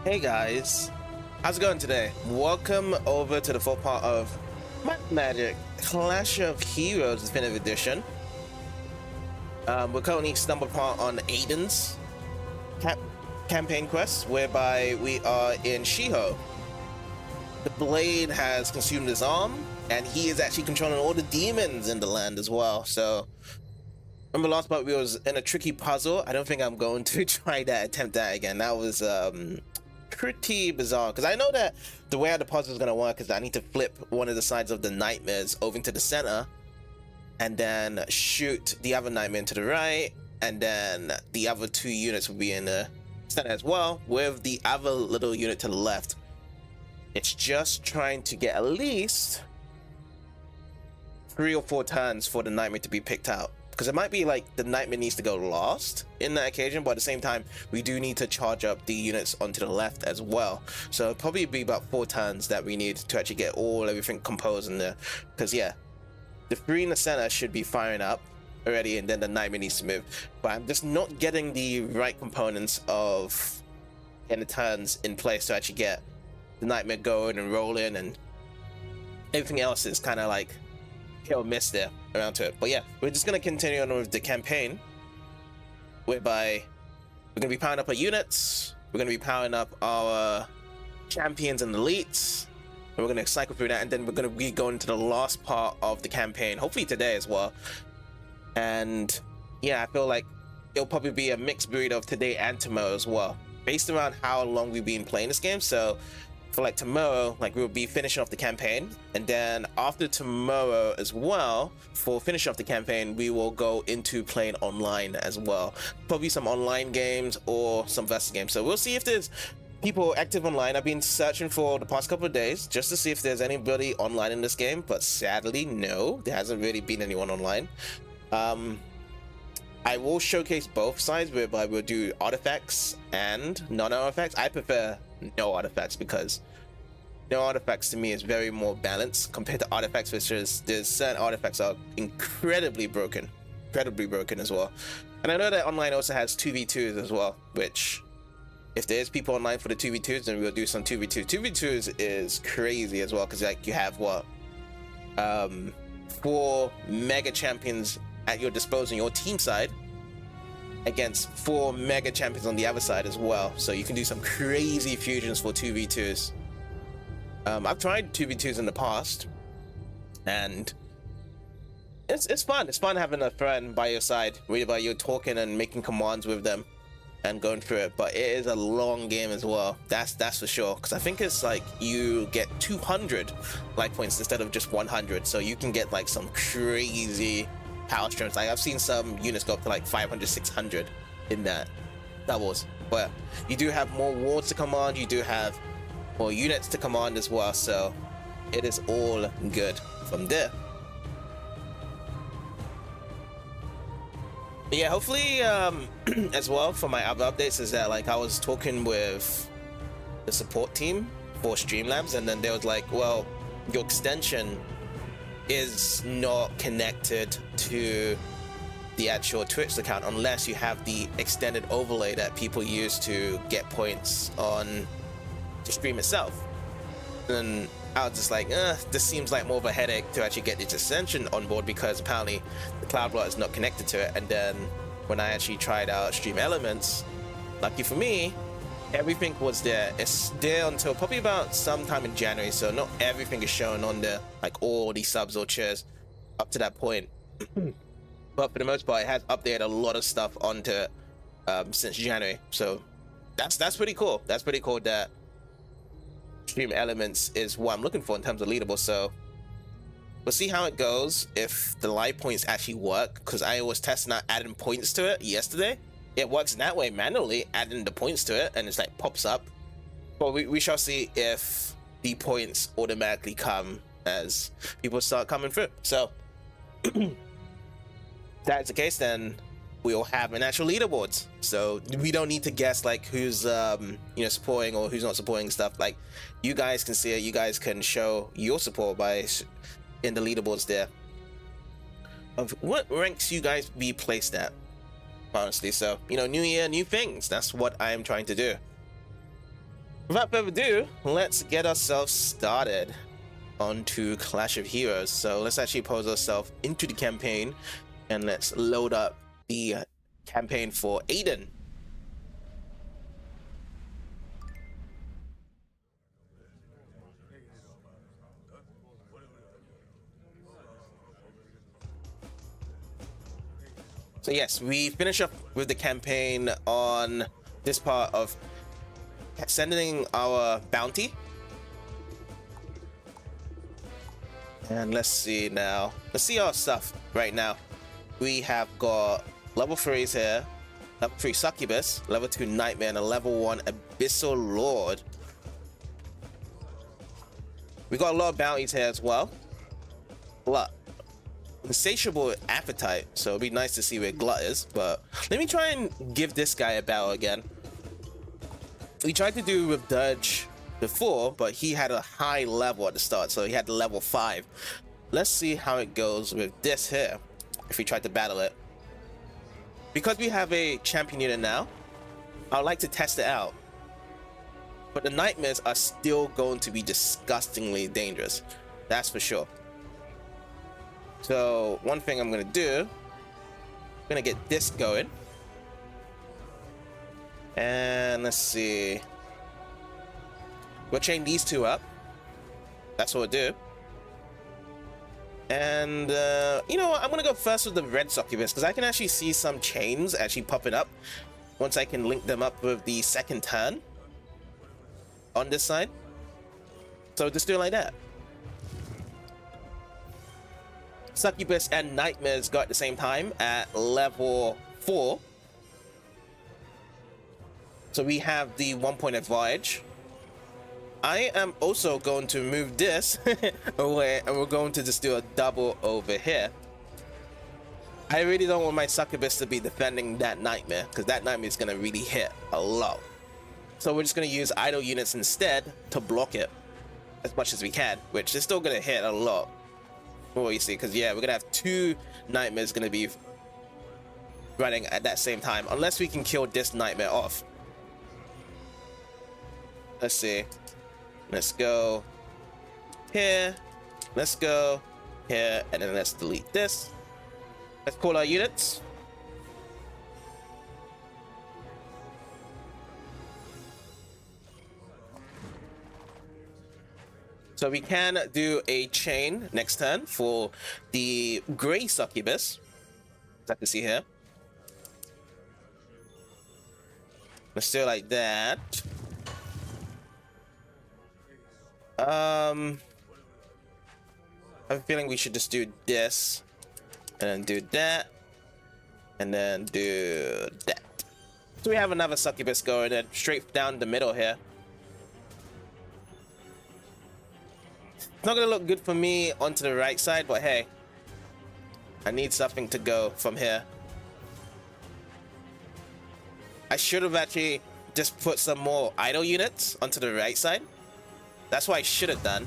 Hey guys, how's it going today? Welcome over to the full part of Magic Clash of Heroes Definitive Edition. We're currently stumbled upon on Aiden's campaign quest, whereby we are in Sheogh. The blade has consumed his arm, and he is actually controlling all the demons in the land as well. So, remember last part we was in a tricky puzzle. I don't think I'm going to attempt that again. That was pretty bizarre, because I know that the way the puzzle is going to work is that I need to flip one of the sides of the nightmares over into the center and then shoot the other nightmare to the right, and then the other two units will be in the center as well, with the other little unit to the left. It's just trying to get at least 3 or 4 turns for the nightmare to be picked out, because it might be like the nightmare needs to go last in that occasion, but at the same time we do need to charge up the units onto the left as well. So it'll probably be about 4 turns that we need to actually get everything composed in there, because yeah, the 3 in the center should be firing up already, and then the nightmare needs to move. But I'm just not getting the right components of getting the turns in place to actually get the nightmare going and rolling, and everything else is kind of like hit or miss there around to it. But yeah, we're just going to continue on with the campaign, whereby we're going to be powering up our units, we're going to be powering up our champions and elites, and we're going to cycle through that, and then we're going to be going to the last part of the campaign, hopefully today as well. And yeah, I feel like it'll probably be a mixed breed of today and tomorrow as well, based around how long we've been playing this game. So for like tomorrow, like we'll be finishing off the campaign, and then after tomorrow as well, for finishing off the campaign, we will go into playing online as well, probably some online games or some versus games. So we'll see if there's people active online. I've been searching for the past couple of days just to see if there's anybody online in this game, but sadly no, there hasn't really been anyone online. I will showcase both sides, whereby we'll do artifacts and non-artifacts. I prefer no artifacts, because no artifacts to me is very more balanced compared to artifacts, which is there's certain artifacts are incredibly broken as well. And I know that online also has 2v2s as well, which if there's people online for the 2v2s, then we'll do some 2v2s is crazy as well, because like you have what 4 mega champions at your disposal on your team side against 4 mega champions on the other side as well. So you can do some crazy fusions for 2v2s. I've tried 2v2s in the past, and it's fun. It's fun having a friend by your side, whereby you're talking and making commands with them and going through it. But it is a long game as well, that's for sure, because I think it's like you get 200 life points instead of just 100, so you can get like some crazy power strength. Like I've seen some units go up to like 500, 600 in that doubles. But you do have more wards to command, you do have more units to command as well, so it is all good from there. But yeah, hopefully as well for my other updates is that like I was talking with the support team for Streamlabs, and then they was like, well, your extension is not connected to the actual Twitch account unless you have the extended overlay that people use to get points on the stream itself. And I was just like, this seems like more of a headache to actually get this extension on board, because apparently the cloud block is not connected to it. And then when I actually tried out Stream Elements, lucky for me, everything was there. It's there until probably about sometime in January, so not everything is shown on there, like all these subs or chairs up to that point. But for the most part, it has updated a lot of stuff onto it since January, so that's pretty cool. That's pretty cool that Stream Elements is what I'm looking for in terms of leaderboard. So we'll see how it goes, if the live points actually work, because I was testing out adding points to it yesterday. It works that way manually, adding the points to it, and it's like pops up. But we shall see if the points automatically come as people start coming through. So if that's the case, then we'll have an actual leaderboard, so we don't need to guess like who's supporting or who's not supporting stuff. Like you guys can see it, you guys can show your support by in the leaderboards there of what ranks you guys be placed at, honestly. So new year, new things, that's what I am trying to do. Without further ado, let's get ourselves started onto Clash of Heroes. So let's actually pose ourselves into the campaign and let's load up the campaign for Aiden. So yes, we finish up with the campaign on this part of sending our bounty. And let's see now. Let's see our stuff right now. We have got level 3s here, level 3 Succubus, level 2 Nightmare, and a level 1 Abyssal Lord. We got a lot of bounties here as well. Glut. Insatiable appetite, so it'd be nice to see where Glut is, but let me try and give this guy a battle again. We tried to do with Dodge before, but he had a high level at the start, so he had the level 5. Let's see how it goes with this here if we try to battle it. Because we have a champion unit now, I'd like to test it out, but the nightmares are still going to be disgustingly dangerous, that's for sure. So one thing I'm gonna do, I'm gonna get this going, and let's see, we'll chain these two up. That's what we'll do. And you know what, I'm gonna go first with the red Succubus because I can actually see some chains actually popping up once I can link them up with the second turn on this side. So just do it like that. Succubus and Nightmares go at the same time at level 4. So we have the 1 point advantage. I am also going to move this away, and we're going to just do a double over here. I really don't want my Succubus to be defending that Nightmare, because that Nightmare is going to really hit a lot. So we're just going to use idle units instead to block it as much as we can, which is still going to hit a lot. Well, you see, because yeah, we're gonna have 2 nightmares gonna be running at that same time, unless we can kill this nightmare off. Let's see. Let's go here. Let's go here, and then let's delete this. Let's call our units. So we can do a chain next turn for the gray Succubus, as I can see here. Let's do it like that. I have a feeling we should just do this, and then do that, and then do that. So we have another Succubus going in straight down the middle here. It's not gonna look good for me onto the right side, but hey, I need something to go from here. I should have actually just put some more idle units onto the right side. That's what I should have done.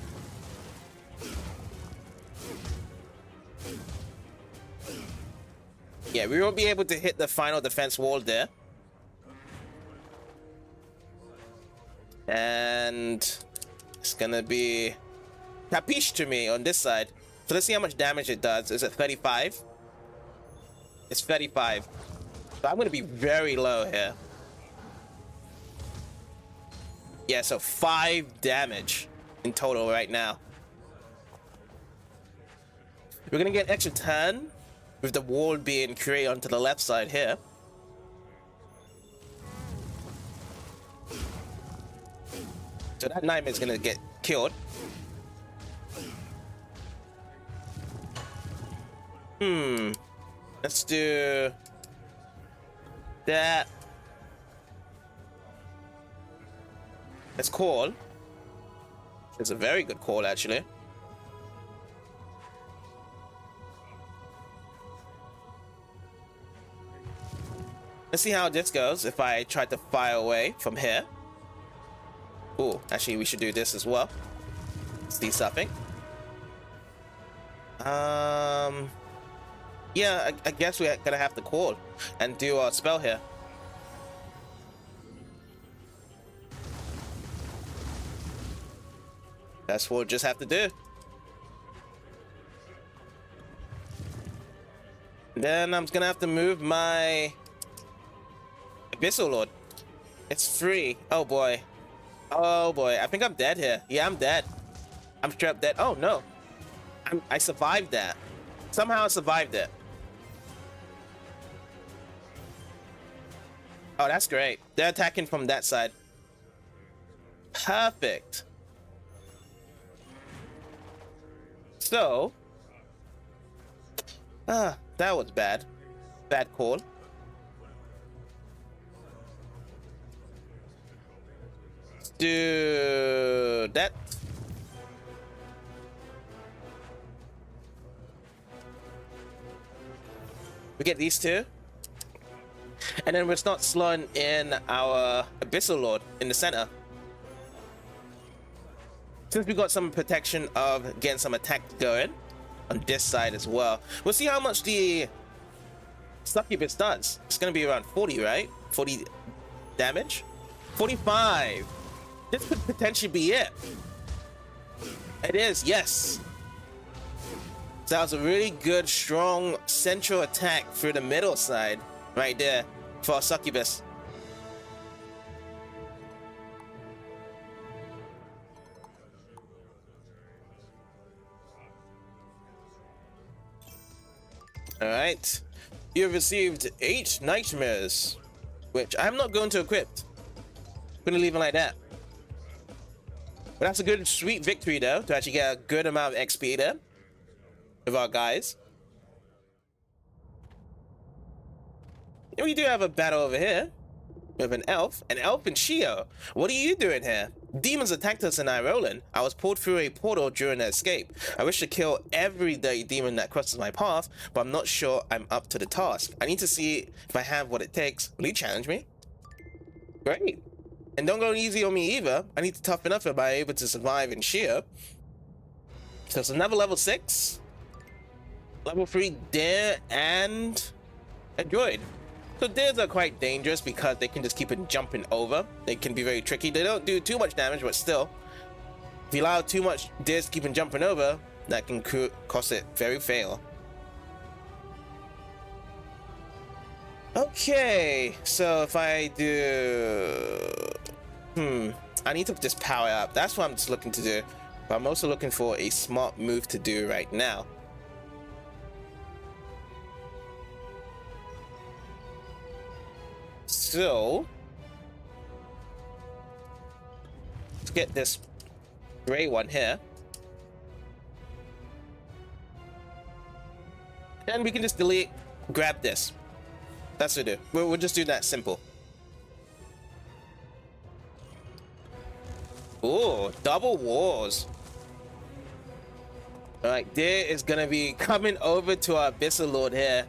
Yeah, we won't be able to hit the final defense wall there. And it's gonna be capiche to me on this side. So let's see how much damage it does. Is it 35? It's 35. So I'm gonna be very low here. Yeah, so 5 damage in total right now. We're gonna get an extra turn with the wall being created onto the left side here. So that nightmare is gonna get killed. Let's do that. Let's call. It's a very good call, actually. Let's see how this goes if I try to fire away from here. Oh, actually, we should do this as well. Let's do something. Yeah, I guess we're gonna have to call and do our spell here. That's what we'll just have to do. Then I'm gonna have to move my Abyssal Lord. It's free. Oh boy. Oh boy. I think I'm dead here. Yeah, I'm dead. I'm straight up dead. Oh no. I survived that. Somehow I survived it. Oh, that's great. They're attacking from that side. Perfect. So, that was bad. Bad call. Dude, that... We get these two. And then we'll start slowing in our Abyssal Lord in the center. Since we got some protection of getting some attack going on this side as well. We'll see how much the Succubus does. It's going to be around 40, right? 40 damage? 45. This could potentially be it. It is, yes. So that was a really good, strong central attack through the middle side. Right there for our Succubus. Alright. You have received 8 nightmares, which I'm not going to equip. I'm going to leave it like that. But that's a good, sweet victory though, to actually get a good amount of XP there with our guys. And we do have a battle over here with an elf and Sheogh. What are you doing here? Demons attacked us in Irolan. I was pulled through a portal during the escape. I wish to kill every dirty demon that crosses my path, but I'm not sure I'm up to the task. I need to see if I have what it takes. Will you challenge me? Great. And don't go easy on me either. I need to toughen up if I'm able to survive in Sheogh. So it's another level 6. Level 3 Dare and a Droid. So dares are quite dangerous because they can just keep it jumping over. They can be very tricky. They don't do too much damage, but still, if you allow too much dares to keep on jumping over, that can cause it very fail. Okay, so if I do... I need to just power up. That's what I'm just looking to do. But I'm also looking for a smart move to do right now. So, let's get this gray one here. And we can just delete, grab this. That's what we do. We'll just do that simple. Ooh, double wars. Alright, there is gonna be coming over to our Abyssal Lord here.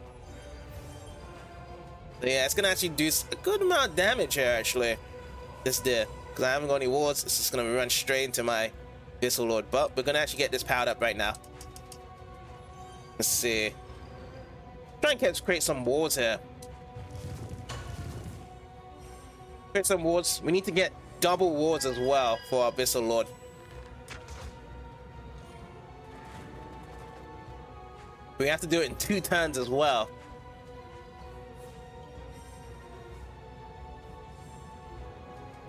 Yeah, it's gonna actually do a good amount of damage here, actually. This there. Because I haven't got any wards, it's just gonna run straight into my Abyssal Lord. But we're gonna actually get this powered up right now. Let's see. Try and create some wards here. Create some wards. We need to get double wards as well for our Abyssal Lord. We have to do it in 2 turns as well.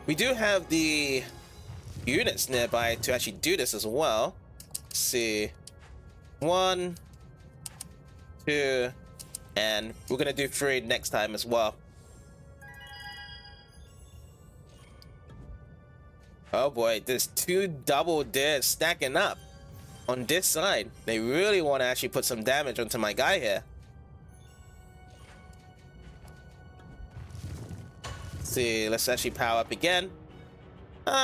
We do have the units nearby to actually do this as well. Let's see. 1, 2, and we're gonna do 3 next time as well. Oh boy, there's 2 double dares stacking up on this side. They really want to actually put some damage onto my guy here. See, let's actually power up again.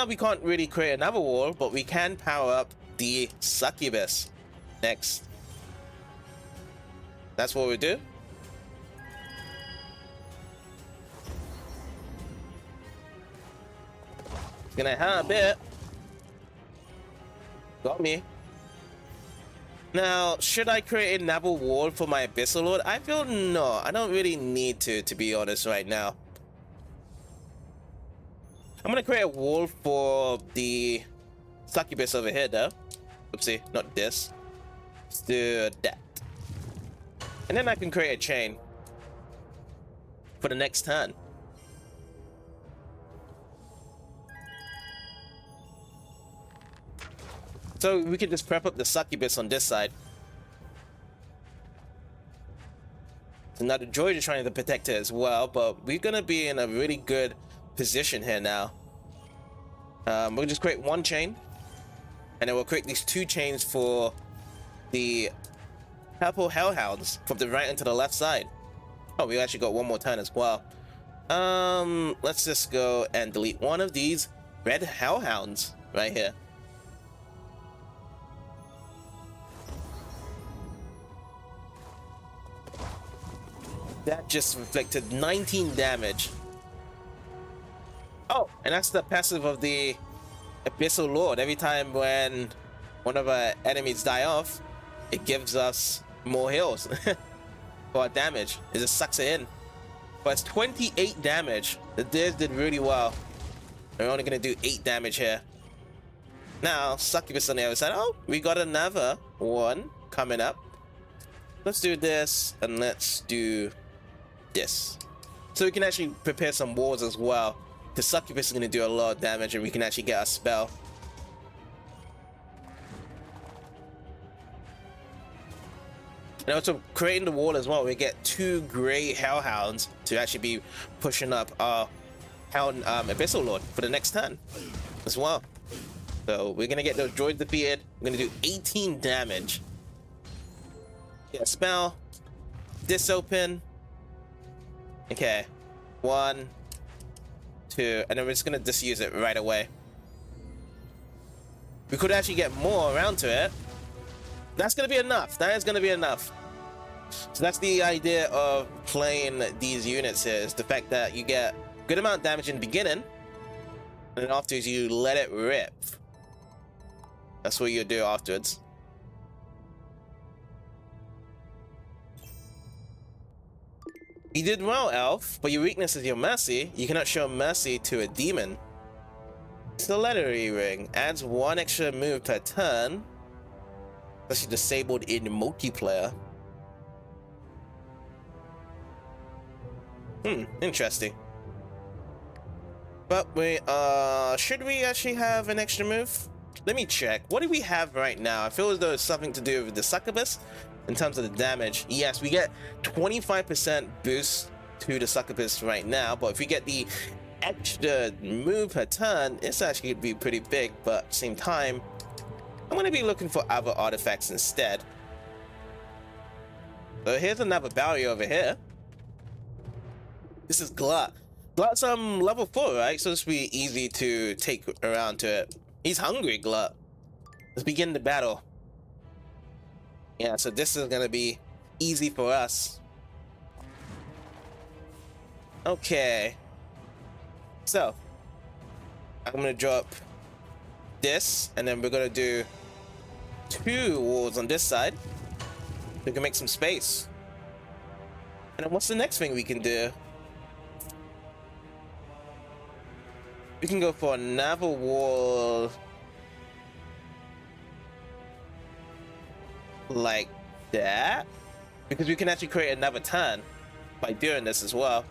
We can't really create another wall, but we can power up the Succubus next. That's what we do. Gonna hurt a bit. Got me. Now, should I create another wall for my Abyssal Lord? I feel no, I don't really need to be honest right now. I'm gonna create a wall for the succubus over here though. Oopsie, not this. Let's do that. And then I can create a chain for the next turn. So we can just prep up the succubus on this side. So now the droid is trying to protect it as well, but we're gonna be in a really good position here now. We'll just create one chain, and then we'll create these two chains for the purple hellhounds from the right and to the left side. Oh, we actually got one more turn as well. Let's just go and delete one of these red hellhounds right here. That just inflicted 19 damage. Oh, and that's the passive of the Abyssal Lord. Every time when one of our enemies die off, it gives us more heals for our damage. It just sucks it in. But it's 28 damage. The Diz did really well. We're only going to do 8 damage here. Now, Succubus on the other side. Oh, we got another one coming up. Let's do this, and let's do this. So we can actually prepare some walls as well. The Succubus is going to do a lot of damage, and we can actually get a spell. And also creating the wall as well, we get 2 gray hellhounds to actually be pushing up our Hound Abyssal Lord for the next turn as well. So we're gonna get those droids defeated. We're gonna do 18 damage. Get a spell. This open. Okay. 1, 2, and then we're just gonna disuse it right away. We could actually get more around to it. That's gonna be enough. That is gonna be enough. So that's the idea of playing these units here, is the fact that you get good amount of damage in the beginning, and then afterwards you let it rip. That's what you do afterwards. You did well, Elf, but your weakness is your mercy. You cannot show mercy to a demon. Celerity Ring adds 1 extra move per turn. That's disabled in multiplayer. Interesting. But we should we actually have an extra move? Let me check. What do we have right now? I feel as though it's something to do with the succubus in terms of the damage. Yes, we get 25% boost to the succubus right now, but if we get the extra move per turn, it's actually gonna be pretty big. But at the same time, I'm gonna be looking for other artifacts instead. So here's another barrier over here. This is Glut. Glut's level 4, right? So this will be easy to take around to it. He's hungry, Glut. Let's begin the battle. Yeah, so this is gonna be easy for us. Okay. So I'm gonna drop this, and then we're gonna do 2 walls on this side. We can make some space. And then what's the next thing we can do? We can go for another wall like that, because we can actually create another turn by doing this as well.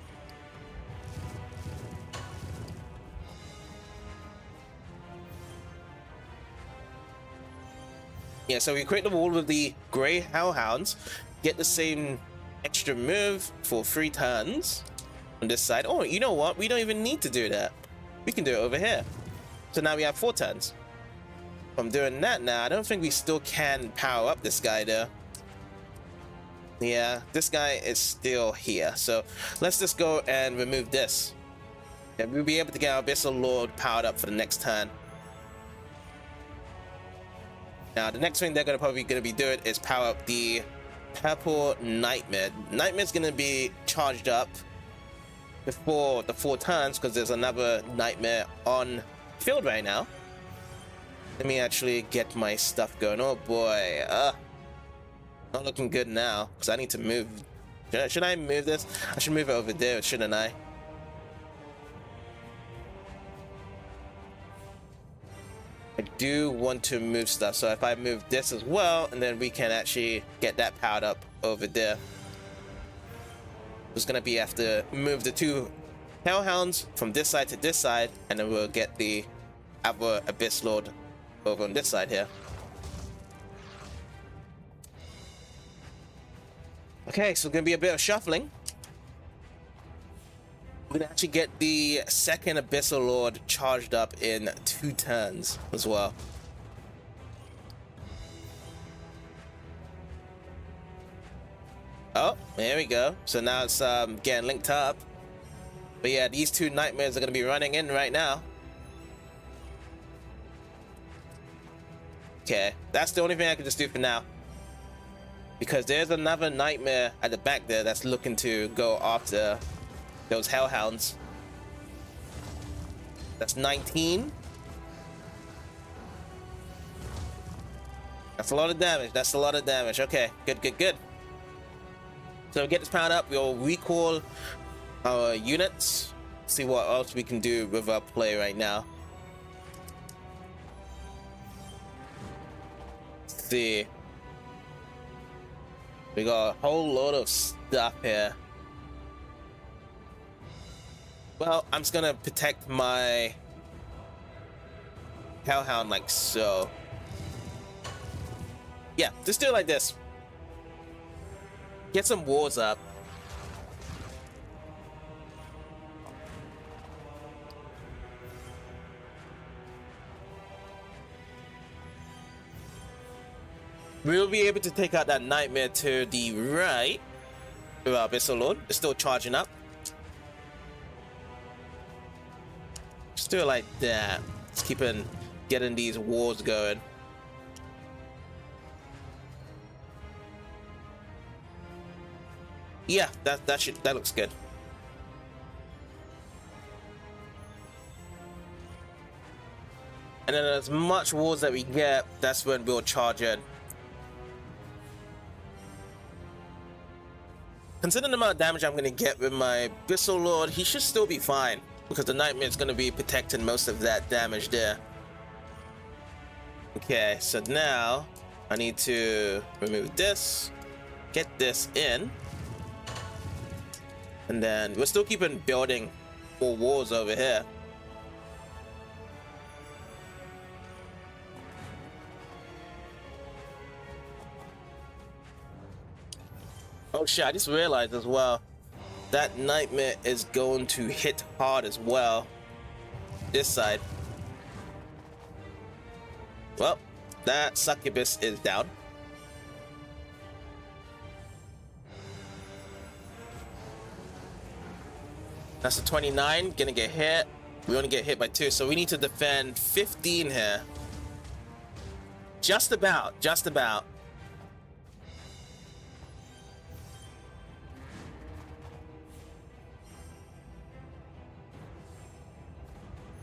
Yeah, so we create the wall with the Grey Hellhounds, get the same extra move for 3 turns on this side. Oh, you know what? We don't even need to do that. We can do it over here. So now we have 4 turns. If I'm doing that now, I don't think we still can power up this guy though. Yeah, this guy is still here. So let's just go and remove this. And we'll be able to get our Abyssal Lord powered up for the next turn. Now, the next thing they're probably going to be doing is power up the Purple Nightmare. Nightmare's going to be charged up before the 4 turns, because there's another Nightmare on field right now. Let me actually get my stuff going. Oh boy, not looking good now, because I need to move. Should I move this? I should move it over there, shouldn't I? I do want to move stuff, so if I move this as well, and then we can actually get that powered up over there. It's gonna be have to move the two Hellhounds from this side to this side, and then we'll get the other Abyss Lord over on this side here. Okay, so it's gonna be a bit of shuffling. We're gonna actually get the second Abyssal Lord charged up in 2 turns as well. Oh, there we go. So now it's getting linked up. But yeah, these 2 nightmares are gonna be running in right now. Okay, that's the only thing I can just do for now. Because there's another nightmare at the back there that's looking to go after those Hellhounds. That's 19. That's a lot of damage. That's a lot of damage. Okay, good, good, good. So we get this powered up. We'll recall our units. See what else we can do with our play right now. Let's see. We got a whole load of stuff here. Well, I'm just gonna protect my Hellhound like so. Yeah, just do it like this. Get some walls up. We'll be able to take out that nightmare to the right with our Abyssal Lord. It's still charging up. Just do it like that. Just keep getting these walls going. Yeah, that looks good. And then as much walls that we get, that's when we'll charge in. Considering the amount of damage I'm going to get with my Abyssal Lord, he should still be fine. Because the Nightmare is going to be protecting most of that damage there. Okay, so now I need to remove this. Get this in. And then we're still keeping building more walls over here. Oh shit, I just realized as well, that Nightmare is going to hit hard as well. This side. Well, that Succubus is down. That's a 29, gonna get hit. We only get hit by 2, so we need to defend 15 here. Just about, just about.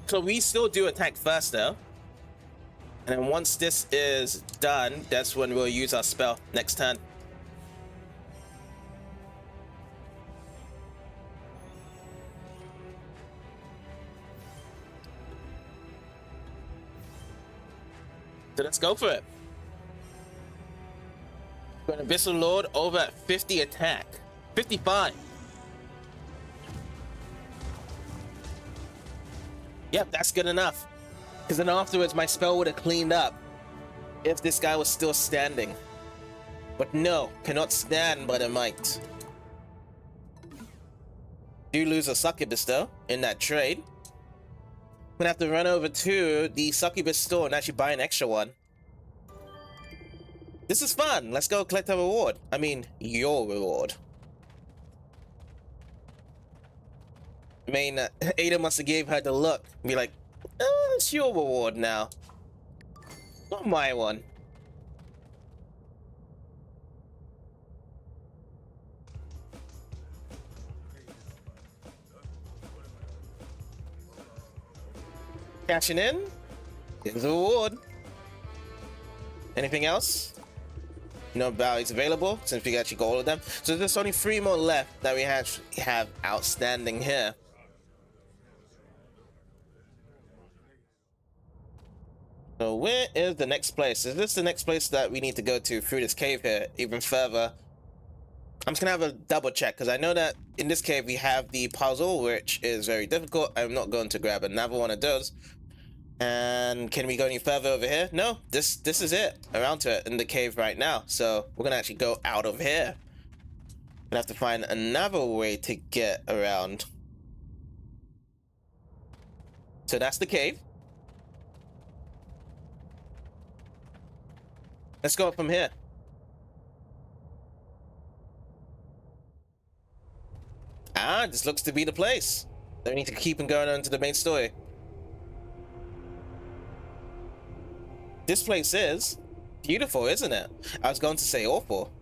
So we still do attack first though. And then once this is done, that's when we'll use our spell next turn. So let's go for it. We're going to Abyssal Lord over at 50 attack. 55. Yep, that's good enough. Because then afterwards my spell would have cleaned up if this guy was still standing. But no, cannot stand by the might. Do lose a Succubus though in that trade. I'm gonna have to run over to the Succubus store and actually buy an extra one. This is fun. Let's go collect our reward. I mean, your reward. I mean, Aiden must have gave her the look. Be like, oh, it's your reward now. Not my one. Cashing in. Here's the reward. Anything else? No bounties available since we actually got all of them. So there's only 3 more left that we have outstanding here. So where is the next place? Is this the next place that we need to go to through this cave here even further? I'm just gonna have a double check because I know that in this cave we have the puzzle, which is very difficult. I'm not going to grab another one of those. And can we go any further over here? No, this is it. Around to it in the cave right now. So we're gonna actually go out of here. Gonna have to find another way to get around. So that's the cave. Let's go up from here. Ah, this looks to be the place. Then we need to keep on going on to the main story. This place is beautiful, isn't it? I was going to say awful.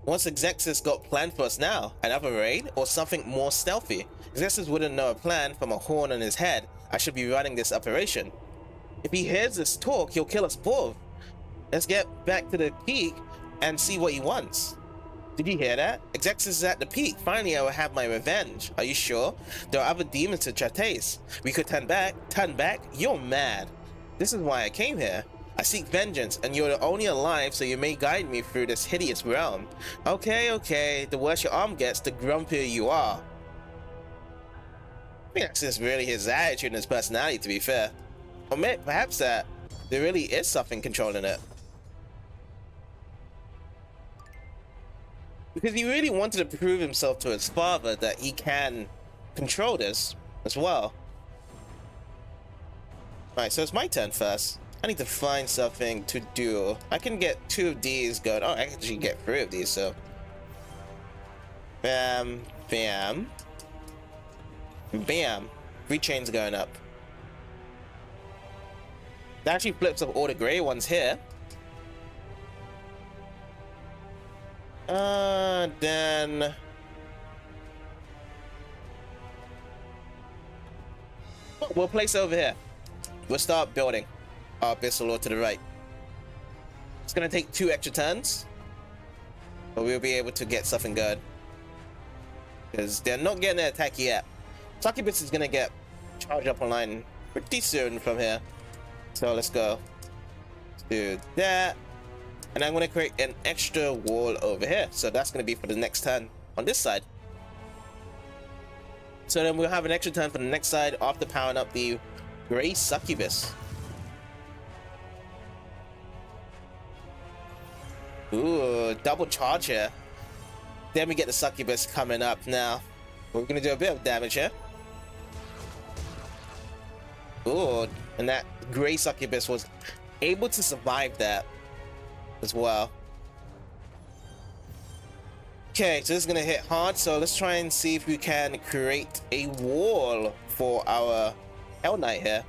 What's Exexis got planned for us now? Another raid or something more stealthy? Exexis wouldn't know a plan from a horn on his head. I should be running this operation. If he hears this talk, he'll kill us both. Let's get back to the peak and see what he wants. Did you hear that? Exexis is at the peak. Finally, I will have my revenge. Are you sure? There are other demons to chase. We could turn back. Turn back? You're mad. This is why I came here. I seek vengeance, and you're only alive, so you may guide me through this hideous realm. Okay. The worse your arm gets, the grumpier you are. I think that's just really his attitude and his personality, to be fair. Or maybe, perhaps that there really is something controlling it. Because he really wanted to prove himself to his father that he can control this as well. Alright, so it's my turn first. I need to find something to do. I can get 2 of these going. Oh, I can actually get 3 of these, so. Bam, bam. Bam. 3 chains going up. That actually flips up all the gray ones here. Then we'll place it over here. We'll start building our Abyssal Lord to the right. It's gonna take 2 extra turns, but we'll be able to get something good because they're not getting an attack yet. Succubus is gonna get charged up online pretty soon from here. So let's go. Let's do that. And I'm going to create an extra wall over here. So that's going to be for the next turn on this side. So then we'll have an extra turn for the next side after powering up the Grey Succubus. Ooh, double charge here. Then we get the Succubus coming up now. We're going to do a bit of damage here. Ooh, and that Grey Succubus was able to survive that as well. Okay, so this is gonna hit hard, so let's try and see if we can create a wall for our Hell Knight here.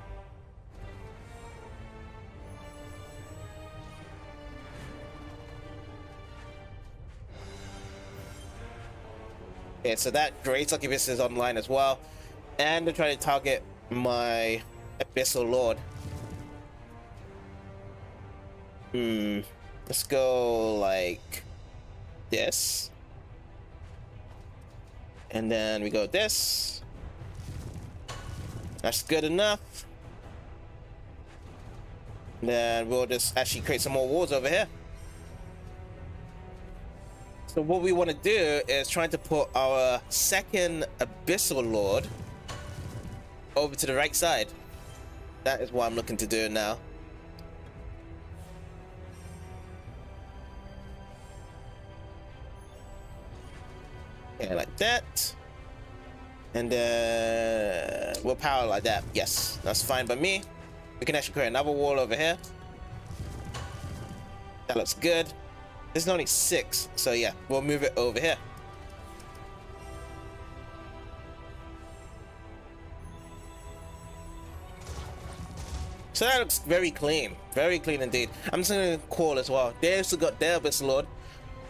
Okay, so that Great Succubus is online as well, and they're trying to target my Abyssal Lord. Let's go like this. And then we go this. That's good enough. And then we'll just actually create some more walls over here. So what we want to do is trying to put our second Abyssal Lord over to the right side. That is what I'm looking to do now. Yeah, like that. And we'll power like that. Yes, that's fine by me. We can actually create another wall over here. That looks good. There's only 6, so yeah, we'll move it over here. So that looks very clean indeed. I'm just gonna call as well. There's got their Abyssal Lord.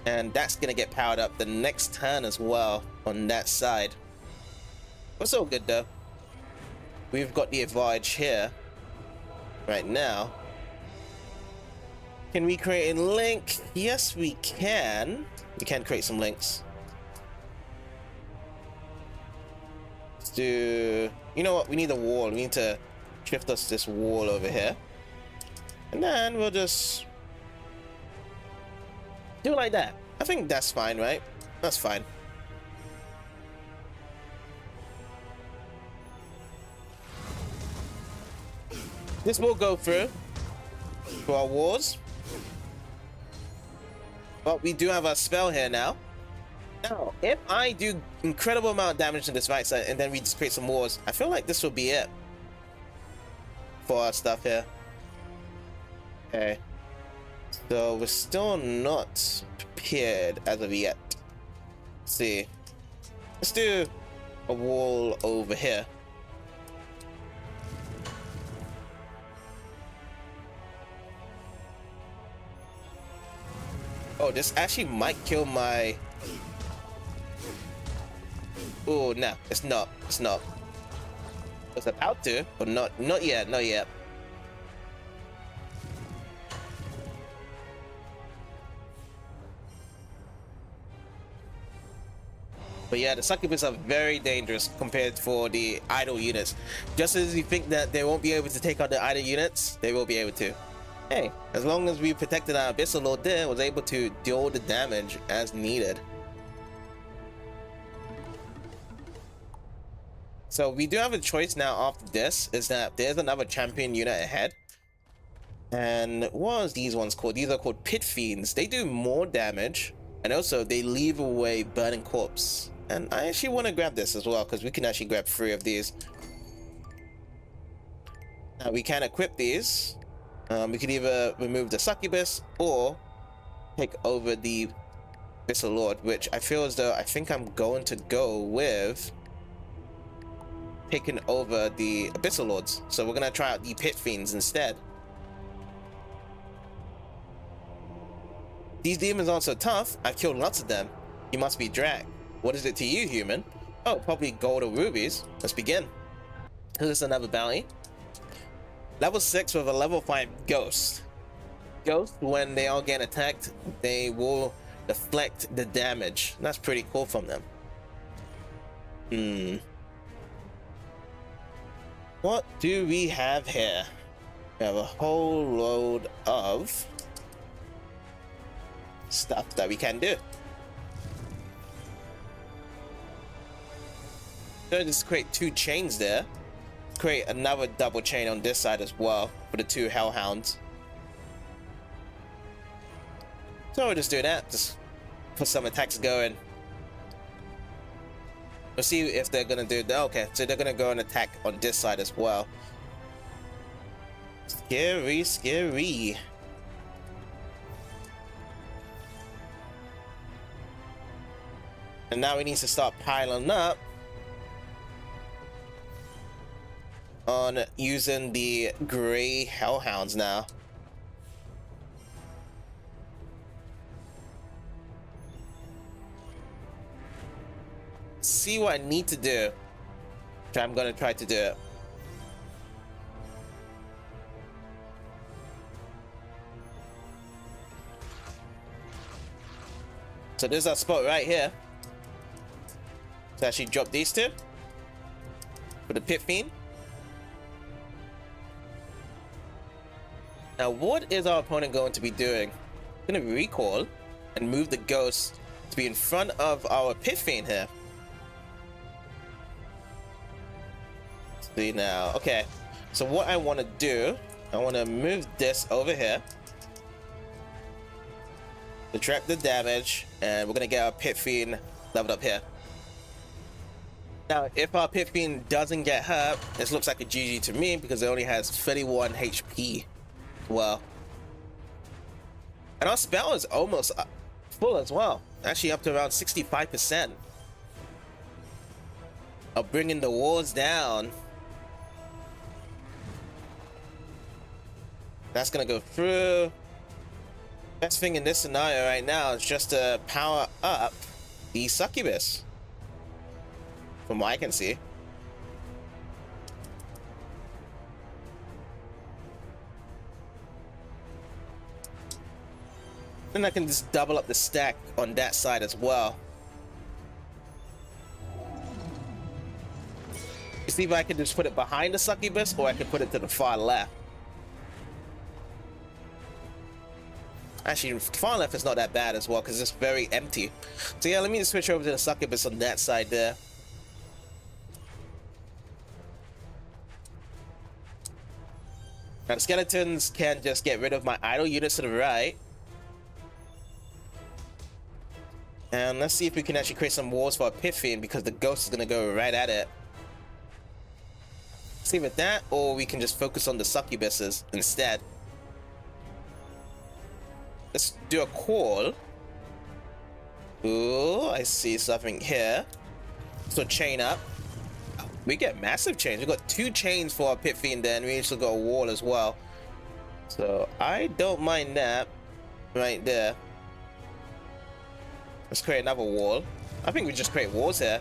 And that's gonna get powered up the next turn as well on that side. It's all good though. We've got the advantage here right now. Can we create a link? Yes, we can. We can create some links. Let's do. You know what? We need a wall. We need to shift us this wall over here. And then we'll just do it like that. I think that's fine, right? That's fine. This will go through for our wars. But we do have a spell here now. Now, if I do incredible amount of damage to this right side and then we just create some wars, I feel like this will be it for our stuff here. Okay. So we're still not prepared as of yet. Let's see. Let's do a wall over here. Oh, this actually might kill my... Oh, no, it's not. It's not. It's about to, but not yet. Not yet. But yeah, the succubus are very dangerous compared for the idle units. Just as you think that they won't be able to take out the idle units, they will be able to. Hey, as long as we protected our Abyssal Lord there, was able to deal the damage as needed. So we do have a choice now after this, is that there's another champion unit ahead. And what are these ones called? These are called Pit Fiends. They do more damage, and also they leave away Burning Corpse. And I actually want to grab this as well, because we can actually grab 3 of these. Now we can equip these. We could either remove the succubus or take over the Abyssal Lord, which I feel as though I think I'm going to go with taking over the Abyssal Lords. So we're going to try out the Pit Fiends instead. These demons aren't so tough. I've killed lots of them. You must be dragged. What is it to you, human? Oh, probably gold or rubies. Let's begin. Here's another bounty. Level 6 with a level 5 ghost. Ghost, when they all get attacked, they will deflect the damage. That's pretty cool from them. What do we have here? We have a whole load of stuff that we can do. So just create 2 chains there. Create another double chain on this side as well for the 2 hellhounds. So we'll just do that. Just put some attacks going. We'll see if they're gonna do that. Okay, so they're gonna go and attack on this side as well. Scary, scary. And now we need to start piling up on using the gray hellhounds now. See what I need to do. I'm gonna try to do it. So there's our spot right here. So actually drop these 2 for the Pit Fiend. Now, what is our opponent going to be doing? Going to recall and move the ghost to be in front of our Pit Fiend here. See now, okay. So what I want to do, I want to move this over here to trap the damage, and we're going to get our Pit Fiend leveled up here. Now, if our Pit Fiend doesn't get hurt, this looks like a GG to me because it only has 31 HP. Well, and our spell is almost full as well, actually up to around 65% of bringing the walls down. That's gonna go through. Best thing in this scenario right now is just to power up the succubus, from what I can see. Then I can just double up the stack on that side as well. You see if I can just put it behind the succubus, or I can put it to the far left. Actually, far left is not that bad as well because it's very empty. So yeah, let me just switch over to the succubus on that side there. Now the skeletons can just get rid of my idle units to the right. And let's see if we can actually create some walls for a pit fiend because the ghost is going to go right at it. See with that, or we can just focus on the succubuses instead. Let's do a call. Ooh, I see something here. So chain up. We get massive chains. We got 2 chains for our pit fiend there, and we also got a wall as well. So I don't mind that right there. Let's create another wall. I think we just create walls here.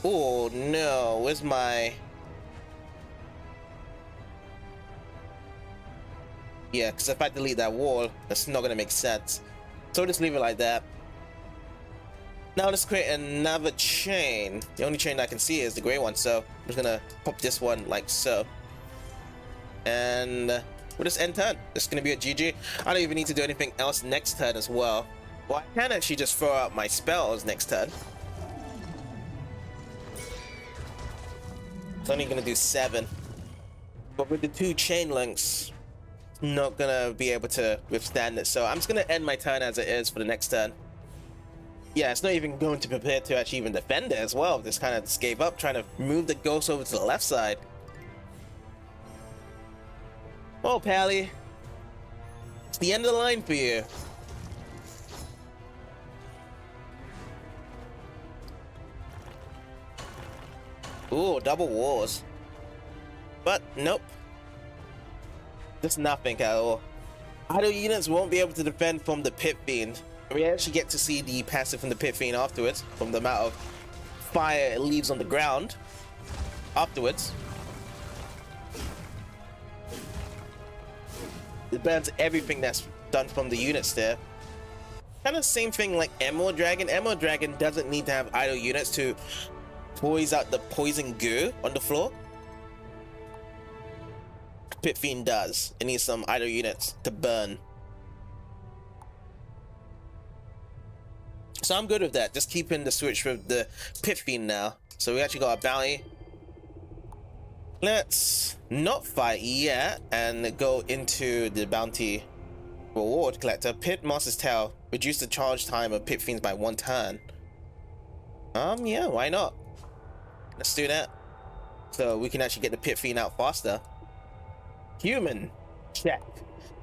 Oh no, where's my... Yeah, because if I delete that wall, that's not gonna make sense. So we'll just leave it like that. Now let's create another chain. The only chain I can see is the gray one, so I'm just gonna pop this one like so. And we'll just end turn. It's gonna be a GG. I don't even need to do anything else next turn as well. Well, I can actually just throw out my spells next turn. It's only gonna do 7. But with the 2 chain links, not gonna be able to withstand it. So I'm just gonna end my turn as it is for the next turn. Yeah, it's not even going to prepare to actually even defend it as well. This kind of just gave up, trying to move the ghost over to the left side. Oh, Pally. It's the end of the line for you. Ooh, double wars. But, nope. Just nothing at all. Idle units won't be able to defend from the pit fiend. We actually get to see the passive from the pit fiend afterwards, from the amount of fire it leaves on the ground afterwards. It burns everything that's done from the units there. Kind of same thing like Emerald Dragon. Emerald Dragon doesn't need to have idle units to poise out the poison goo on the floor. Pit fiend does. It needs some idle units to burn. So I'm good with that. Just keeping the switch with the pit fiend now. So we actually got a bounty. Let's not fight yet and go into the bounty reward collector. Pit Master's Tail. Reduce the charge time of pit fiends by 1 turn. Yeah, why not? Let's do that. So we can actually get the pit fiend out faster. Human. Check.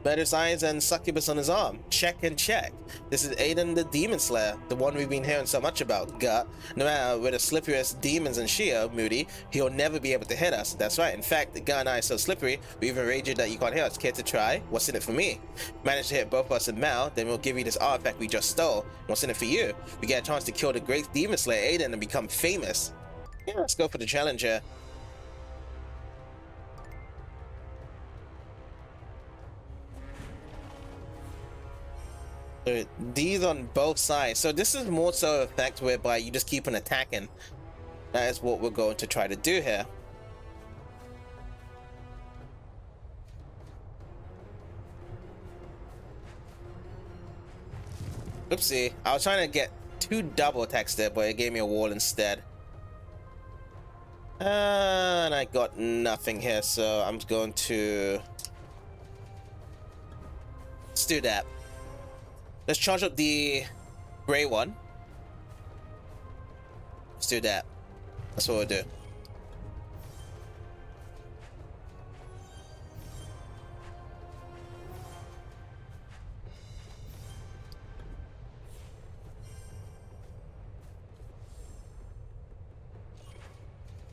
Murderous eyes and succubus on his arm. Check and check. This is Aiden the Demon Slayer, the one we've been hearing so much about. Gut. No matter where the slipperiest demons and Sheogh, Moody, he'll never be able to hit us. That's right. In fact, the Gut and I are so slippery, we even raged that you can't hit us. Care to try? What's in it for me? Manage to hit both of us in Mal, then we'll give you this artifact we just stole. What's in it for you? We get a chance to kill the great Demon Slayer Aiden and become famous. Yeah, let's go for the challenge here. These on both sides. So this is more so an effect whereby you just keep on attacking. That is what we're going to try to do here. Oopsie. I was trying to get 2 double attacks there, but it gave me a wall instead. And I got nothing here, so I'm going to... Let's do that. Let's charge up the gray one. Let's do that. That's what we'll do.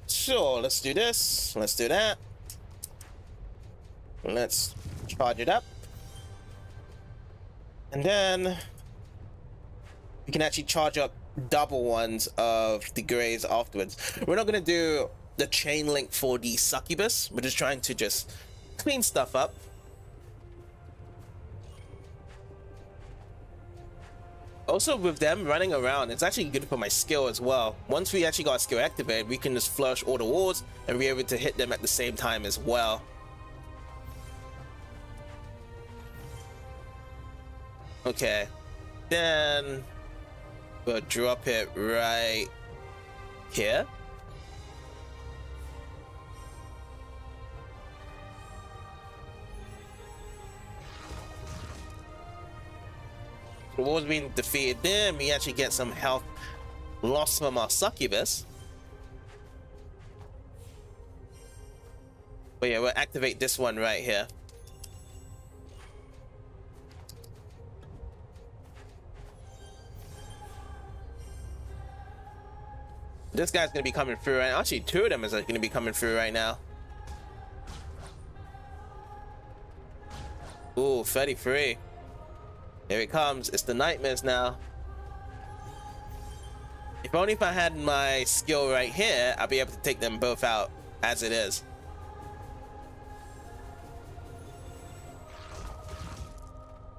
Sure, let's do this. Let's do that. Let's charge it up. And then we can actually charge up double ones of the grays afterwards. We're not going to do the chain link for the succubus. We're just trying to just clean stuff up. Also, with them running around, it's actually good for my skill as well. Once we actually got our skill activated, we can just flush all the walls and be able to hit them at the same time as well. Okay. Then we'll drop it right here. The war's being defeated. Then we actually get some health lost from our succubus. But yeah, we'll activate this one right here. This guy's gonna be coming through right now. Actually, two of them is gonna be coming through right now. Ooh, 33. Here it comes. It's the nightmares now. If only if I had my skill right here, I'd be able to take them both out as it is.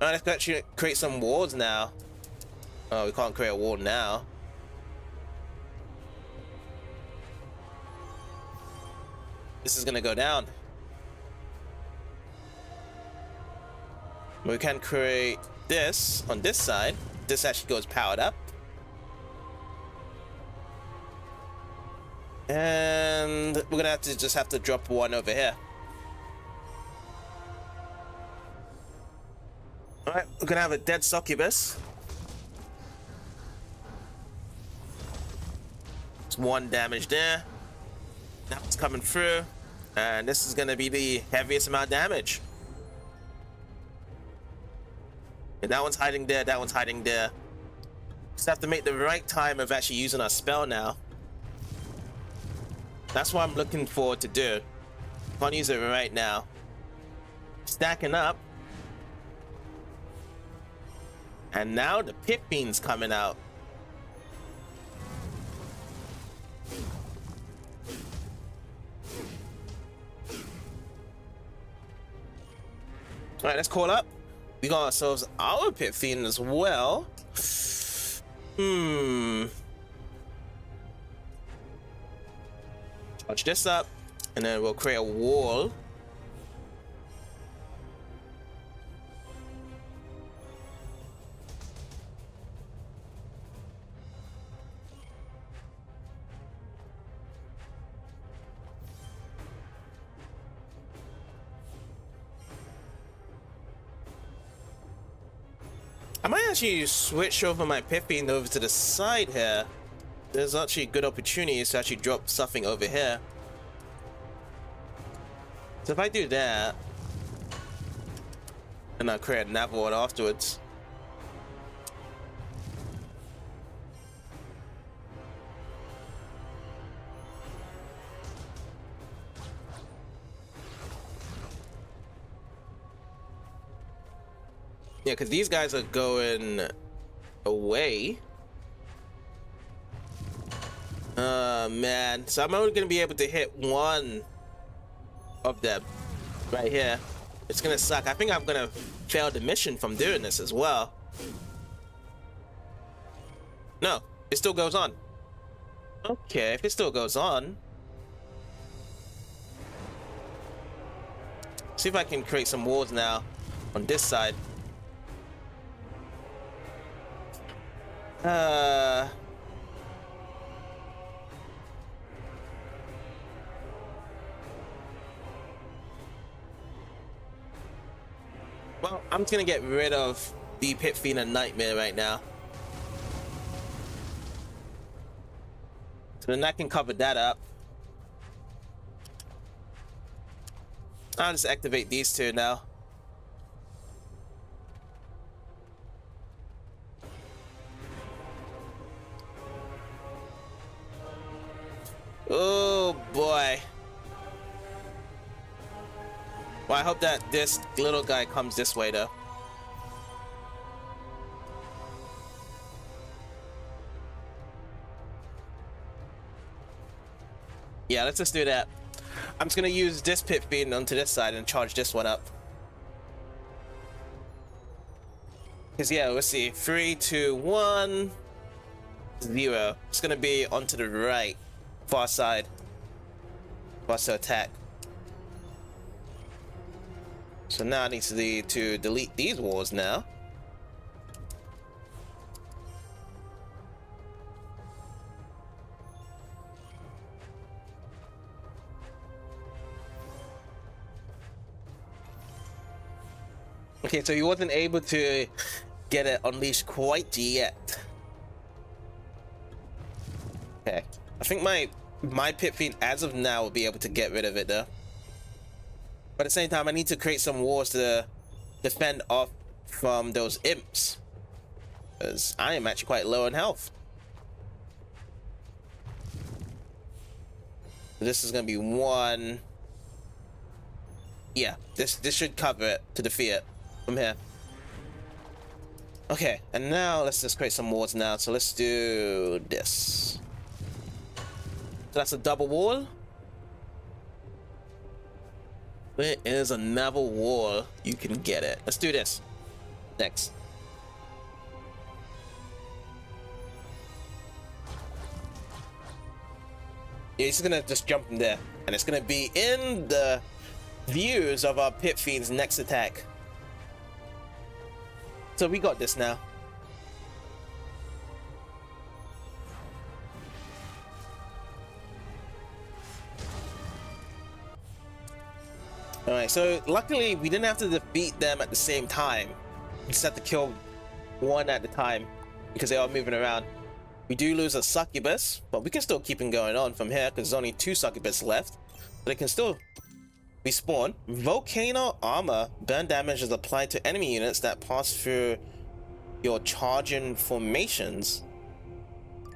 Alright, let's actually create some walls now. Oh, we can't create a wall now. This is gonna go down. We can create this on this side. This actually goes powered up. And we're gonna have to drop one over here. Alright, we're gonna have a dead succubus. It's 1 damage there. Now it's coming through. And this is gonna be the heaviest amount of damage. And that one's hiding there, that one's hiding there. Just have to make the right time of actually using our spell now. That's what I'm looking forward to do. Can't use it right now. Stacking up. And now the pit bean's coming out. Alright, let's call up. We got ourselves our pit fiend as well. Charge this up, and then we'll create a wall. I might actually switch over my pit fiend over to the side here. There's actually good opportunities to actually drop something over here. So if I do that, and I'll create another one afterwards. Yeah, because these guys are going away. Man. So I'm only going to be able to hit one of them right here. It's going to suck. I think I'm going to fail the mission from doing this as well. No, it still goes on. Okay, if it still goes on. See if I can create some walls now on this side. Well, I'm just gonna get rid of the Pit Fiend and Nightmare right now. So then I can cover that up. I'll just activate these two now. Oh boy. Well, I hope that this little guy comes this way though. Yeah, let's just do that. I'm just gonna use this Pit Fiend onto this side and charge this one up. Because yeah, let's see. 3, 2, 1, 0. It's gonna be onto the right, far side. For us to attack. So now I need to delete these walls now. Okay, so he wasn't able to get it unleashed quite yet. Okay, I think my pit fiend as of now will be able to get rid of it though. But at the same time, I need to create some walls to defend off from those imps, because I am actually quite low on health. This is gonna be one. Yeah, this should cover it to defeat it from here. Okay, and now let's just create some walls now. So let's do this. So that's a double wall. There is another wall. You can get it. Let's do this next. Yeah, he's gonna just jump in there, and it's gonna be in the views of our pit fiend's next attack. So we got this now. All right, so luckily we didn't have to defeat them at the same time. We just had to kill one at a time because they are moving around. We do lose a succubus, but we can still keep it going on from here because there's only 2 succubus left. But it can still respawn. Volcano armor. Burn damage is applied to enemy units that pass through your charging formations.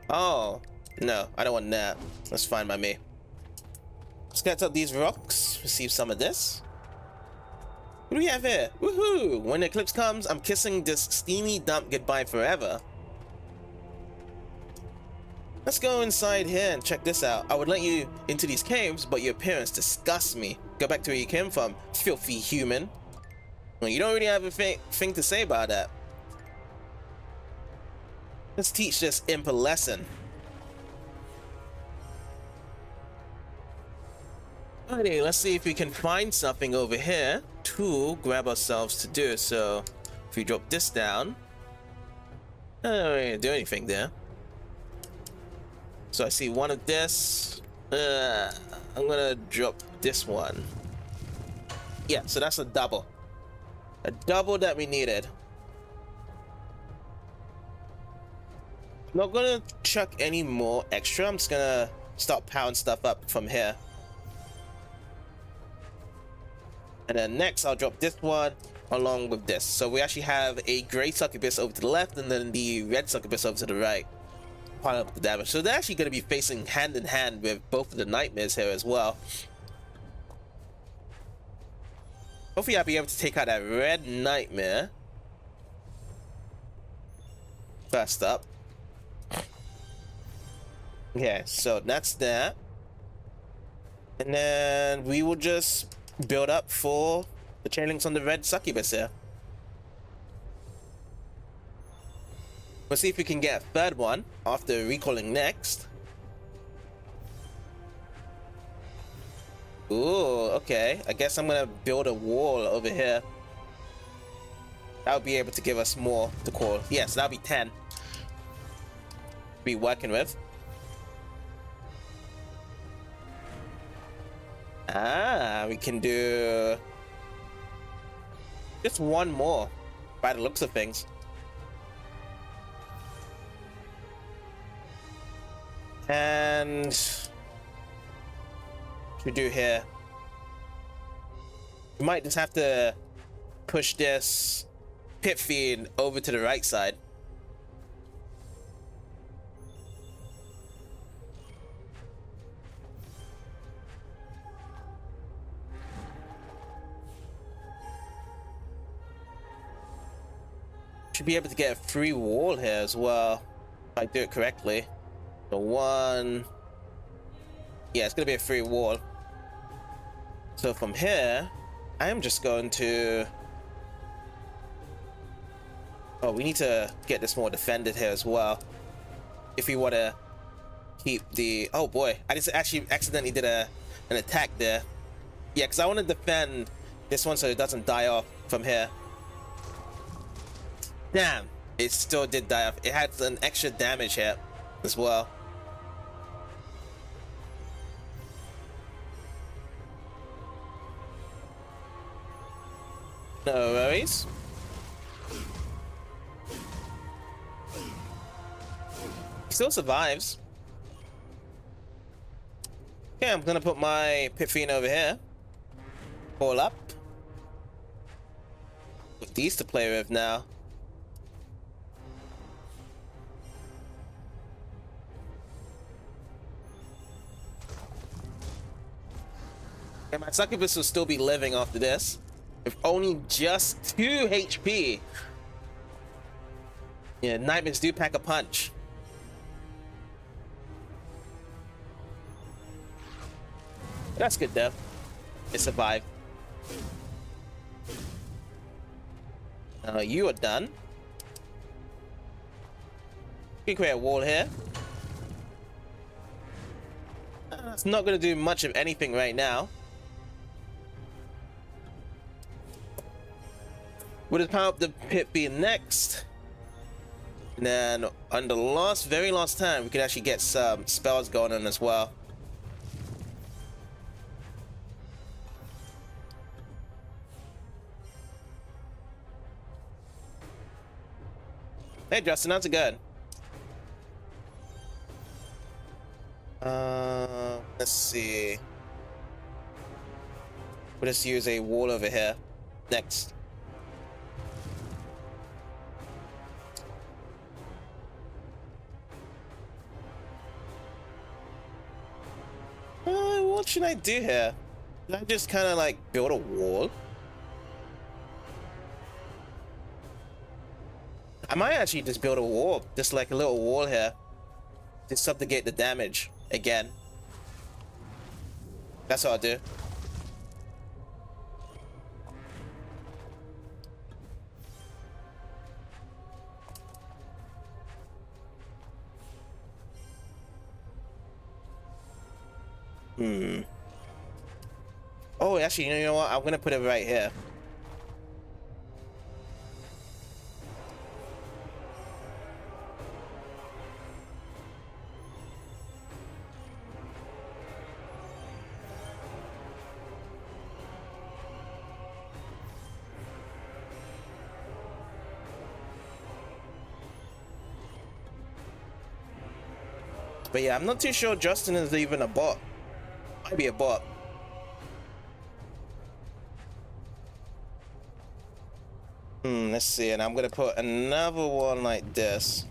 Oh, no, I don't want that. That's fine by me. Let's get up these rocks, receive some of this. What do we have here? Woohoo! When the eclipse comes, I'm kissing this steamy dump goodbye forever. Let's go inside here and check this out. I would let you into these caves, but your appearance disgusts me. Go back to where you came from, filthy human. Well, you don't really have a thing to say about that. Let's teach this imp a lesson. Alrighty, let's see if we can find something over here to grab ourselves to do. So, if we drop this down, I don't really do anything there. So I see one of this. I'm gonna drop this one. Yeah, so that's a double. A double that we needed. Not gonna chuck any more extra. I'm just gonna start powering stuff up from here. And then next I'll drop this one along with this. So we actually have a gray succubus over to the left and then the red succubus over to the right. Pile up the damage. So they're actually going to be facing hand in hand with both of the nightmares here as well. Hopefully I'll be able to take out that red nightmare first up. Okay, so that's that. And then we will just build up for the chain links on the red succubus here. Let's see if we can get a third one after recalling next. Ooh, okay. I guess I'm gonna build a wall over here. That'll be able to give us more to call. Yes, that'll be 10. Be working with. Ah, we can do just one more by the looks of things. And what we do here, we might just have to push this pit fiend over to the right side. Should be able to get a free wall here as well if I do it correctly. The one, yeah, it's gonna be a free wall. So from here I am just going to, oh, we need to get this more defended here as well if we want to keep the, oh boy, I just actually accidentally did an attack there. Yeah, because I want to defend this one so it doesn't die off from here. Damn, it still did die off. It had an extra damage here as well. No worries. He still survives. Okay, I'm gonna put my Fiona over here. All up. With these to play with now. And my succubus will still be living after this. With only just 2 HP. Yeah, nightmares do pack a punch. That's good though. It survived. You are done. You can create a wall here. It's not going to do much of anything right now. Would it power up the pit be next? And then on the very last time, we could actually get some spells going on as well. Hey Justin, how's it going? Let's see. We'll just use a wall over here. Next. What should I do here? Should I just kind of like build a wall? I might actually just build a wall, just like a little wall here, to subjugate the damage again. That's what I'll do. Oh, actually, you know what? I'm gonna put it right here. But yeah, I'm not too sure Justin is even a bot. Might be a bot. Let's see, and I'm gonna put another one like this.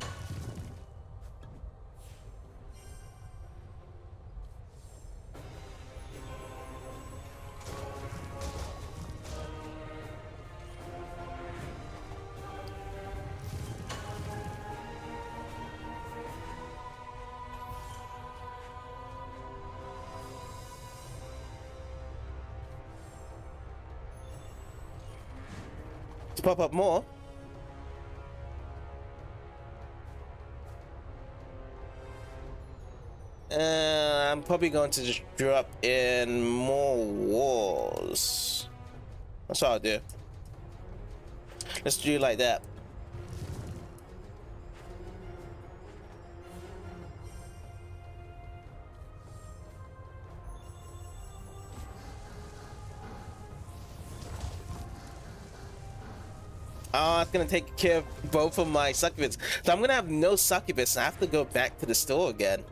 To pop up more. I'm probably going to just drop in more walls. That's what I'll do. Let's do it like that. Oh, it's gonna take care of both of my succubus. So I'm gonna have no succubus. I have to go back to the store again.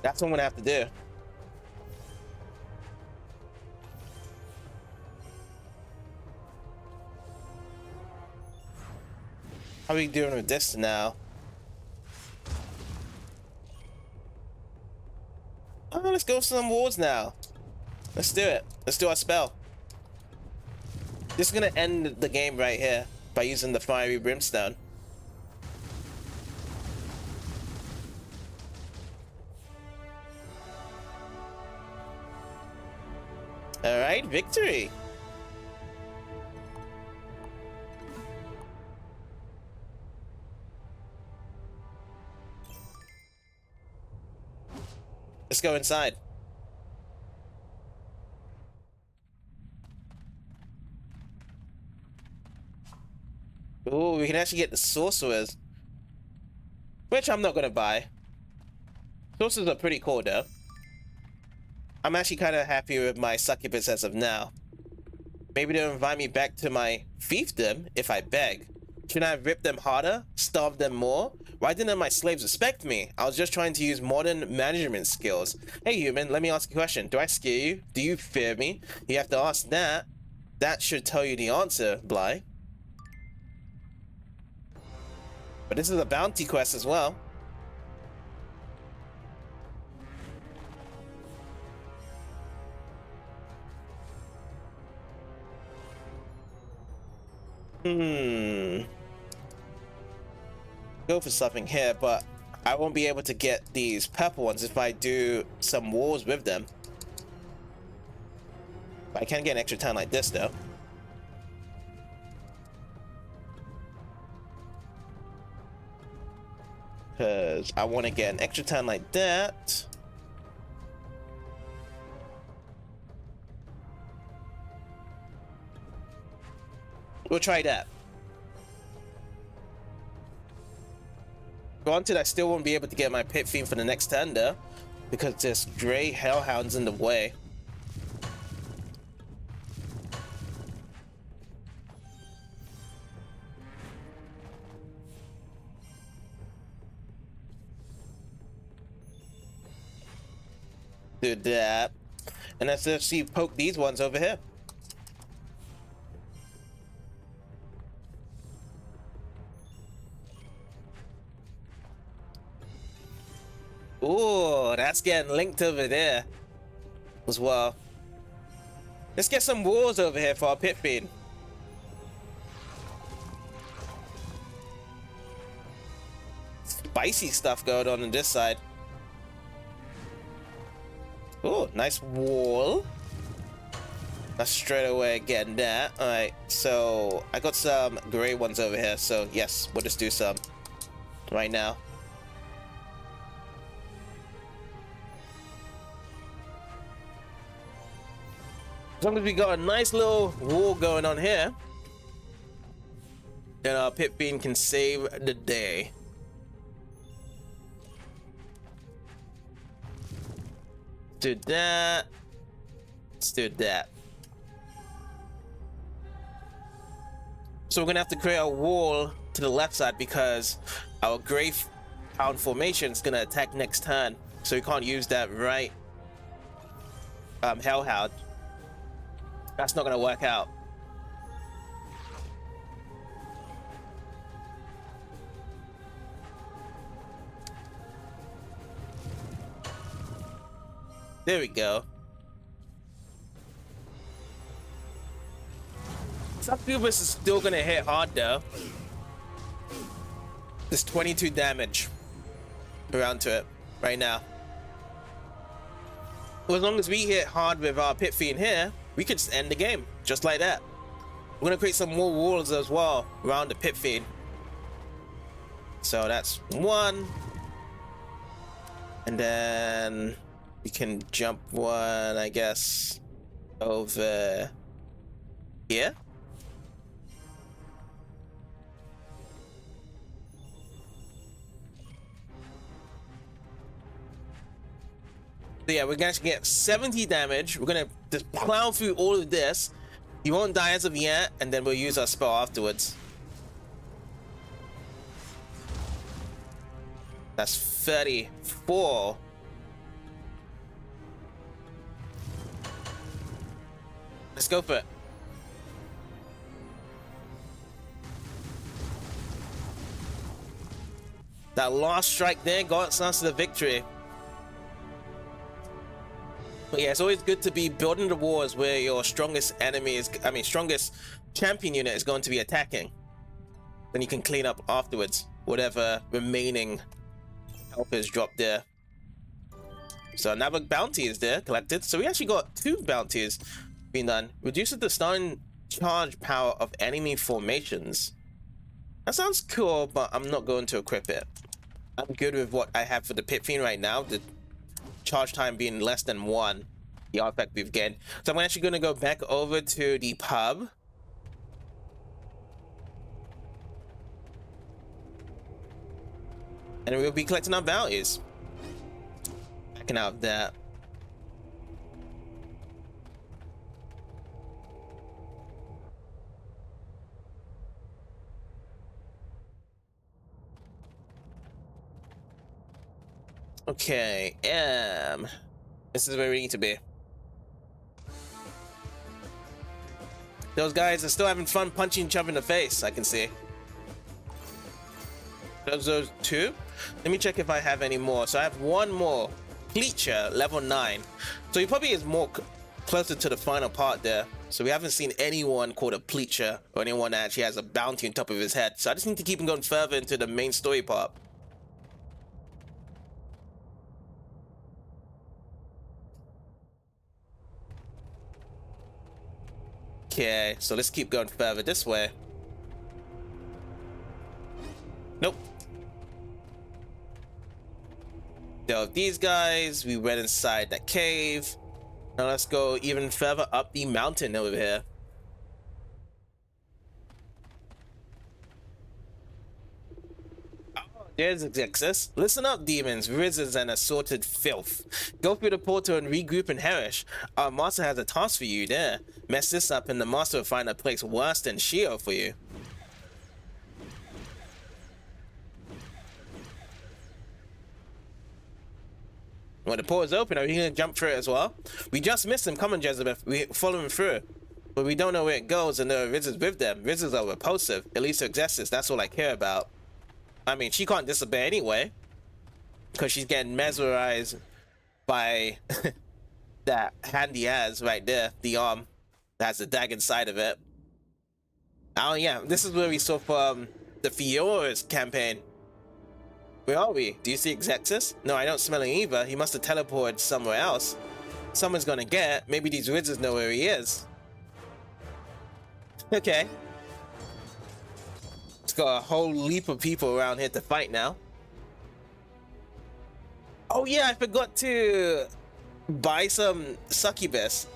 That's what I'm gonna have to do. How are we doing with this now? Oh, let's go some walls now. Let's do it. Let's do our spell. This is gonna end the game right here by using the fiery brimstone. All right, victory. Let's go inside. Ooh, we can actually get the sorcerers, which I'm not gonna buy. Sorcerers are pretty cool though. I'm actually kind of happy with my succubus as of now. Maybe they'll invite me back to my fiefdom if I beg. Should I rip them harder? Starve them more? Why didn't my slaves respect me? I was just trying to use modern management skills. Hey human, let me ask you a question. Do I scare you? Do you fear me? You have to ask that. That should tell you the answer, Bly. But this is a bounty quest as well. Go for something here, but I won't be able to get these purple ones if I do some wars with them. But I can get an extra turn like this though. Because I want to get an extra turn like that. We'll try that. Granted, I still won't be able to get my pit fiend for the next turn though, because there's gray hellhounds in the way. Do that, and let's see, poke these ones over here. Ooh, that's getting linked over there as well. Let's get some wars over here for our pit fiend. Spicy stuff going on this side. Oh, nice wall. That's straight away getting that. All right, so I got some gray ones over here. So yes, we'll just do some right now. As long as we got a nice little wall going on here, then our pit fiend can save the day. Do that. Let's do that. So we're gonna have to create a wall to the left side because our Grey Hound formation is gonna attack next turn, so we can't use that right Hellhound. That's not gonna work out. There we go. Succubus is still gonna hit hard though. There's 22 damage around to it right now. Well, as long as we hit hard with our pit fiend here, we could just end the game just like that. We're gonna create some more walls as well around the pit fiend. So that's one, and then we can jump one, I guess, over here. So yeah, we're gonna get 70 damage. We're gonna just plow through all of this. He won't die as of yet, and then we'll use our spell afterwards. That's 34. Let's go for it. That last strike there got us to the victory. But yeah, it's always good to be building the wars where your strongest enemy is, strongest champion unit is going to be attacking. Then you can clean up afterwards, whatever remaining health is dropped there. So another bounty is there collected. So we actually got 2 bounties being done. Reduces the stun charge power of enemy formations. That sounds cool, but I'm not going to equip it. I'm good with what I have for the pit fiend right now. The charge time being less than 1, the artifact we've gained. So I'm actually going to go back over to the pub. And we'll be collecting our values. Backing out of that. Okay, this is where we need to be. Those guys are still having fun punching each other in the face, I can see. Those two. Let me check if I have any more. So I have one more. Pleacher, level 9. So he probably is more closer to the final part there. So we haven't seen anyone called a Pleacher or anyone that actually has a bounty on top of his head. So I just need to keep him going further into the main story part. Okay, so let's keep going further this way. Nope. So these guys, we went inside that cave. Now let's go even further up the mountain over here. Oh, there's Exexus. Listen up, demons, wizards, and assorted filth. Go through the portal and regroup in Herish. Our master has a task for you there. Mess this up and the master will find a place worse than Sheogh for you. When the portal is open, are we gonna jump through it as well? We just missed him. Come on, Jezebel. We follow him through. But we don't know where it goes, and there are wizards with them. Wizards are repulsive. At least her Exexus, that's all I care about. I mean, she can't disobey anyway. Because she's getting mesmerized by that handy ass right there. The arm that has the dagger inside of it. Oh yeah, this is where we saw from the Fiona's campaign. Where are we? Do you see Exexus? No, I don't smell him either. He must have teleported somewhere else. Someone's gonna get. Maybe these wizards know where he is. Okay. It's got a whole leap of people around here to fight now. Oh yeah, I forgot to buy some succubus.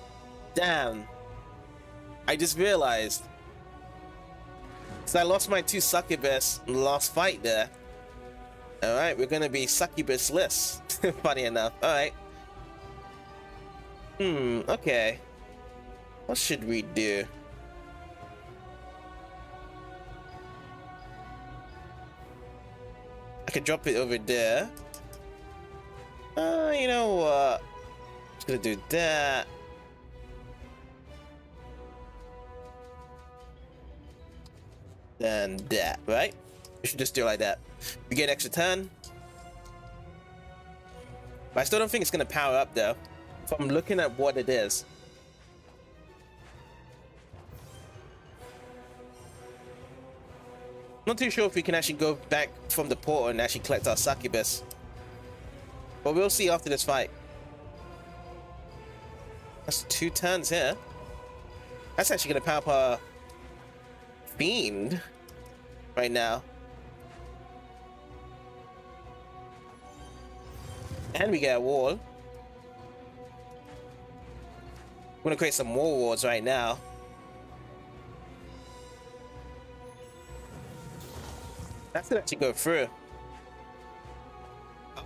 Damn. I just realized. So I lost my 2 succubus in the last fight there. Alright, we're gonna be succubus-less. Funny enough. Alright. Okay. What should we do? I could drop it over there. You know what? Just gonna do that. Then that, right? We should just do it like that. We get an extra turn. But I still don't think it's gonna power up though. If I'm looking at what it is. Not too sure if we can actually go back from the portal and actually collect our succubus. But we'll see after this fight. That's 2 turns here. That's actually gonna power up our fiend right now. And we get a wall. I'm gonna create some more walls right now. That's gonna actually go through.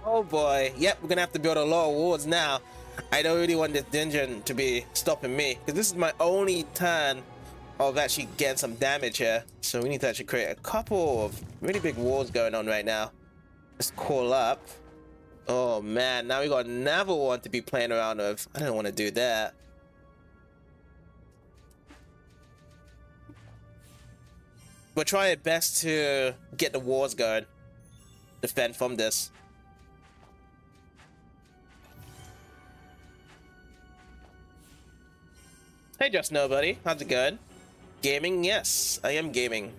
Oh boy. Yep, we're gonna have to build a lot of walls now. I don't really want this dungeon to be stopping me, because this is my only turn of actually getting some damage here. So we need to actually create a couple of really big walls going on right now. Let's call up. Oh man, now we got another one to be playing around with. I don't want to do that. We'll try our best to get the wars going. Defend from this. Hey, Just Nobody. How's it going? Gaming? Yes, I am gaming.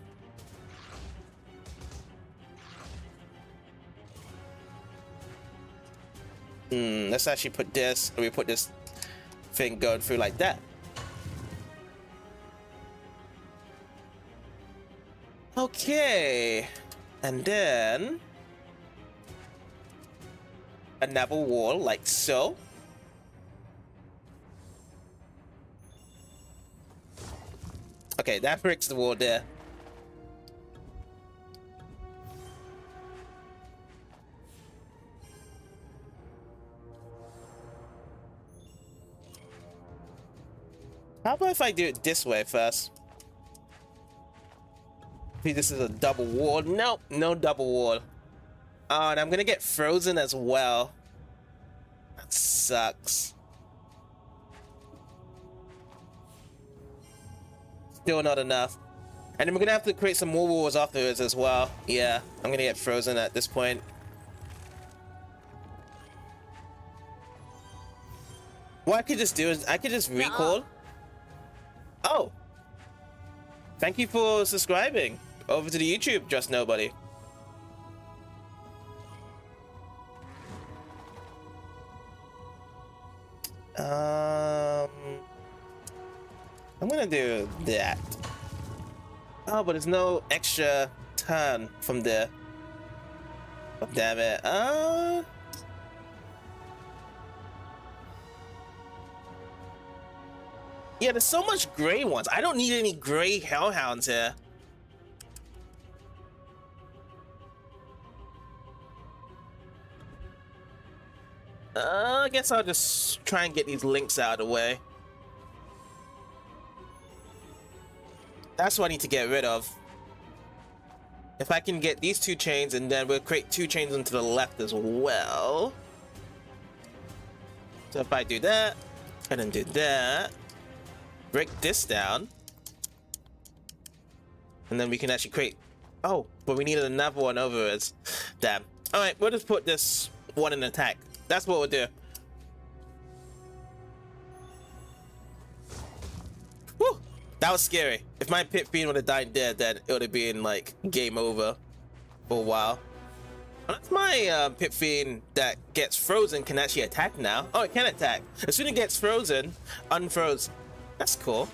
Let's actually put this, and we put this thing going through like that. Okay, and then another wall like so. Okay, that breaks the wall there. How about if I do it this way first? See, this is a double wall. Nope, no double wall. Oh, and I'm gonna get frozen as well. Sucks. Still not enough. And then we're gonna have to create some more walls afterwards as well. Yeah, I'm gonna get frozen at this point. What I could just do is I could just recall. Oh, thank you for subscribing over to the YouTube, Just Nobody. I'm gonna do that. Oh, but there's no extra turn from there. Oh, damn it. Yeah, there's so much gray ones. I don't need any gray hellhounds here. I guess I'll just try and get these links out of the way. That's what I need to get rid of. If I can get these two chains, and then we'll create two chains into the left as well. So if I do that, and then do that, break this down, and then we can actually create... Oh, but we needed another one over it. Damn. Alright, we'll just put this one in attack. That's what we'll do. Whew, that was scary. If my pit fiend would have died dead, then it would have been like game over for a while. That's my pit fiend that gets frozen can actually attack now. Oh, it can attack. As soon as it gets frozen, unfroze. That's cool.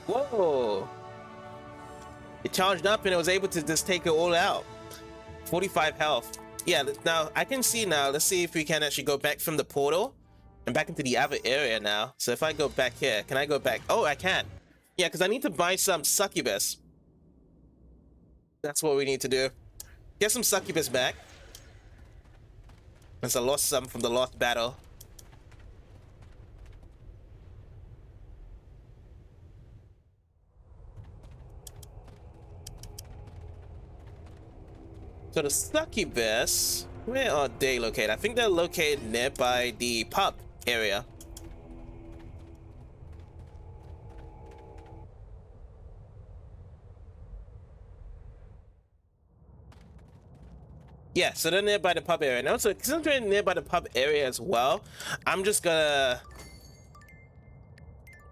Whoa. It charged up and it was able to just take it all out. 45 health. Yeah, now I can see now. Let's see if we can actually go back from the portal and back into the other area now. So if I go back here, can I go back? Oh, I can. Yeah, because I need to buy some succubus. That's what we need to do. Get some succubus back. Because I lost some from the last battle. So the succubus, where are they located? I think they're located nearby the pub area. Yeah, so they're nearby the pub area. And also, since they're nearby the pub area as well, I'm just gonna...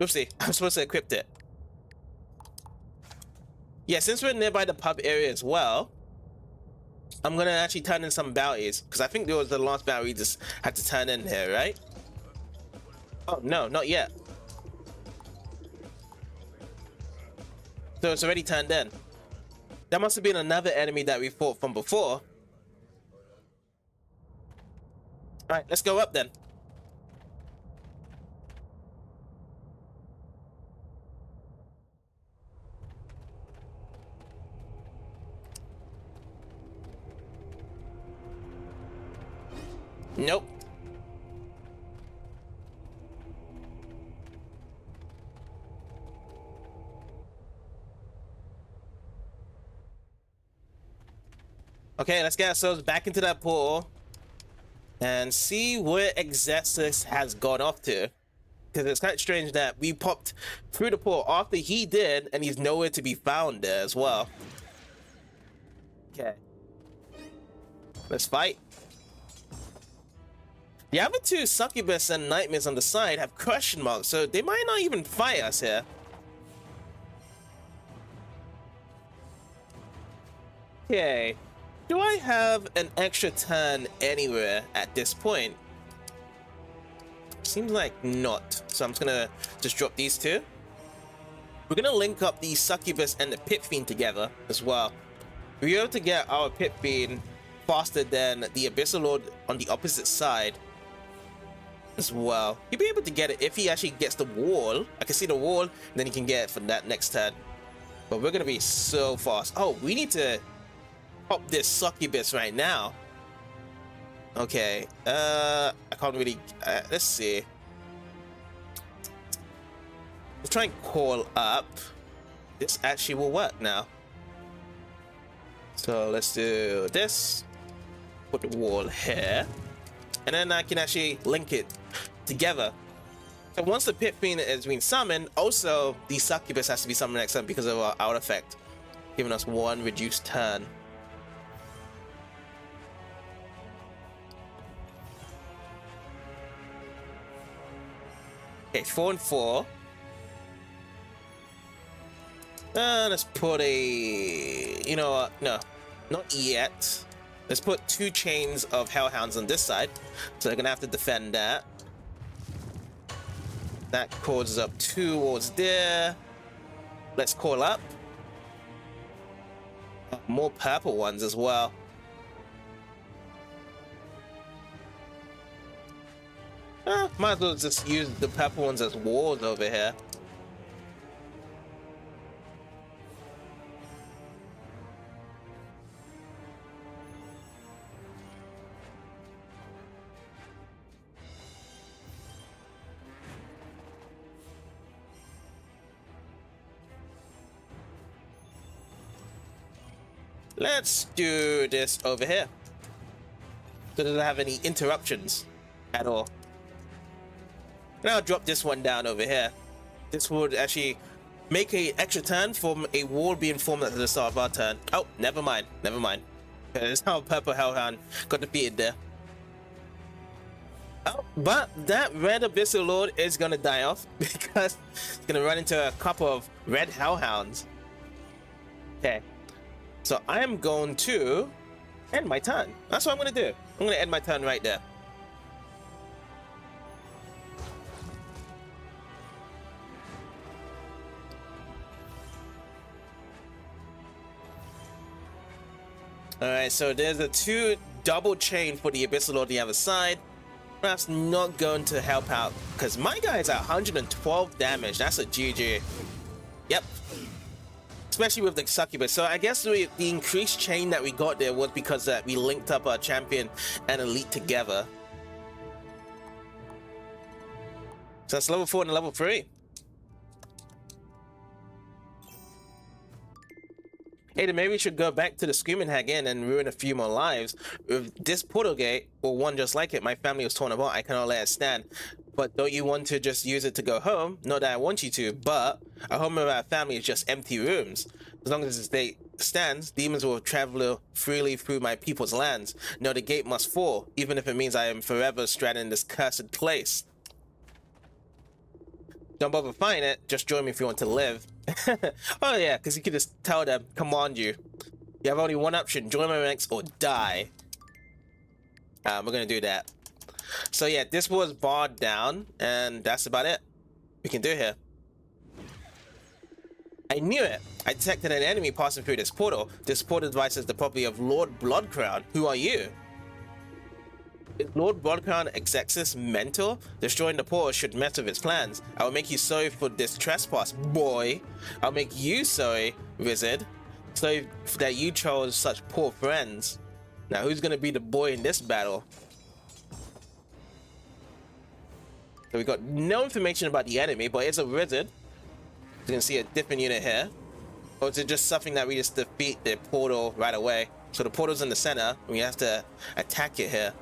Oopsie, I'm supposed to equip it. Yeah, since we're nearby the pub area as well, I'm gonna actually turn in some bounties, because I think there was the last bounty we just had to turn in here, right? Oh, no, not yet. So it's already turned in. That must have been another enemy that we fought from before. Alright, let's go up then. Nope. Okay, let's get ourselves back into that portal and see where Exessus has gone off to. Because it's kind of strange that we popped through the portal after he did, and he's nowhere to be found there as well. Okay. Let's fight. The other two succubus and nightmares on the side have question marks, so they might not even fight us here. Okay. Do I have an extra turn anywhere at this point? Seems like not. So I'm just gonna just drop these two. We're gonna link up the succubus and the pit fiend together as well. We're able to get our pit fiend faster than the abyssal lord on the opposite side as well. He'll be able to get it if he actually gets the wall. I can see the wall, and then he can get it for that next turn. But we're gonna be so fast. Oh, we need to pop this succubus right now. Okay, I can't really, let's see. Let's try and call up. This actually will work now. So let's do this. Put the wall here. and then I can actually link it together. So once the Pit Fiend has been summoned, also the Succubus has to be summoned next turn because of our out effect, giving us 1 reduced turn. Okay, 4 and 4. Let's put a... You know what? No, not yet. Let's put 2 chains of Hellhounds on this side. So they're going to have to defend that. That causes up 2 wards there. Let's call up. More purple ones as well. Might as well just use the purple ones as wards over here. Let's do this over here. So it doesn't have any interruptions at all. And I'll drop this one down over here. This would actually make an extra turn from a wall being formed at the start of our turn. Oh, never mind. Never mind. There's how Purple Hellhound got defeated there. Oh, but that red Abyssal Lord is going to die off because it's going to run into a couple of red Hellhounds. Okay. So I am going to end my turn. That's what I'm going to do. I'm going to end my turn right there. Alright, so there's a 2 double chain for the Abyssal Lord on the other side. Perhaps not going to help out because my guy is at 112 damage. That's a GG. Yep. Especially with the Succubus. So I guess the increased chain that we got there was because we linked up our champion and elite together. So that's level 4 and level 3. Aiden, maybe we should go back to the Screaming Hag Inn and ruin a few more lives. With this portal gate, or one just like it, my family was torn apart. I cannot let it stand. But don't you want to just use it to go home? Not that I want you to, but a home of our family is just empty rooms. As long as the state stands, demons will travel freely through my people's lands. No, the gate must fall, even if it means I am forever stranded in this cursed place. Don't bother finding it, just join me if you want to live. Oh yeah, because you could just tell them, command you. You have only one option, join my ranks or die. We're gonna do that. So yeah, this was barred down, and that's about it we can do here. I knew it! I detected an enemy passing through this portal. This portal device is the property of Lord Bloodcrown. Who are you? Is Lord Bloodcrown Exexus mental? Destroying the portal should mess with his plans. I will make you sorry for this trespass, boy. I'll make you sorry, wizard. So that you chose such poor friends. Now who's gonna be the boy in this battle? So we got no information about the enemy, but it's a wizard. You can see a different unit here. Or is it just something that we just defeat the portal right away? So the portal's in the center, and we have to attack it here.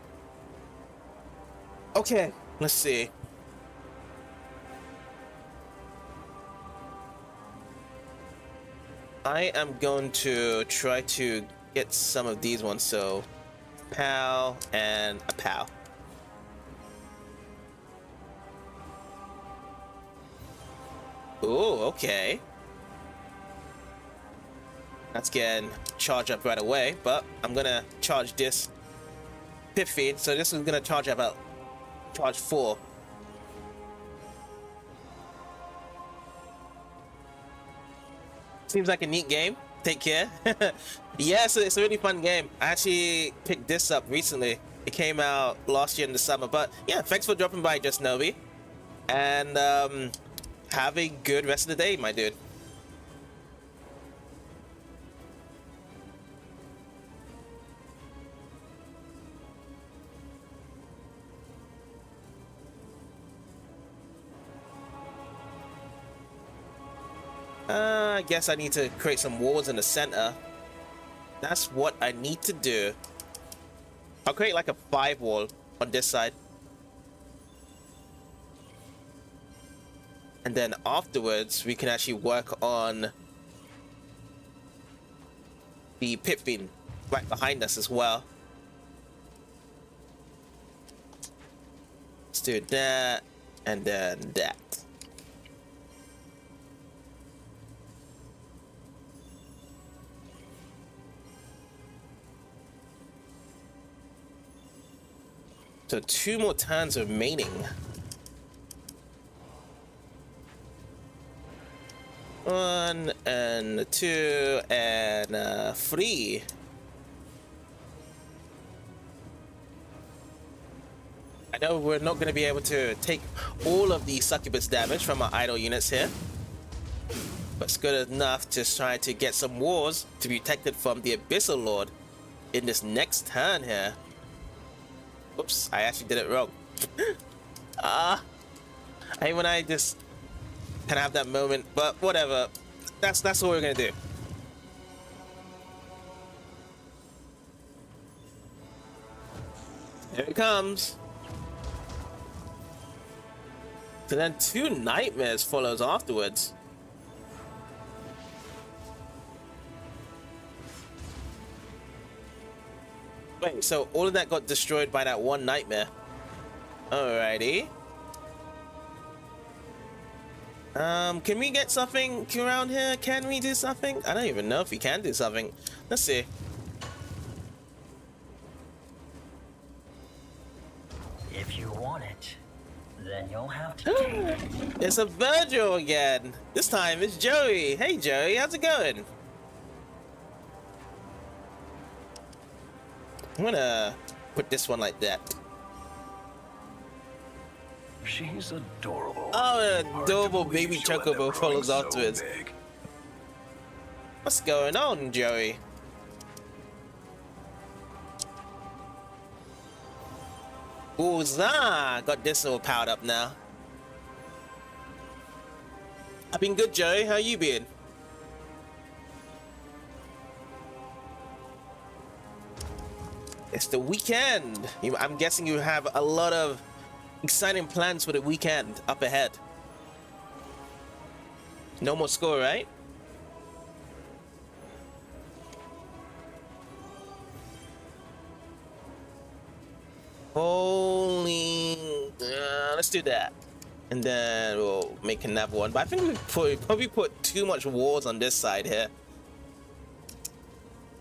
Okay, let's see. I am going to try to get some of these ones. So, pow and a pow. Ooh, okay. That's getting charged up right away, but I'm gonna charge this Pit Fiend. So this is gonna charge up about charge 4. Seems like a neat game. Take care. Yeah, so it's a really fun game. I actually picked this up recently. It came out last year in the summer. But yeah, thanks for dropping by, Just Novi. And have a good rest of the day, my dude. I guess I need to create some walls in the center. That's what I need to do. I'll create like a 5 wall on this side. And then afterwards, we can actually work on the pit bin right behind us as well. Let's do that, and then that. So 2 more turns remaining. 1 and 2 and 3. I know we're not going to be able to take all of the succubus damage from our idle units here, but it's good enough to try to get some wars to be protected from the Abyssal Lord in this next turn here. Oops, I actually did it wrong. I hate when I just kind of have that moment, but whatever. That's what we're gonna do. Here it comes. So then 2 nightmares follows afterwards. Wait, so all of that got destroyed by that 1 nightmare. Alrighty. Can we get something around here? Can we do something? I don't even know if we can do something. Let's see. If you want it, then you'll have to take it. It's a Virgil again. This time it's Joey. Hey Joey, how's it going? I'm gonna put this one like that. She's adorable. Oh, an adorable baby chocobo follows afterwards. Big. What's going on, Joey? Ooh-zah! Got this all powered up now. I've been good, Joey. How you been? It's the weekend. I'm guessing you have a lot of exciting plans for the weekend up ahead. No more score, right? Holy... let's do that. And then we'll make another one. But I think we probably put too much wars on this side here.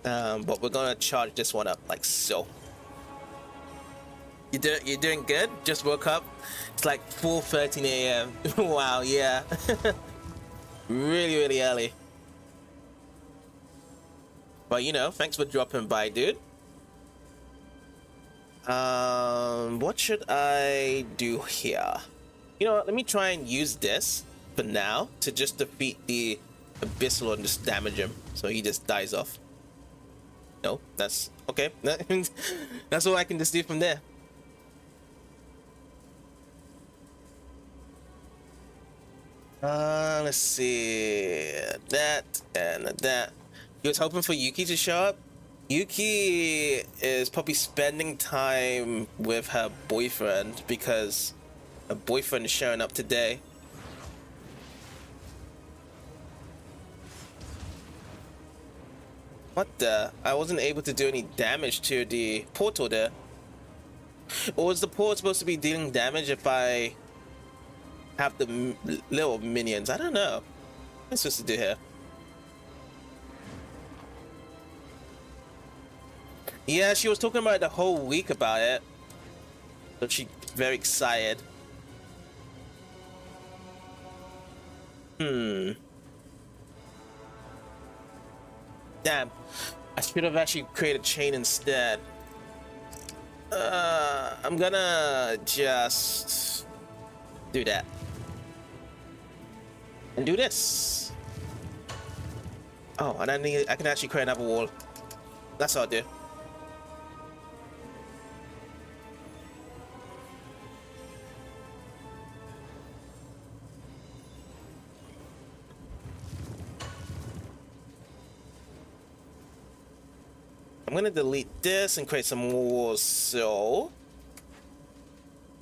But we're gonna charge this one up like so. You're doing good? Just woke up? It's like 4:13 a.m. Wow, yeah. Really early. But you know, thanks for dropping by, dude. What should I do here? You know what, let me try and use this for now to just defeat the Abyssal and just damage him so he just dies off. No, that's okay. That's all I can just do from there. Let's see. That and that. You was hoping for Yuki to show up? Yuki is probably spending time with her boyfriend because her boyfriend is showing up today. What the? I wasn't able to do any damage to the portal there. Or was the portal supposed to be dealing damage if I have the little minions? I don't know. What am I supposed to do here? Yeah, she was talking about it the whole week about it. So she's very excited. Damn. I should have actually created a chain instead. I'm gonna just do that. And do this. Oh, and I can actually create another wall. That's what I'll do. I'm gonna delete this and create some more walls. So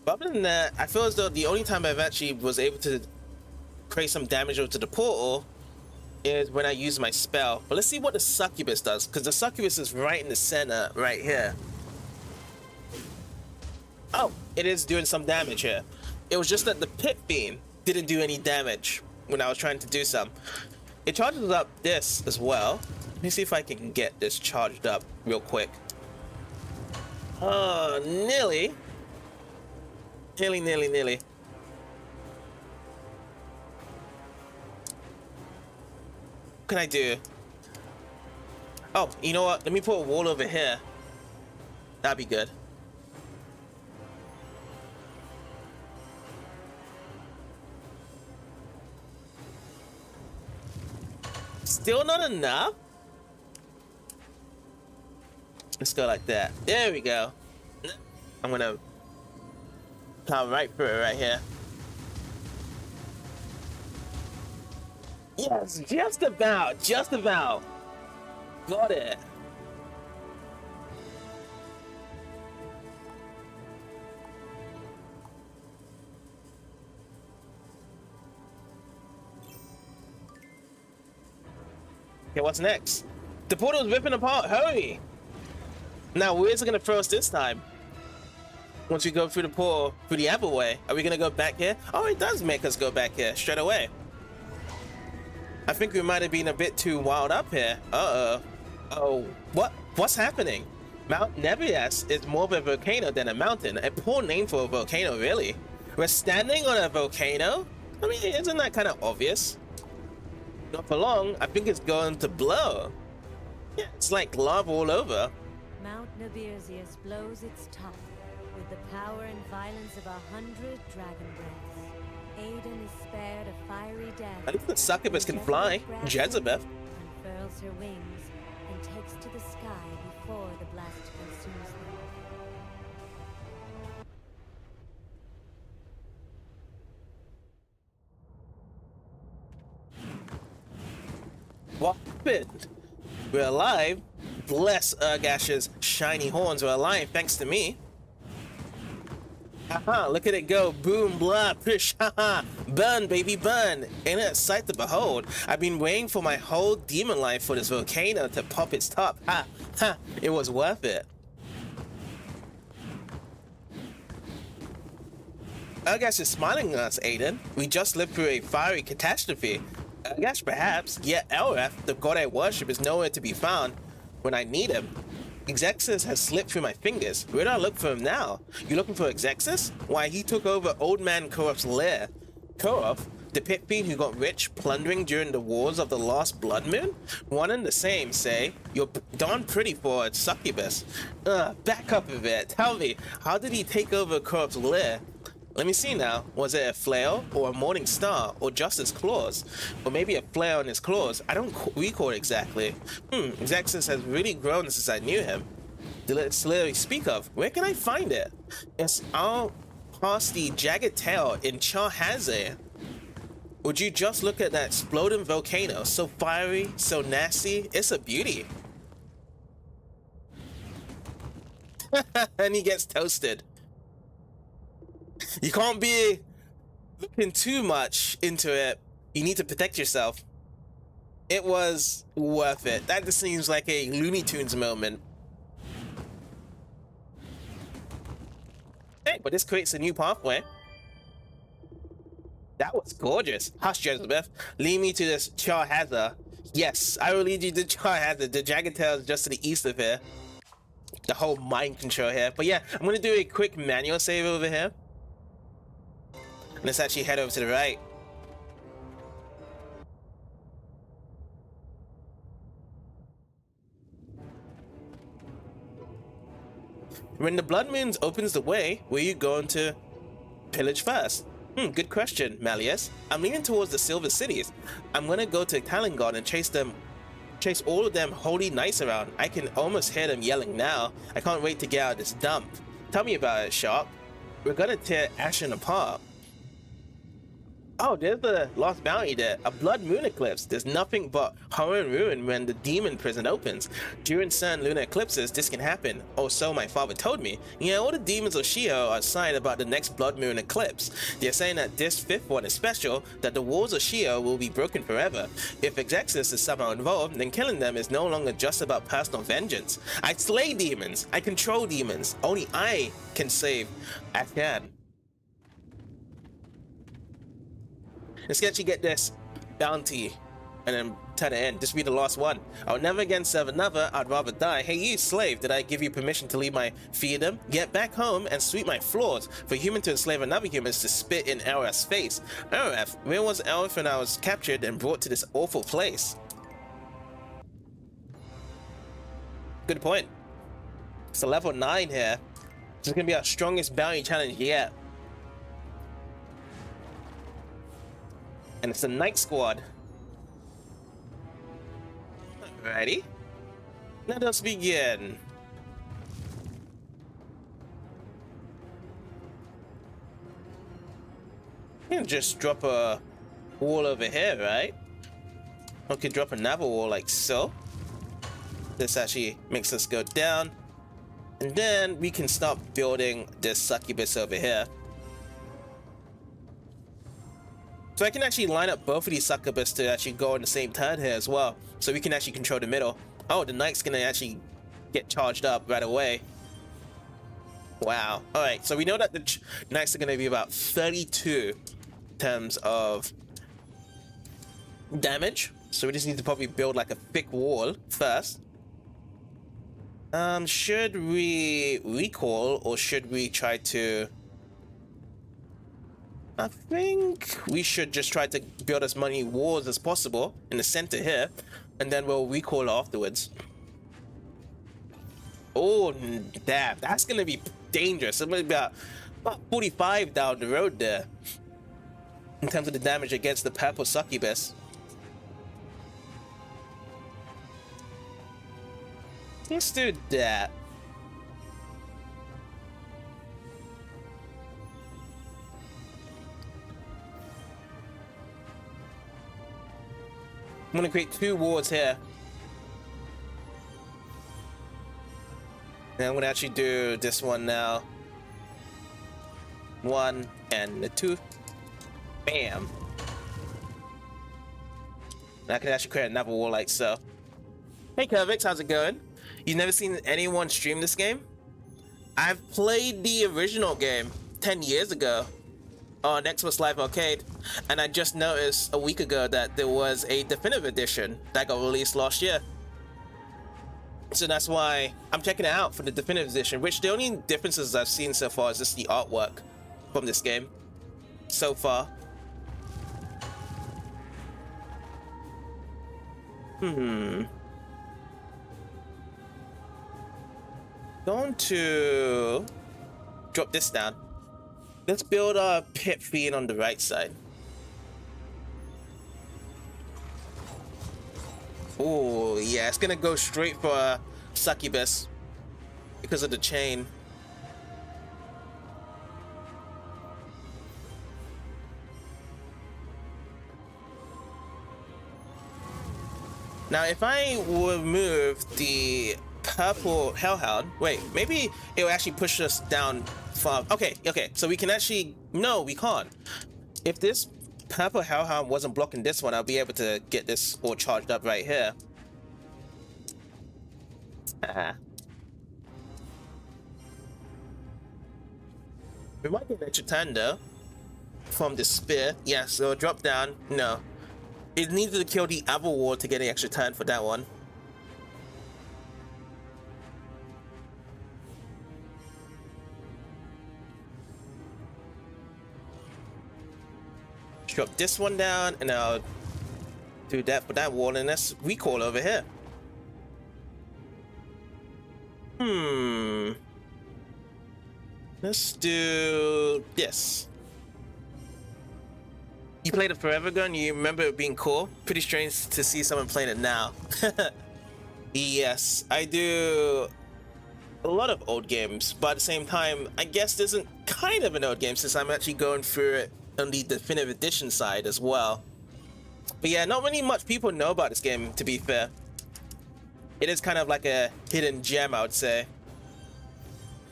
But other than that, I feel as though the only time I've actually was able to create some damage over to the portal is when I use my spell. But let's see what the succubus does, because the succubus is right in the center, right here. Oh, it is doing some damage here. It was just that the pit beam didn't do any damage when I was trying to do some. It charges up this as well. Let me see if I can get this charged up real quick. Oh, nearly. Nearly. What can I do? Oh, you know what? Let me put a wall over here. That'd be good. Still not enough? Let's go like that. There we go. I'm gonna come right through it right here. Yes, just about. Got it. Okay, what's next? The portal's ripping apart. Hurry! Now, where's it gonna throw us this time? Once we go through the portal, through the other way, are we gonna go back here? Oh, it does make us go back here straight away. I think we might have been a bit too wild up here. Uh-oh. Oh, what's happening? Mount Nebius is more of a volcano than a mountain. A poor name for a volcano, really. We're standing on a volcano? I mean, isn't that kind of obvious? Not for long, I think it's going to blow. Yeah, it's like lava all over. Mount Nebius blows its top with the power and violence of 100 dragon breaths. Aiden is spared a fiery death. At least the succubus can fly. Jezebel unfurls her wings and takes to the sky before the blast consumes them. What happened? We're alive. Bless Urgash's shiny horns. We're alive thanks to me. Haha, look at it go. Boom, blah, push, haha. Burn, baby, burn. Ain't it a sight to behold? I've been waiting for my whole demon life for this volcano to pop its top. Ha, ha, it was worth it. Urgash is smiling at us, Aiden. We just lived through a fiery catastrophe. Urgash, perhaps, yet Elref, the god I worship, is nowhere to be found when I need him. Exexus has slipped through my fingers. Where do I look for him now? You looking for Exexus? Why, he took over Old Man Korof's lair. Korof, the pit fiend who got rich plundering during the wars of the Lost Blood Moon? One and the same, say. You're darn pretty for a succubus. Back up a bit. Tell me, how did he take over Korof's lair? Let me see now. Was it a flail or a morning star or just his claws? Or maybe a flail on his claws? I don't recall exactly. Exexus has really grown since I knew him. The slayer speak of. Where can I find it? It's all past the jagged tail in Charhaze. Would you just look at that exploding volcano? So fiery, so nasty. It's a beauty. And he gets toasted. You can't be looking too much into it. You need to protect yourself. It was worth it. That just seems like a Looney Tunes moment. Hey, but this creates a new pathway. That was gorgeous. Hush, Jezebel. Lead me to this Charhaza. Yes, I will lead you to Charhaza. The Jagged Tail is just to the east of here. The whole mind control here. But yeah, I'm going to do a quick manual save over here. Let's actually head over to the right. When the Blood Moons opens the way, where are you going to pillage first? Good question, Malleus. I'm leaning towards the Silver Cities. I'm gonna go to Talengard and chase all of them holy knights around. I can almost hear them yelling now. I can't wait to get out of this dump. Tell me about it, Sheogh. We're gonna tear Ashen apart. Oh, there's the lost bounty there. A blood moon eclipse. There's nothing but horror and ruin when the demon prison opens. During certain lunar eclipses, this can happen. Or so my father told me. Yeah, all the demons of Sheogh are signed about the next blood moon eclipse. They're saying that this fifth one is special, that the walls of Sheogh will be broken forever. If Exexus is somehow involved, then killing them is no longer just about personal vengeance. I slay demons. I control demons. Only I can save Afghan. Let's actually get this bounty and then turn it in. This will be the last one. I'll never again serve another. I'd rather die. Hey, you slave, did I give you permission to leave my fiefdom? Get back home and sweep my floors. For a human to enslave another human is to spit in Elraf's face. Elraf, where was Elraf when I was captured and brought to this awful place? Good point. It's a level 9 here. This is going to be our strongest bounty challenge yet. And it's the Night Squad. Alrighty. Let us begin. You can just drop a wall over here, right? Or could drop another wall like so. This actually makes us go down. And then we can start building this succubus over here. So I can actually line up both of these succubus to actually go in the same turn here as well. So we can actually control the middle. Oh, the knight's gonna actually get charged up right away. Wow. Alright, so we know that the knights are gonna be about 32 in terms of damage. So we just need to probably build like a thick wall first. Should we recall or should we try to... I think we should just try to build as many walls as possible in the center here, and then we'll recall afterwards. Oh, damn, that's gonna be dangerous. It's gonna be about 45 down the road there in terms of the damage against the purple succubus. Let's do that. I'm gonna create 2 wards here. And I'm gonna actually do this one now. 1 and 2. Bam. And I can actually create another wall like so. Hey Curvix, how's it going? You've never seen anyone stream this game? I've played the original game 10 years ago on Xbox Live Arcade, and I just noticed a week ago that there was a definitive edition that got released last year. So that's why I'm checking it out for the definitive edition, which the only differences I've seen so far is just the artwork from this game so far. Going to drop this down. Let's build our pit fiend on the right side. Oh yeah, it's gonna go straight for a succubus because of the chain. Now if I remove the purple hellhound, wait, maybe it will actually push us down far. Okay, so we can actually, no, we can't. If this purple hellhound wasn't blocking this one, I'll be able to get this all charged up right here. We might get an extra turn though from the spear. Yeah, so drop down. No, it needed to kill the other ward to get an extra turn for that one. Drop this one down, and I'll do that for that wall, and let's recall over here. Let's do this. You played it forever ago and you remember it being cool? Pretty strange to see someone playing it now. Yes, I do a lot of old games, but at the same time, I guess this isn't kind of an old game since I'm actually going through it on the definitive edition side as well. But yeah, not really much people know about this game, to be fair. It is kind of like a hidden gem, I would say.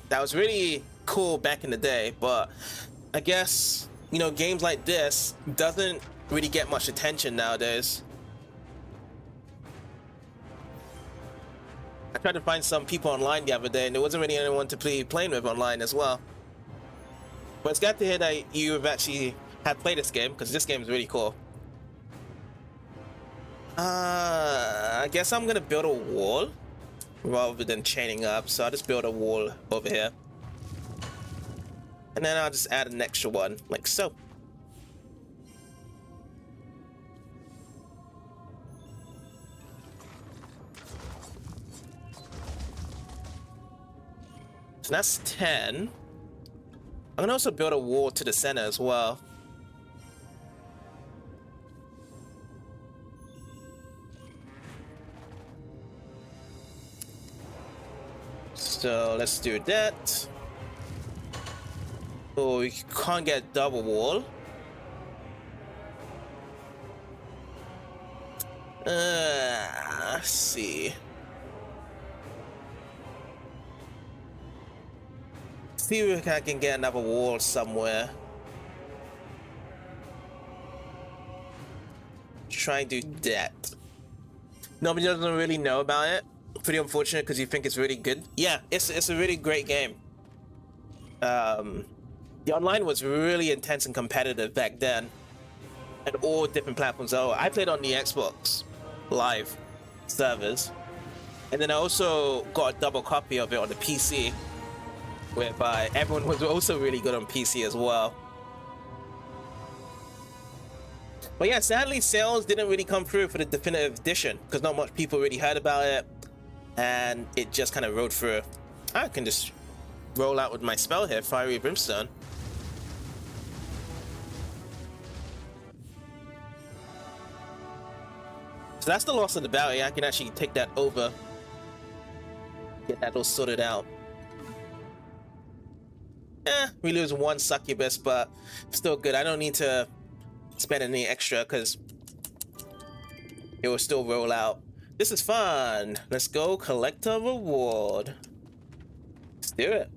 That was really cool back in the day, but I guess, you know, games like this doesn't really get much attention nowadays. I tried to find some people online the other day, and there wasn't really anyone to be playing with online as well. But it's glad to hear that you have actually had played this game, because this game is really cool. I guess I'm gonna build a wall rather than chaining up, so I'll just build a wall over here. And then I'll just add an extra one, like so. So that's 10. I'm gonna also build a wall to the center as well. So let's do that. Oh, you can't get double wall. Let's see. See if I can get another wall somewhere. Try and do that. Nobody doesn't really know about it. Pretty unfortunate because you think it's really good. Yeah, it's a really great game. The online was really intense and competitive back then, and all different platforms. Oh, I played on the Xbox Live servers, and then I also got a double copy of it on the PC, whereby everyone was also really good on PC as well. But yeah, sadly sales didn't really come through for the definitive edition because not much people really heard about it, and it just kind of rode through. I can just roll out with my spell here, Fiery Brimstone. So that's the loss of the bounty. I can actually take that over, get that all sorted out. We lose one succubus, but still good. I don't need to spend any extra because it will still roll out. This is fun. Let's go collect a reward. Let's do it.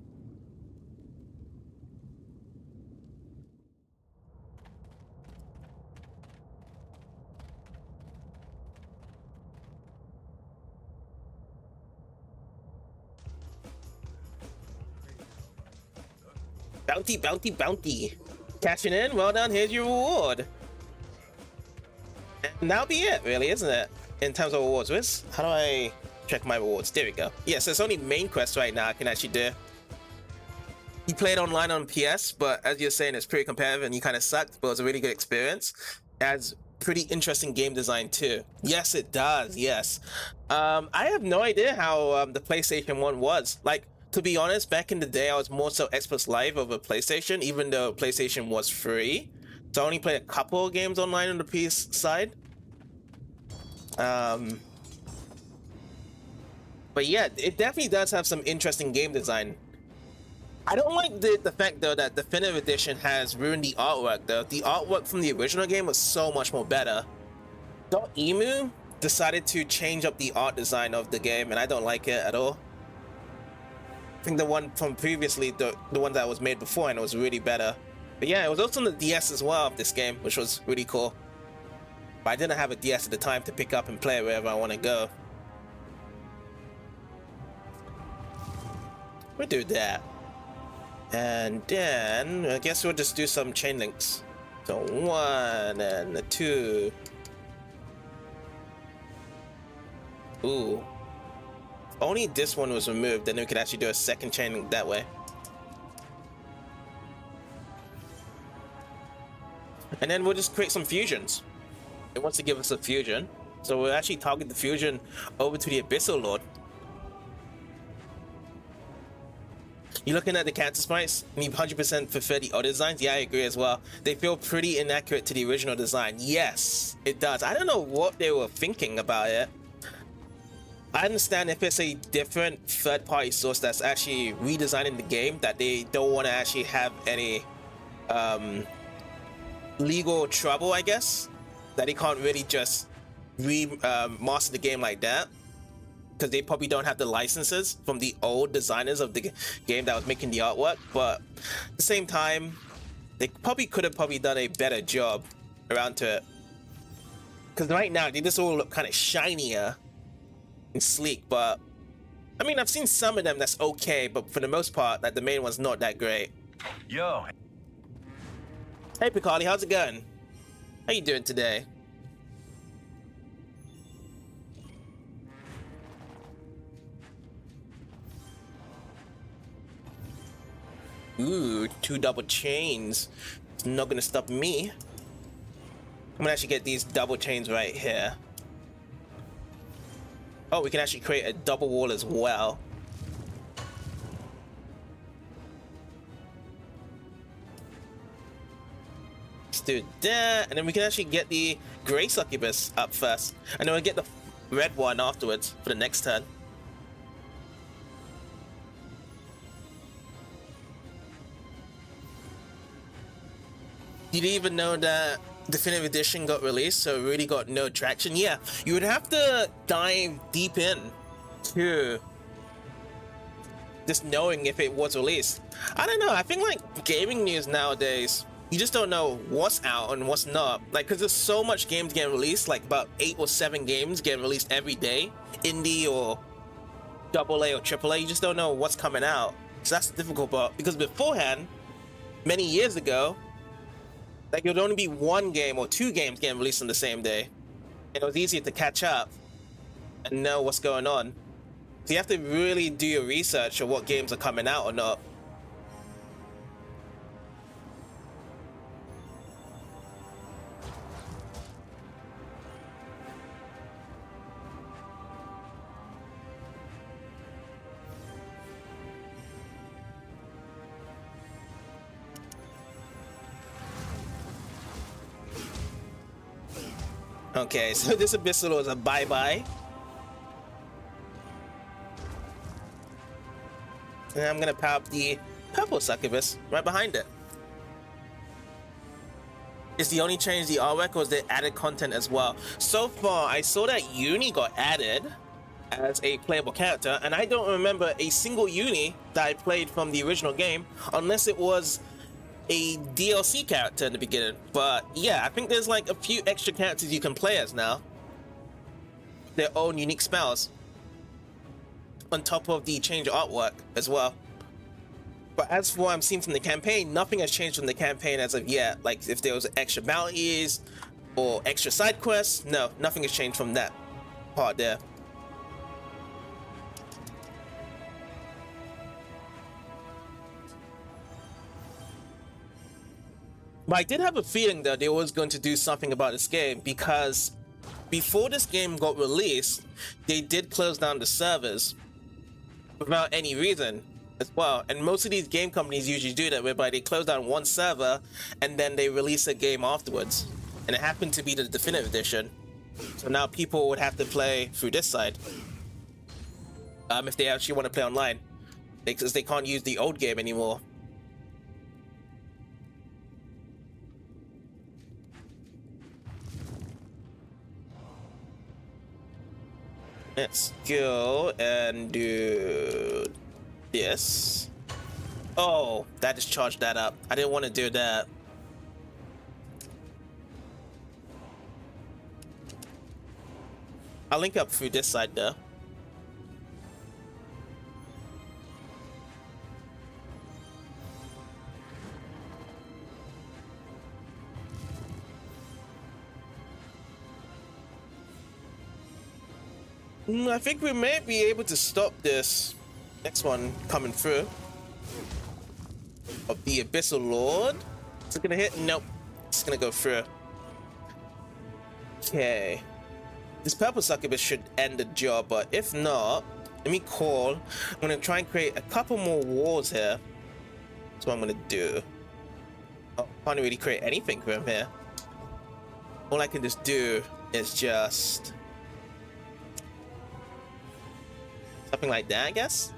Bounty, bounty, bounty. Cashing in. Well done. Here's your reward. And that'll be it, really, isn't it? In terms of rewards. How do I check my rewards? There we go. Yes, yeah, so it's only main quest right now I can actually do. You played online on PS, but as you're saying, it's pretty competitive and you kind of sucked, but it was a really good experience. It has pretty interesting game design too. Yes, it does. Yes. I have no idea how the PlayStation 1 was. Like, to be honest, back in the day, I was more so Xbox Live over PlayStation, even though PlayStation was free. So I only played a couple of games online on the PS side. But yeah, it definitely does have some interesting game design. I don't like the fact though that the Definitive Edition has ruined the artwork though. The artwork from the original game was so much more better. Emu decided to change up the art design of the game and I don't like it at all. I think the one from previously, the one that was made before, and it was really better. But yeah, it was also on the DS as well of this game, which was really cool. But I didn't have a DS at the time to pick up and play wherever I want to go. We'll do that. And then, I guess we'll just do some chain links. So 1 and 2. Ooh. Only this one was removed, then we could actually do a second chain link that way. And then we'll just create some fusions. It wants to give us a fusion, so we'll actually target the fusion over to the Abyssal Lord. You're looking at the cancer sprites, and you 100% prefer the other designs? Yeah, I agree as well. They feel pretty inaccurate to the original design. Yes, it does. I don't know what they were thinking about it. I understand if it's a different third-party source that's actually redesigning the game, that they don't want to actually have any legal trouble, I guess, that he can't really just master the game like that, because they probably don't have the licenses from the old designers of the game that was making the artwork. But at the same time, they probably could have done a better job around to it, because right now they just all look kind of shinier and sleek. But I mean, I've seen some of them that's okay, but for the most part, like the main one's not that great. Yo. Hey Picardi, how's it going? How you doing today? Ooh, 2 double chains. It's not gonna stop me. I'm gonna actually get these double chains right here. Oh, we can actually create a double wall as well. Let's do that, and then we can actually get the gray succubus up first, and then we'll get the red one afterwards for the next turn. Did you even know that Definitive Edition got released, so it really got no traction? Yeah, you would have to dive deep in to just knowing if it was released. I don't know, I think like gaming news nowadays, you just don't know what's out and what's not. Like, because there's so much games getting released, like about 8 or 7 games getting released every day, indie or AA or AAA, you just don't know what's coming out. So that's the difficult part, because beforehand, many years ago, like, it would only be 1 game or 2 games getting released on the same day. And it was easier to catch up and know what's going on. So you have to really do your research of what games are coming out or not. Okay, so this Abyssal is a bye-bye. And I'm gonna power up the purple succubus right behind it. Is the only change the artwork, or is there added content as well? So far, I saw that Uni got added as a playable character, and I don't remember a single Uni that I played from the original game, unless it was a DLC character in the beginning. But yeah, I think there's like a few extra characters you can play as now, their own unique spells, on top of the change artwork as well. But as for what I'm seeing from the campaign, nothing has changed from the campaign as of yet. Like if there was extra bounties or extra side quests, no, nothing has changed from that part there. But I did have a feeling that they was going to do something about this game, because before this game got released, they did close down the servers without any reason as well. And most of these game companies usually do that, whereby they close down one server and then they release a game afterwards. And it happened to be the Definitive Edition. So now people would have to play through this side if they actually want to play online, because they can't use the old game anymore. Let's go and do this. Oh, that just charged that up. I didn't want to do that. I'll link up through this side though. I think we may be able to stop this next one coming through of the Abyssal Lord. Is it gonna hit? Nope. It's gonna go through. Okay. This purple succubus should end the job, but if not, let me call. I'm gonna try and create a couple more walls here. That's what I'm gonna do. Oh, I can't really create anything from here. All I can just do is just something like that, I guess.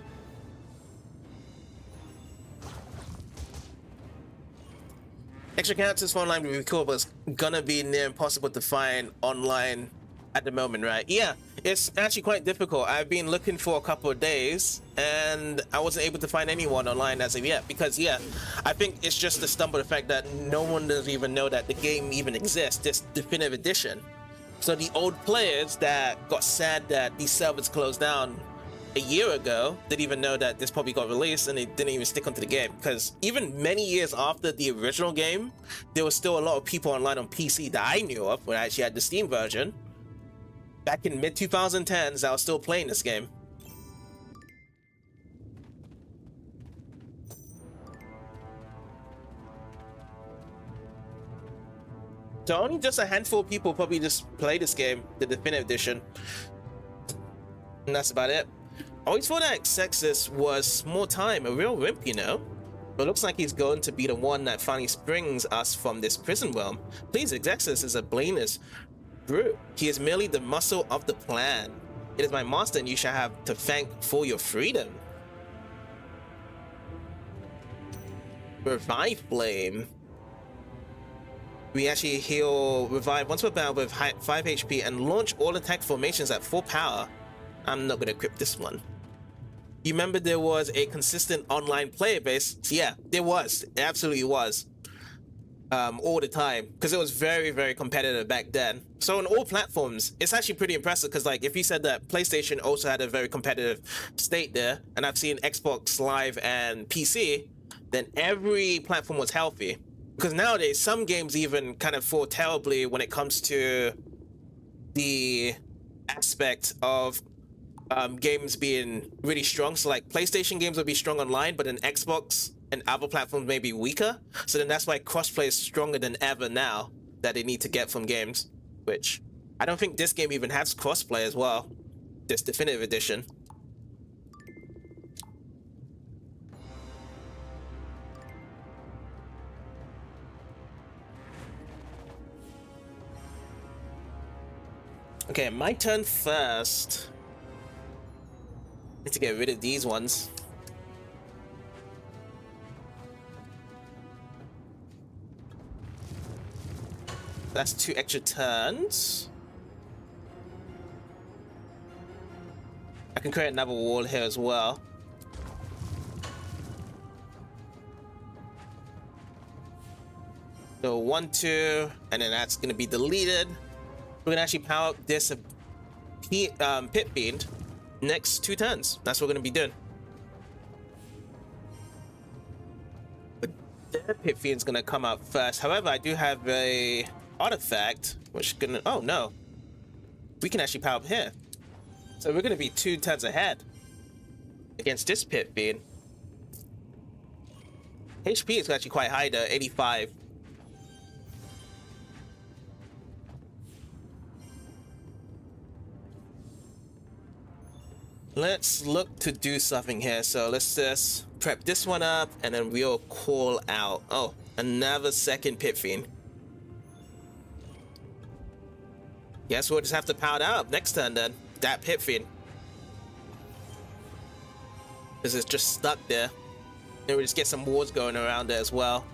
Extra characters for online would be cool, but it's gonna be near impossible to find online at the moment, right? Yeah, it's actually quite difficult. I've been looking for a couple of days and I wasn't able to find anyone online as of yet because, yeah, I think it's just the stumble the fact that no one doesn't even know that the game even exists, this definitive edition. So the old players that got sad that these servers closed down a year ago didn't even know that this probably got released, and they didn't even stick onto the game, because even many years after the original game, there was still a lot of people online on PC that I knew of when I actually had the Steam version back in mid 2010s that was still playing this game. So only just a handful of people probably just play this game, the definitive edition, and that's about it. I always thought that Xexis was more time, a real wimp, you know? But it looks like he's going to be the one that finally springs us from this prison realm. Please, Xexis is a blameless brute. He is merely the muscle of the plan. It is my master, and you shall have to thank for your freedom. Revive Flame. We actually heal revive once per battle with 5 HP and launch all attack formations at full power. I'm not going to equip this one. You remember there was a consistent online player base? Yeah, there was. It absolutely was. All the time. Because it was very, very competitive back then. So on all platforms, it's actually pretty impressive. Because like, if you said that PlayStation also had a very competitive state there, and I've seen Xbox Live and PC, then every platform was healthy. Because nowadays, some games even kind of fall terribly when it comes to the aspect of games being really strong. So like PlayStation games will be strong online, but then Xbox and other platforms may be weaker. So then that's why crossplay is stronger than ever now that they need to get from games, which I don't think this game even has crossplay as well, this definitive edition. Okay, my turn first. Need to get rid of these ones. That's 2 extra turns. I can create another wall here as well. So 1, 2, and then that's gonna be deleted. We're gonna actually power up this Pit Fiend next 2 turns. That's what we're gonna be doing. But the Pit Fiend's gonna come out first. However, I do have a artifact which is gonna, oh no, we can actually power up here. So we're gonna be 2 turns ahead against this Pit Fiend. HP is actually quite high though, 85. Let's look to do something here. So let's just prep this one up and then we'll call out. Oh, another second Pit Fiend. Guess we'll just have to power that up next turn then. That Pit Fiend. Because it's just stuck there. Then we just get some wars going around there as well.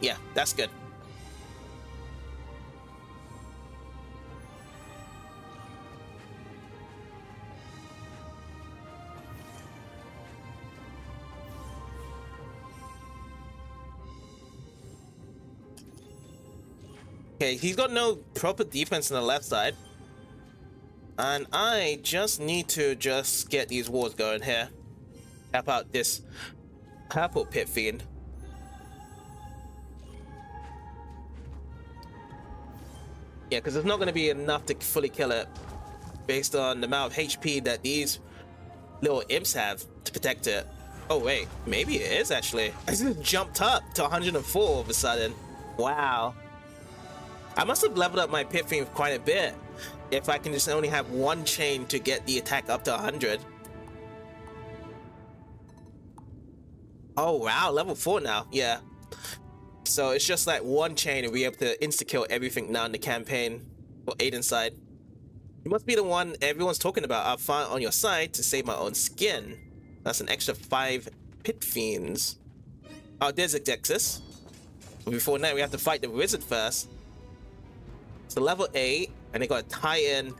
Yeah, that's good. Okay, he's got no proper defense on the left side. And I just need to just get these wars going here. Tap out this purple Pit Fiend. Yeah, because there's not going to be enough to fully kill it based on the amount of HP that these little imps have to protect it. Oh wait, maybe it is actually. I just jumped up to 104 all of a sudden. Wow. I must have leveled up my Pit Fiend quite a bit if I can just only have 1 chain to get the attack up to 100. Oh wow, level 4 now, yeah. So it's just like 1 chain and we're able to insta-kill everything now in the campaign for Aiden's side. You must be the one everyone's talking about. I'll fight on your side to save my own skin. That's an extra 5 pit fiends. Oh, there's a Dexus. But before that, we have to fight the wizard first. So level 8, and they got a Titan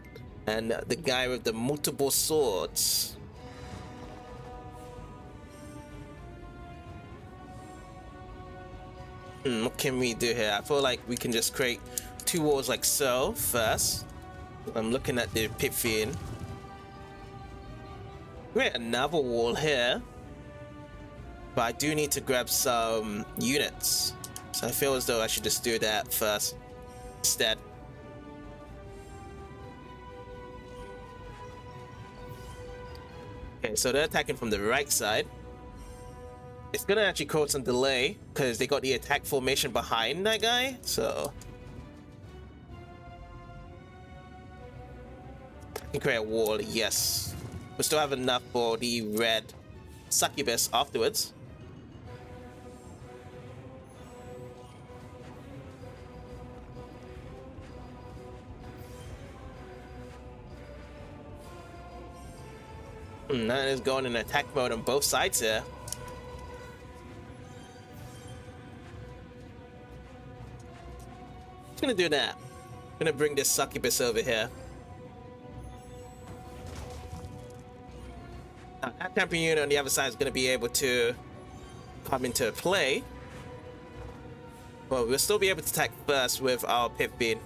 and the guy with the multiple swords. What can we do here? I feel like we can just create 2 walls like so first. I'm looking at the pit fiend. Create another wall here. But I do need to grab some units. So I feel as though I should just do that first instead. Okay, so they're attacking from the right side. It's gonna actually cause some delay because they got the attack formation behind that guy, so I can create a wall, yes. We still have enough for the red succubus afterwards. That is going in attack mode on both sides here. Just gonna do that. Gonna bring this succubus over here. Now, that champion unit on the other side is gonna be able to come into play. Well, we'll still be able to attack first with our pit beam.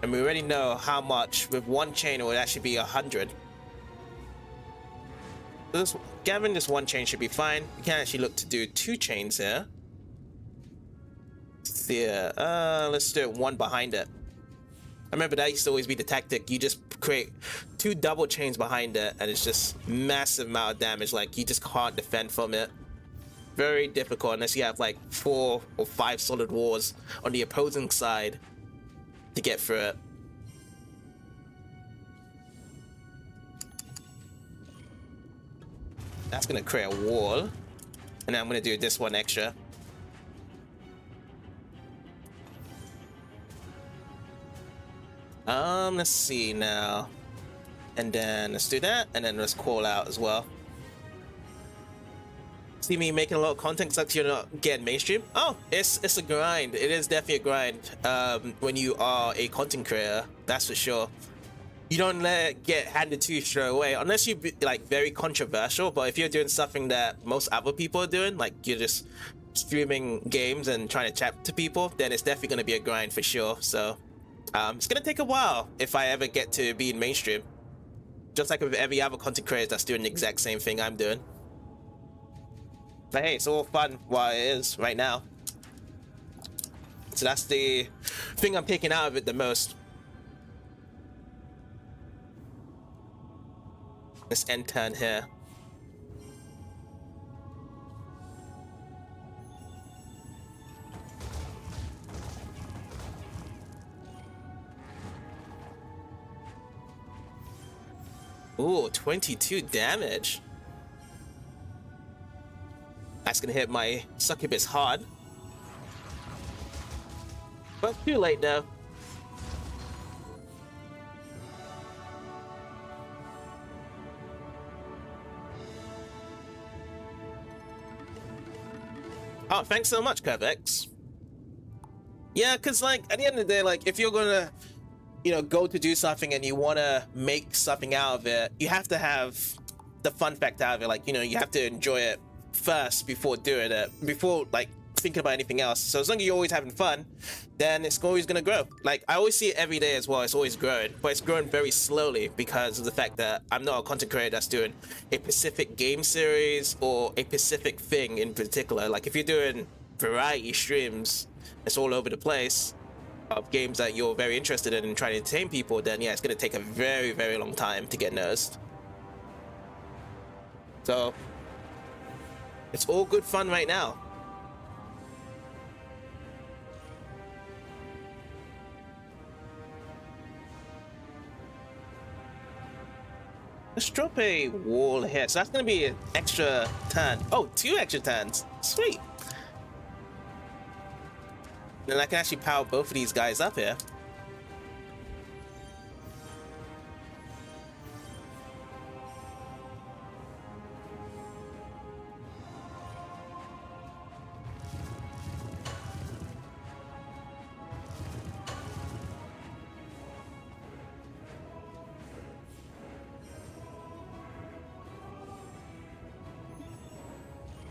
And we already know how much with 1 chain it would actually be 100. So gathering this 1 chain should be fine. We can actually look to do 2 chains here. Yeah, let's do it 1 behind it. I remember that used to always be the tactic. You just create 2 double chains behind it, and it's just massive amount of damage. Like, you just can't defend from it. Very difficult unless you have like 4 or 5 solid walls on the opposing side to get through it. That's gonna create a wall, and then I'm gonna do this 1 extra. Let's see now, and then let's do that, and then let's call out as well. See me making a lot of content sucks you're not getting mainstream. Oh, it's a grind. It is definitely a grind. When you are a content creator, that's for sure. You don't let it get handed to you straight away unless you be like very controversial. But if you're doing something that most other people are doing, like you're just streaming games and trying to chat to people, then it's definitely going to be a grind for sure. So it's going to take a while if I ever get to be in mainstream, just like with every other content creator that's doing the exact same thing I'm doing. But hey, it's all fun while it is right now. So that's the thing I'm taking out of it the most. This end turn here. Ooh, 22 damage. That's gonna hit my succubus hard. But too late now. Oh, thanks so much, Curvex. Yeah, because, like, at the end of the day, like, if you're gonna, you know, go to do something and you want to make something out of it, you have to have the fun factor out of it. Like, you know, you have to enjoy it first before doing it, before, like, thinking about anything else. So as long as you're always having fun, then it's always gonna grow. Like, I always see it every day as well. It's always growing, but it's growing very slowly because of the fact that I'm not a content creator that's doing a specific game series or a specific thing in particular. Like, if you're doing variety streams, it's all over the place of games that you're very interested in and trying to entertain people, then yeah, it's gonna take a very, very long time to get noticed. So it's all good fun right now. Let's drop a wall here. So that's going to be an extra turn. Oh, 2 extra turns. Sweet. Then I can actually power both of these guys up here.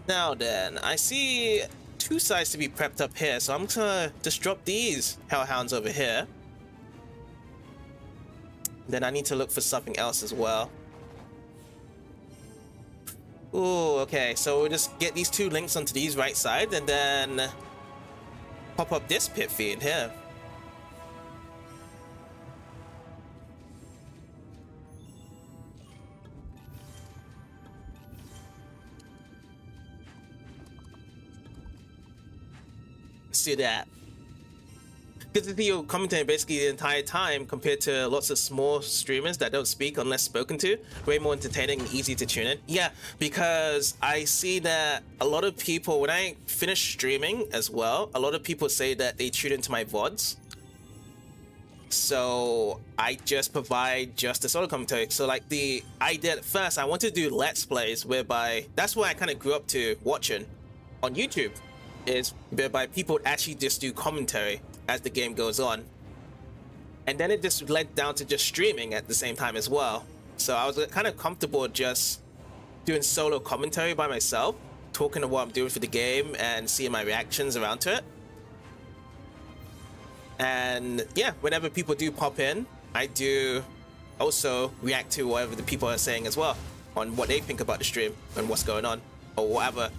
Now then, I see two sides to be prepped up here, so I'm gonna just drop these hellhounds over here. Then I need to look for something else as well. Ooh, okay, so we'll just get these two links onto these right side and then pop up this pit feed here. See that? Good to see you commentating basically the entire time compared to lots of small streamers that don't speak unless spoken to. Way more entertaining and easy to tune in. Yeah, because I see that a lot of people, when I finish streaming as well, a lot of people say that they tune into my VODs. So I just provide just the solo commentary. So like I did first, I wanted to do Let's Plays whereby that's where I kind of grew up to watching on YouTube, is whereby people actually just do commentary as the game goes on, and then it just led down to just streaming at the same time as well. So I was kind of comfortable just doing solo commentary by myself, talking to what I'm doing for the game and seeing my reactions around to it. And yeah, whenever people do pop in, I do also react to whatever the people are saying as well on what they think about the stream and what's going on, or whatever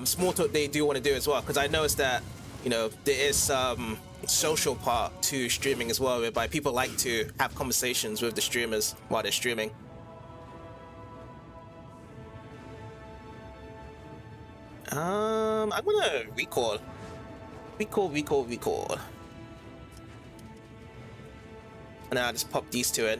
small talk they do want to do as well, because I noticed that, you know, there is some social part to streaming as well, whereby people like to have conversations with the streamers while they're streaming. I'm gonna recall. And now I just pop these two in.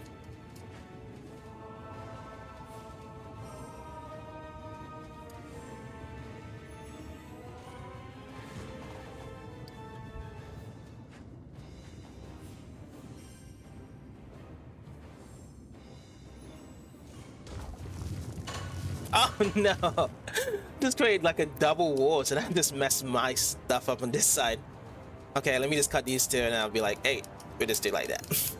Oh no! Just create like a double wall, so that just messed my stuff up on this side. Okay, let me just cut these two and I'll be like, hey, we just do like that.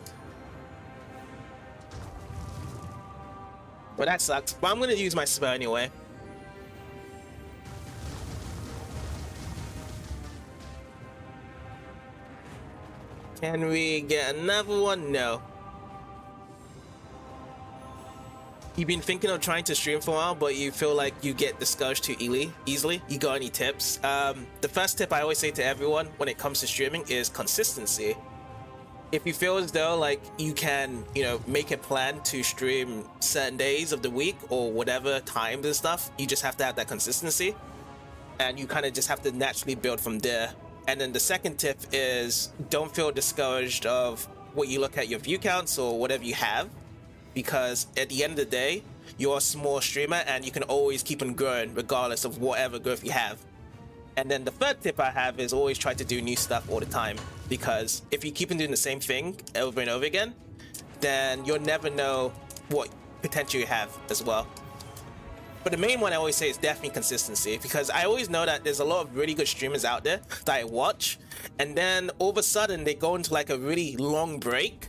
Well, that sucks, but I'm gonna use my spell anyway. Can we get another one? No. You've been thinking of trying to stream for a while, but you feel like you get discouraged too easily. You got any tips? The first tip I always say to everyone when it comes to streaming is consistency. If you feel as though like you can, you know, make a plan to stream certain days of the week or whatever times and stuff, you just have to have that consistency, and you kind of just have to naturally build from there. And then the second tip is don't feel discouraged of what you look at your view counts or whatever you have, because at the end of the day, you're a small streamer and you can always keep on growing regardless of whatever growth you have. And then the third tip I have is always try to do new stuff all the time, because if you keep on doing the same thing over and over again, then you'll never know what potential you have as well. But the main one I always say is definitely consistency, because I always know that there's a lot of really good streamers out there that I watch, and then all of a sudden they go into like a really long break,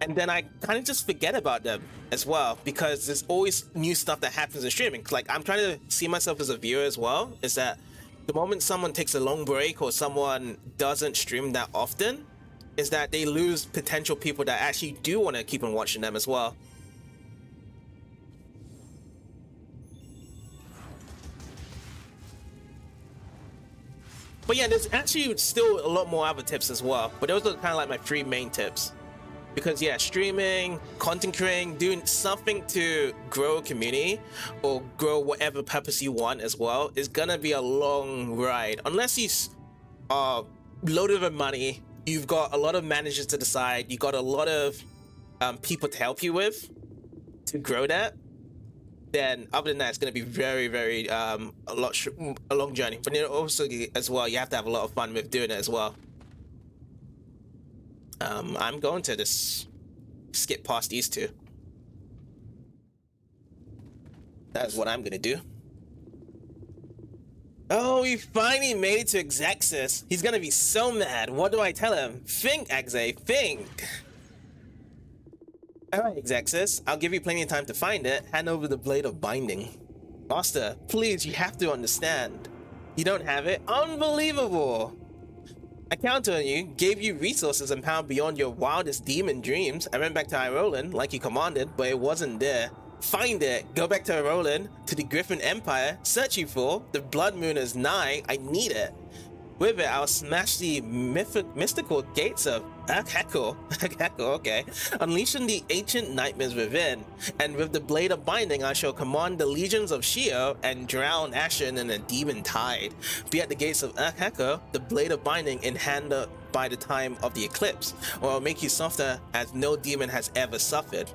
and then I kind of just forget about them as well, because there's always new stuff that happens in streaming. Like, I'm trying to see myself as a viewer as well, is that the moment someone takes a long break or someone doesn't stream that often, is that they lose potential people that actually do want to keep on watching them as well. But yeah, there's actually still a lot more other tips as well, but those are kind of like my three main tips. Because yeah, streaming, content creating, doing something to grow a community or grow whatever purpose you want as well is gonna be a long ride. Unless you are loaded with money, you've got a lot of managers to decide, you got a lot of people to help you with to grow that, then other than that, it's gonna be very a long journey. But then also as well, you have to have a lot of fun with doing it as well. I'm going to just skip past these two. That's what I'm gonna do. Oh, he finally made it to Exexis. He's gonna be so mad. What do I tell him? Think, Exe, think. Alright, Exexis. I'll give you plenty of time to find it. Hand over the Blade of Binding. Master, please, you have to understand. You don't have it? Unbelievable! I counted on you, gave you resources and power beyond your wildest demon dreams. I went back to Irolan, like you commanded, but it wasn't there. Find it, go back to Irolan, to the Griffin Empire, searching for, the Blood Moon is nigh, I need it. With it, I'll smash the mystical gates of Heckle, okay, unleashing the ancient nightmares within. And with the Blade of Binding, I shall command the legions of Sheogh and drown Ashen in a demon tide. Be at the gates of Heckle, the Blade of Binding in hand by the time of the eclipse, or I'll make you softer as no demon has ever suffered.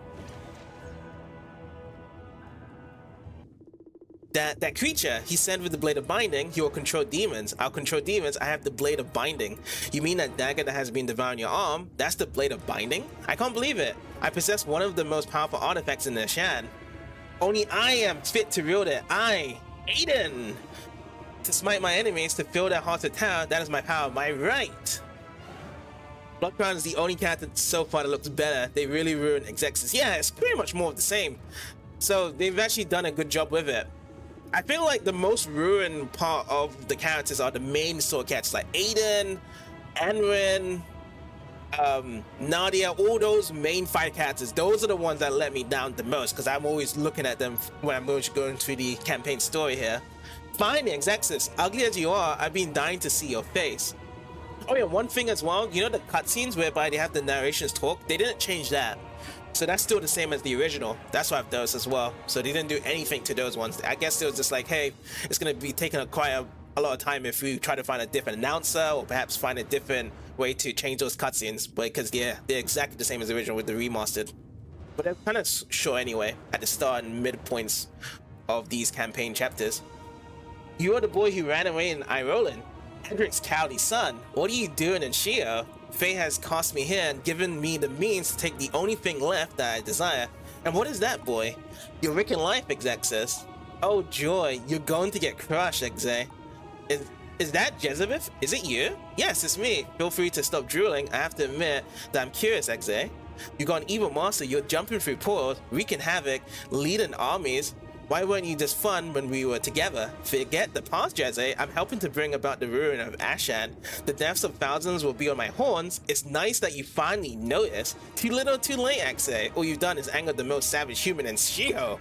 That creature he sent with the Blade of Binding, he will control demons. I'll control demons, I have the Blade of Binding. You mean that dagger that has been devouring your arm? That's the Blade of Binding? I can't believe it. I possess one of the most powerful artifacts in the Shan. Only I am fit to wield it. I, Aiden! To smite my enemies, to fill their hearts with terror, that is my power, my right. Bloodcrown is the only character so far that looks better. They really ruined Exexus. Yeah, it's pretty much more of the same. So they've actually done a good job with it. I feel like the most ruined part of the characters are the main sword characters like Aiden, Anrin, Nadia, all those main fight characters. Those are the ones that let me down the most because I'm always looking at them when I'm going through the campaign story here. Finally, Exexus, ugly as you are, I've been dying to see your face. Oh yeah, one thing as well, you know the cutscenes whereby they have the narrations talk? They didn't change that. So that's still the same as the original. That's why I have those as well. So they didn't do anything to those ones. I guess it was just like, hey, it's going to be taking quite a lot of time if we try to find a different announcer or perhaps find a different way to change those cutscenes. But because they're exactly the same as the original with the remastered. But they're kind of short anyway at the start and mid points of these campaign chapters. You are the boy who ran away in Irolan, Hedric's cowardly son. What are you doing in Sheogh? Fate has cast me here and given me the means to take the only thing left that I desire. And what is that, boy? Your Rick in life, Exexus. Oh joy, you're going to get crushed, Exe. Is that Jezebeth? Is it you? Yes, it's me. Feel free to stop drooling. I have to admit that I'm curious, Exe. You got an evil master, you're jumping through portals, wreaking havoc, leading armies. Why weren't you just fun when we were together? Forget the past, Jeze. I'm helping to bring about the ruin of Ashan. The deaths of thousands will be on my horns. It's nice that you finally noticed. Too little, too late, Axe. All you've done is anger the most savage human in Sheogh.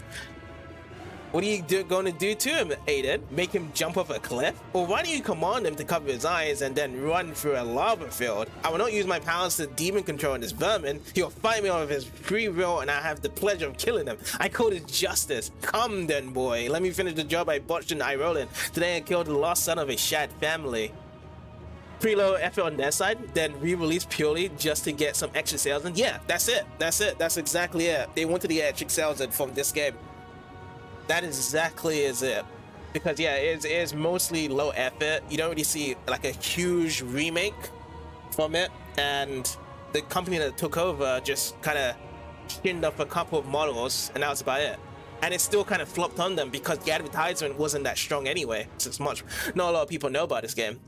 What are you going to do to him, Aiden? Make him jump off a cliff? Or why do you command him to cover his eyes and then run through a lava field? I will not use my powers to demon control this vermin. He'll fight me of his free will and I have the pleasure of killing him. I call it justice. Come then, boy. Let me finish the job I botched in Irolan. Today I killed the lost son of a Shad family. Pretty low effort on their side, then re-release purely just to get some extra sales. And yeah, that's it. That's exactly it. They wanted to get extra sales in from this game. That is exactly is it. Because yeah, it is mostly low effort. You don't really see like a huge remake from it. And the company that took over just kind of skinned up a couple of models and that was about it. And it still kind of flopped on them because the advertisement wasn't that strong anyway. So it's not a lot of people know about this game.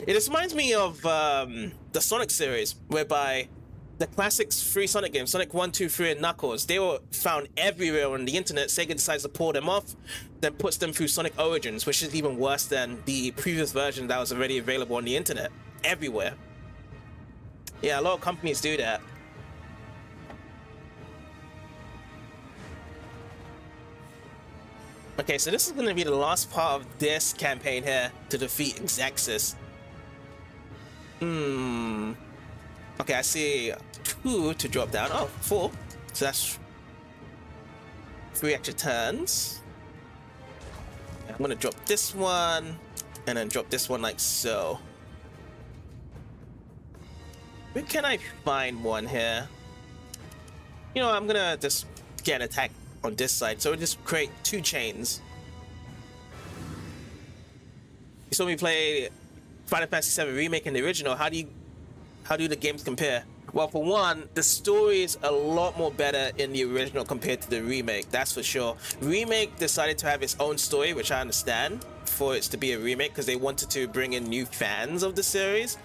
It just reminds me of the Sonic series, whereby the classics free Sonic games, Sonic 1, 2, 3, and Knuckles, they were found everywhere on the internet. Sega decides to pull them off, then puts them through Sonic Origins, which is even worse than the previous version that was already available on the internet. Everywhere. Yeah, a lot of companies do that. Okay, so this is going to be the last part of this campaign here to defeat Exexus. Okay, I see 2 to drop down. Oh, 4. So that's 3 extra turns. I'm gonna drop this one and then drop this one like so. Where can I find one here? You know, I'm gonna just get an attack on this side. So we'll just create 2 chains. You saw me play Final Fantasy VII Remake and the original. How do the games compare? Well, for one, the story is a lot more better in the original compared to the remake, that's for sure. Remake decided to have its own story, which I understand, for it to be a remake, because they wanted to bring in new fans of the series.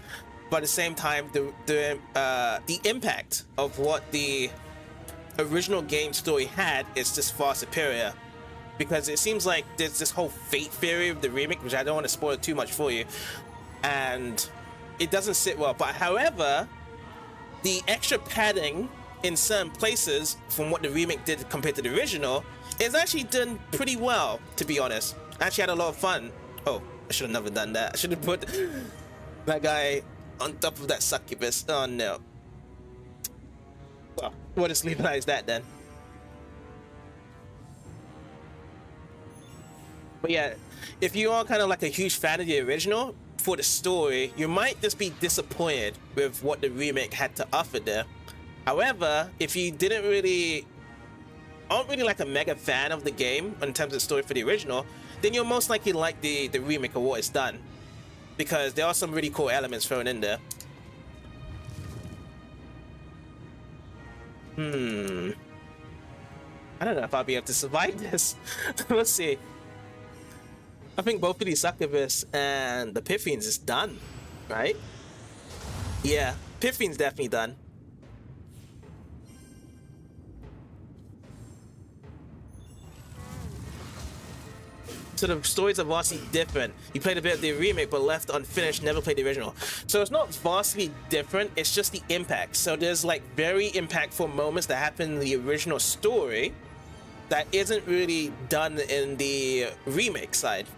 But at the same time, the impact of what the original game story had is just far superior. Because it seems like there's this whole fate theory of the remake, which I don't want to spoil too much for you, and it doesn't sit well. But however, the extra padding in certain places from what the remake did compared to the original is actually done pretty well, to be honest. I actually had a lot of fun. Oh, I should have never done that. I should have put that guy on top of that succubus. Oh no. Well, we'll just leave it as that then. But yeah, if you are kind of like a huge fan of the original, for the story, you might just be disappointed with what the remake had to offer there. However, if you aren't really like a mega fan of the game in terms of the story for the original, then you'll most likely like the remake of what it's done, because there are some really cool elements thrown in there. I don't know if I'll be able to survive this. Let's see. I think both of these succubus and the Pythians is done, right? Yeah, Pythian's definitely done. So the stories are vastly different. You played a bit of the remake but left unfinished, never played the original. So it's not vastly different, it's just the impact. So there's like very impactful moments that happen in the original story that isn't really done in the remake side.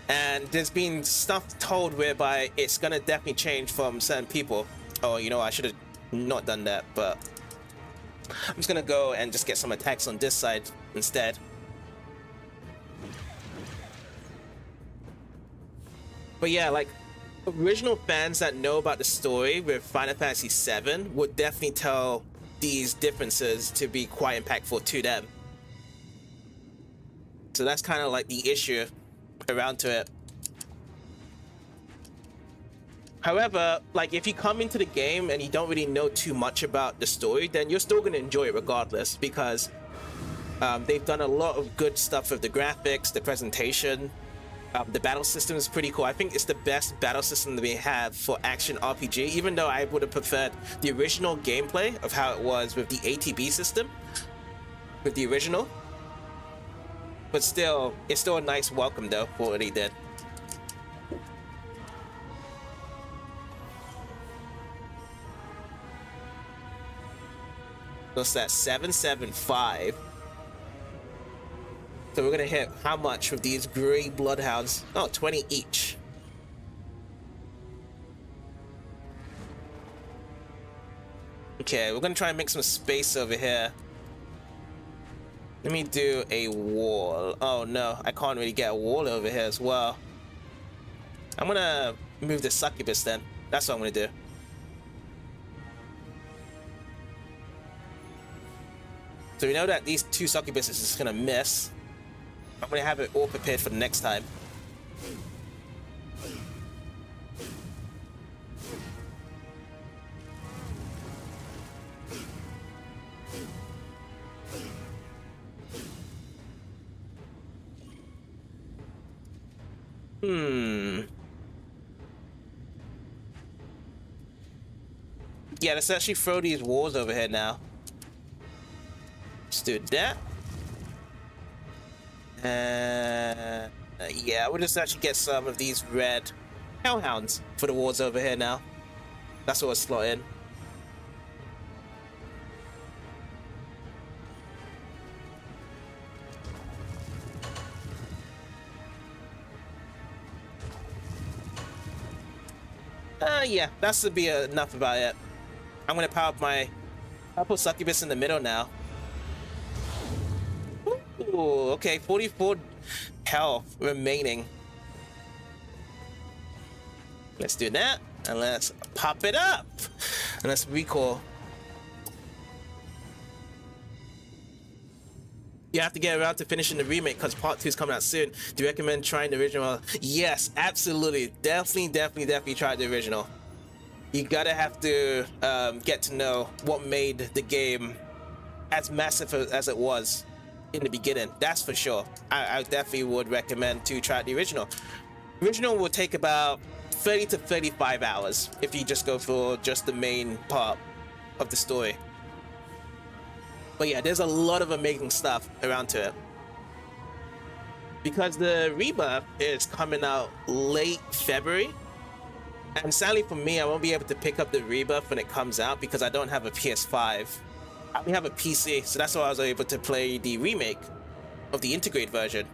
And there's been stuff told whereby it's gonna definitely change from certain people. Oh, you know, I should have not done that, but I'm just gonna go and just get some attacks on this side instead. But yeah, like, original fans that know about the story with Final Fantasy VII would definitely tell these differences to be quite impactful to them. So that's kind of like the issue around to it. However, like, if you come into the game and you don't really know too much about the story, then you're still going to enjoy it regardless, because they've done a lot of good stuff with the graphics, the presentation. The battle system is pretty cool. I think it's the best battle system that we have for action RPG, even though I would have preferred the original gameplay of how it was with the ATB system with the original. But still, it's still a nice welcome though for what he did. What's that? 775. So we're gonna hit how much with these gray bloodhounds? Oh, 20 each. Okay, we're gonna try and make some space over here. Let me do a wall. Oh no, I can't really get a wall over here as well. I'm gonna move the succubus then. That's what I'm gonna do. So we know that these two succubuses is just gonna miss. I'm gonna have it all prepared for the next time. Yeah, let's actually throw these walls over here now. Let's do that. Yeah, we'll just actually get some of these red hellhounds for the walls over here now. That's what we'll slot in. Yeah, that should be enough about it. I'm gonna power up my purple succubus in the middle now. Ooh, okay, 44 health remaining. Let's do that, and let's pop it up, and let's recall. You have to get around to finishing the remake because part 2 is coming out soon. Do you recommend trying the original? Yes, absolutely. Definitely try the original. You gotta have to get to know what made the game as massive as it was in the beginning. That's for sure. I definitely would recommend to try the original. Original will take about 30 to 35 hours if you just go for just the main part. of the story. But yeah, there's a lot of amazing stuff around to it. Because the Rebirth is coming out late February, and sadly for me, I won't be able to pick up the Rebirth when it comes out because I don't have a PS5. I only have a PC, so that's why I was able to play the remake of the integrate version.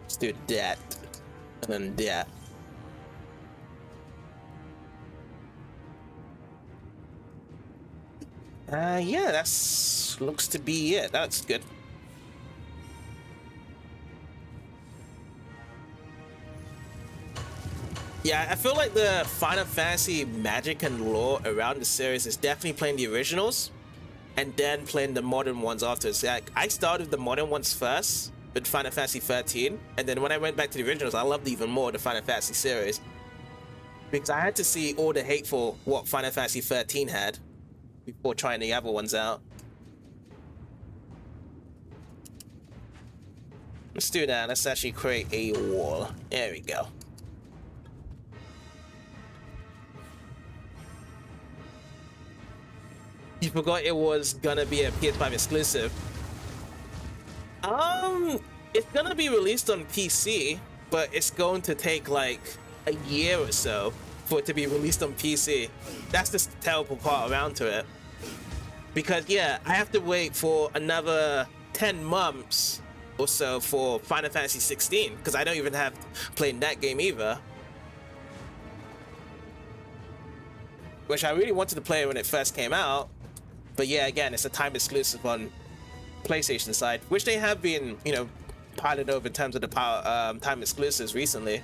Let's do that, and then that. Yeah, that's looks to be it. That's good. Yeah, I feel like the Final Fantasy magic and lore around the series is definitely playing the originals and then playing the modern ones afterwards. Like, I started the modern ones first with Final Fantasy 13, and then when I went back to the originals, I loved even more the Final Fantasy series because I had to see all the hateful what Final Fantasy 13 had before trying the other ones out. Let's do that. Let's actually create a wall. There we go. You forgot it was gonna be a PS5 exclusive. It's gonna be released on PC, but it's going to take like a year or so for it to be released on PC. That's the terrible part around to it. Because yeah, I have to wait for another 10 months or so for Final Fantasy 16 because I don't even have played that game either. Which I really wanted to play when it first came out. But yeah, again, it's a time exclusive on PlayStation side, which they have been, you know, piloted over in terms of the time exclusives recently.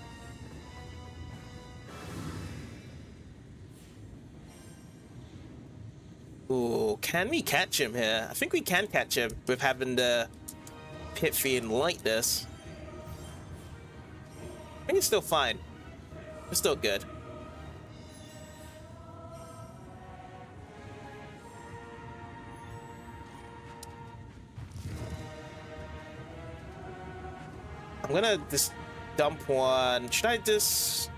Ooh, can we catch him here? I think we can catch him with having the Pit Fiend like this. I think it's still fine. It's still good. I'm gonna just dump one. Should I just...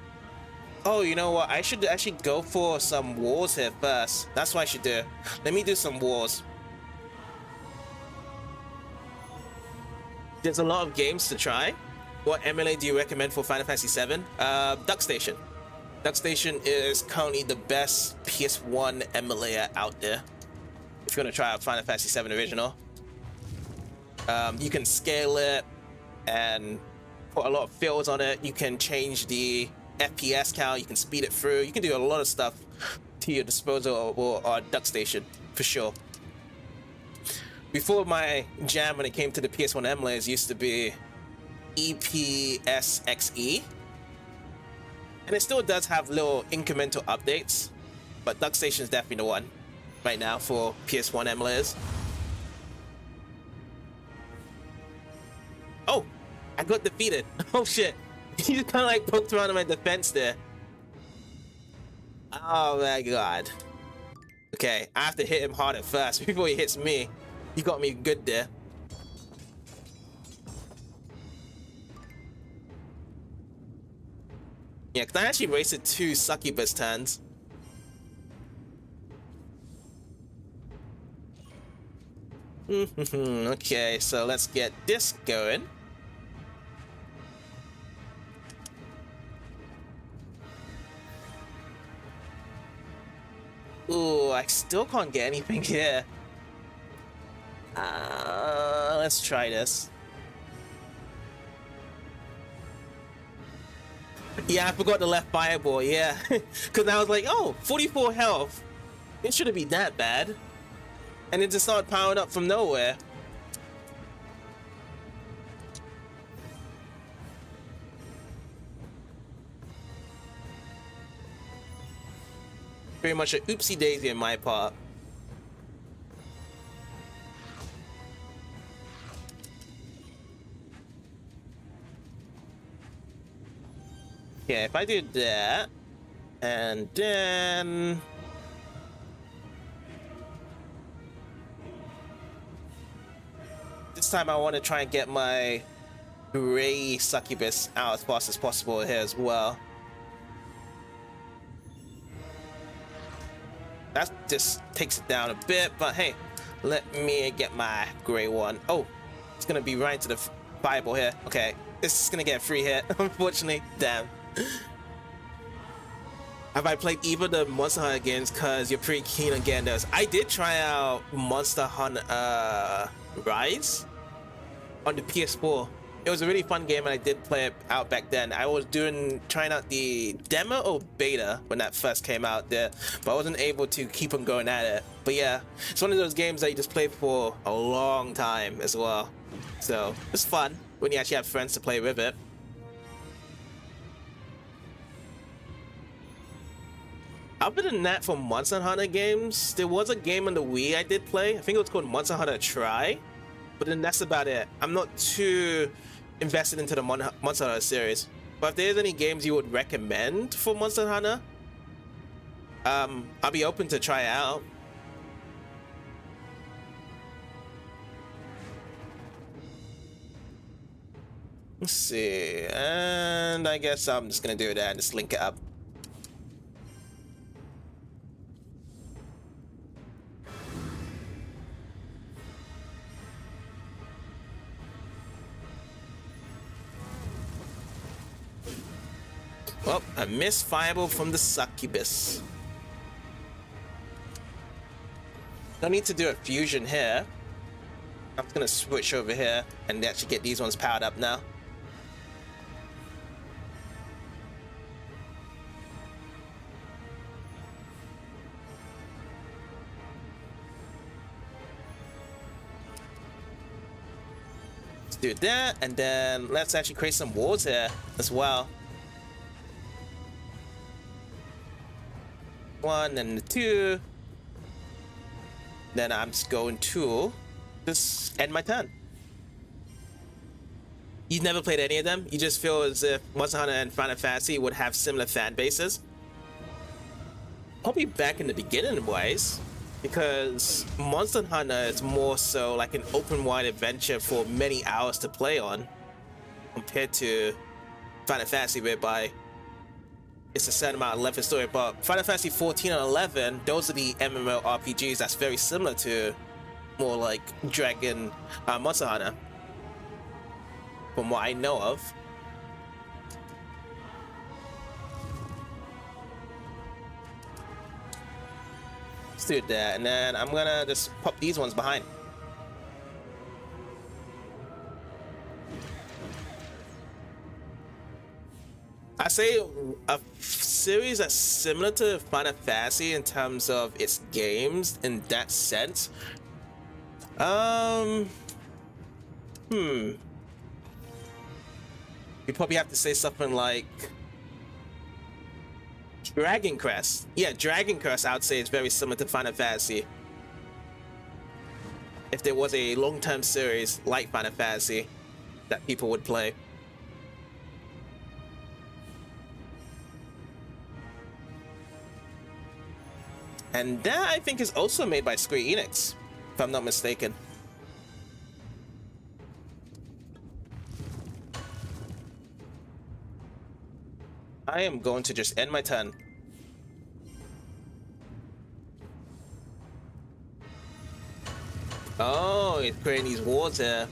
Oh, you know what? I should actually go for some wars here first. That's what I should do. Let me do some wars. There's a lot of games to try. What MLA do you recommend for Final Fantasy VII? Duck Station. Duck Station is currently the best PS1 emulator out there. If you're gonna try out Final Fantasy VII Original. You can scale it and put a lot of fills on it. You can change the FPS count, you can speed it through, you can do a lot of stuff to your disposal or Duck Station for sure. Before, my jam when it came to the PS1 emulators used to be EPSXE, and it still does have little incremental updates, but Duck Station is definitely the one right now for PS1 emulators. Oh, I got defeated. Oh shit. He just kind of like poked around in my defense there. Oh my god. Okay, I have to hit him hard at first before he hits me. He got me good there. Yeah, because I actually wasted 2 succubus turns. Okay, so let's get this going. Ooh, I still can't get anything here. Let's try this. Yeah, I forgot the left fireball, yeah. Because I was like, oh, 44 health. It shouldn't be that bad. And it just started powering up from nowhere. Very much a oopsie daisy in my part. Yeah, if I do that, and then... This time I want to try and get my gray succubus out as fast as possible here as well. That just takes it down a bit, but hey, let me get my gray one. Oh, it's gonna be right into the fireball here. Okay, this is gonna get a free hit, unfortunately. Damn. Have I played either of the Monster Hunter games? Cause you're pretty keen on getting those. I did try out Monster Hunter Rise on the PS4. It was a really fun game, and I did play it out back then. I was trying out the demo or beta when that first came out there, but I wasn't able to keep on going at it. But yeah, it's one of those games that you just play for a long time as well. So it's fun when you actually have friends to play with it. Other than that, for Monster Hunter games, there was a game on the Wii I did play. I think it was called Monster Hunter Try, but then that's about it. I'm not too invested into the Monster Hunter series. But if there's any games you would recommend for Monster Hunter, I'll be open to try it out. Let's see, and I guess I'm just gonna do that and just link it up. Well, a missed fireball from the succubus. No need to do a fusion here. I'm just gonna switch over here and actually get these ones powered up now. Let's do that, and then let's actually create some walls here as well. One and two. Then I'm just going to just end my turn. You've never played any of them? You just feel as if Monster Hunter and Final Fantasy would have similar fan bases? Probably back in the beginning ways, because Monster Hunter is more so like an open wide adventure for many hours to play on, compared to Final Fantasy, whereby it's a certain amount of length of story. But Final Fantasy 14 and 11, those are the MMORPGs that's very similar to more like Monster Hunter, from what I know of. Let's do that, and then I'm gonna just pop these ones behind. I say a series that's similar to Final Fantasy in terms of its games in that sense. You probably have to say something like Dragon Quest. Yeah, Dragon Quest, I would say, is very similar to Final Fantasy. If there was a long-term series like Final Fantasy that people would play. And that, I think, is also made by Square Enix, if I'm not mistaken. I am going to just end my turn. Oh, it's creating these walls here.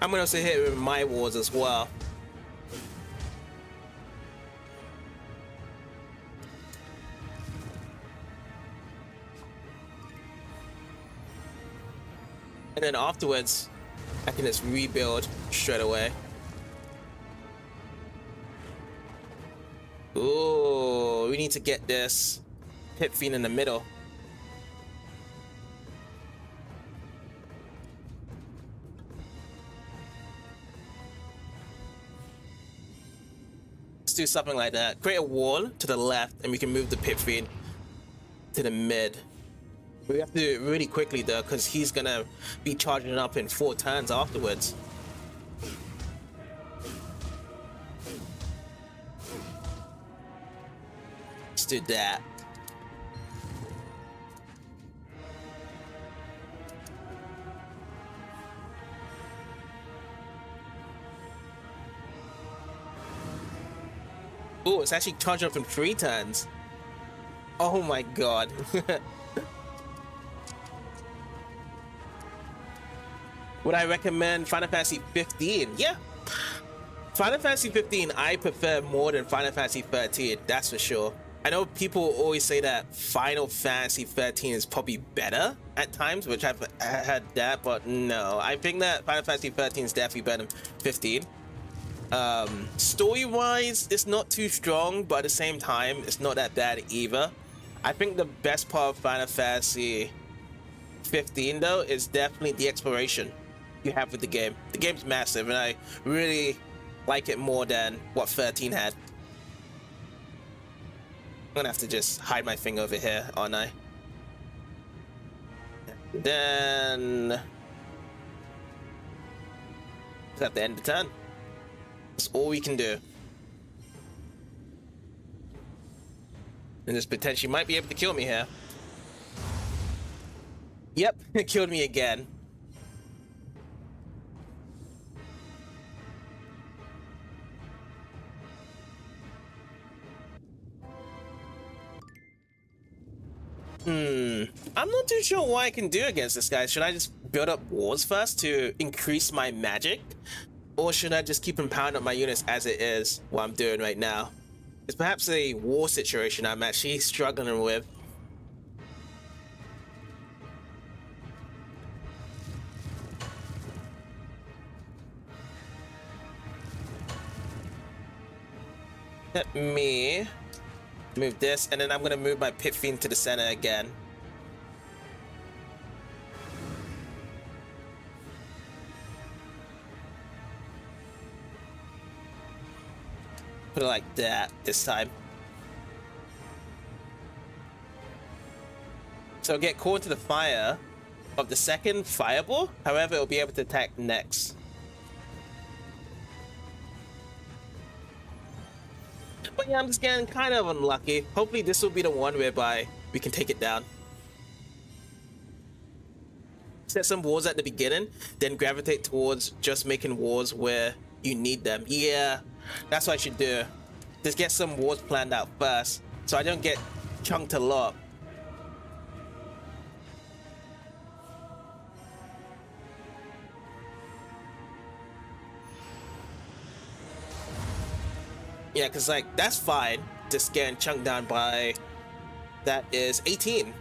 I'm gonna also hit it with my walls as well. And then afterwards, I can just rebuild straight away. Ooh, we need to get this Pit Fiend in the middle. Let's do something like that. Create a wall to the left, and we can move the Pit Fiend to the mid. We have to do it really quickly though, because he's gonna be charging up in 4 turns afterwards. Let's do that. Oh, it's actually charged up in 3 turns. Oh my god. Would I recommend Final Fantasy 15? Yeah. Final Fantasy 15 I prefer more than Final Fantasy 13, that's for sure. I know people always say that Final Fantasy 13 is probably better at times, which I've had that, but no. I think that Final Fantasy 13 is definitely better than 15. Story-wise, it's not too strong, but at the same time, it's not that bad either. I think the best part of Final Fantasy 15, though, is definitely the exploration you have with the game. The game's massive, and I really like it more than what 13 had. I'm gonna have to just hide my thing over here, aren't I? Then... is at the end of the turn. That's all we can do. And this potentially might be able to kill me here. Yep, it killed me again. I'm not too sure what I can do against this guy. Should I just build up wars first to increase my magic? Or should I just keep impounding up my units as it is, what I'm doing right now? It's perhaps a war situation I'm actually struggling with. Let me move this, and then I'm gonna move my Pit Fiend to the center again. Put it like that this time. So get caught into the fire of the second fireball. However, it'll be able to attack next. But yeah, I'm just getting kind of unlucky. Hopefully this will be the one whereby we can take it down. Set some wars at the beginning, then gravitate towards just making wars where you need them. Yeah, that's what I should do. Just get some wars planned out first, so I don't get chunked a lot. Yeah, because like that's fine. Just getting chunked down by that is 18.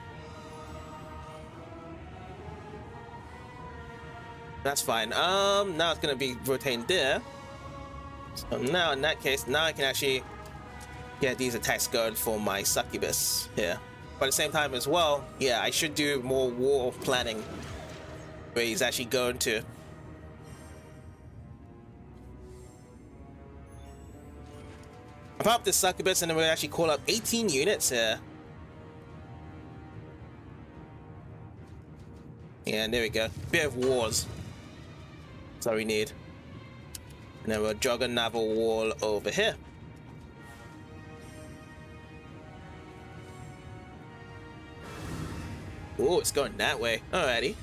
That's fine. Now it's gonna be rotating there. So now in that case, now I can actually get these attacks going for my succubus here. But at the same time as well, yeah, I should do more war planning where he's actually going to. I pop this succubus and then we'll actually call up 18 units here. Yeah, and there we go. Bit of wars. That's all we need. And then we'll jog a naval wall over here. Oh, it's going that way. Alrighty.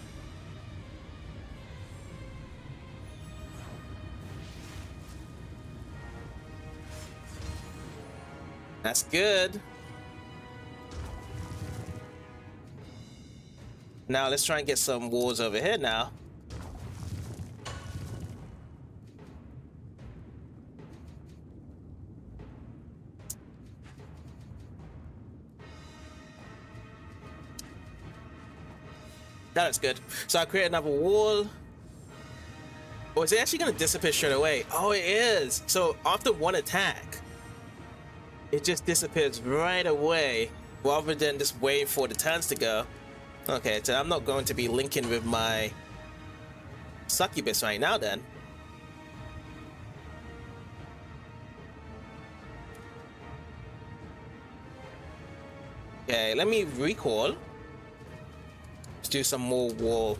That's good. Now let's try and get some wars over here now. That's good. So I'll create another wall. Or is it actually going to disappear straight away? Oh, it is. So after one attack, it just disappears right away rather than just waiting for the turns to go. Okay, so I'm not going to be linking with my succubus right now then. Okay, let me recall. Let's do some more wall.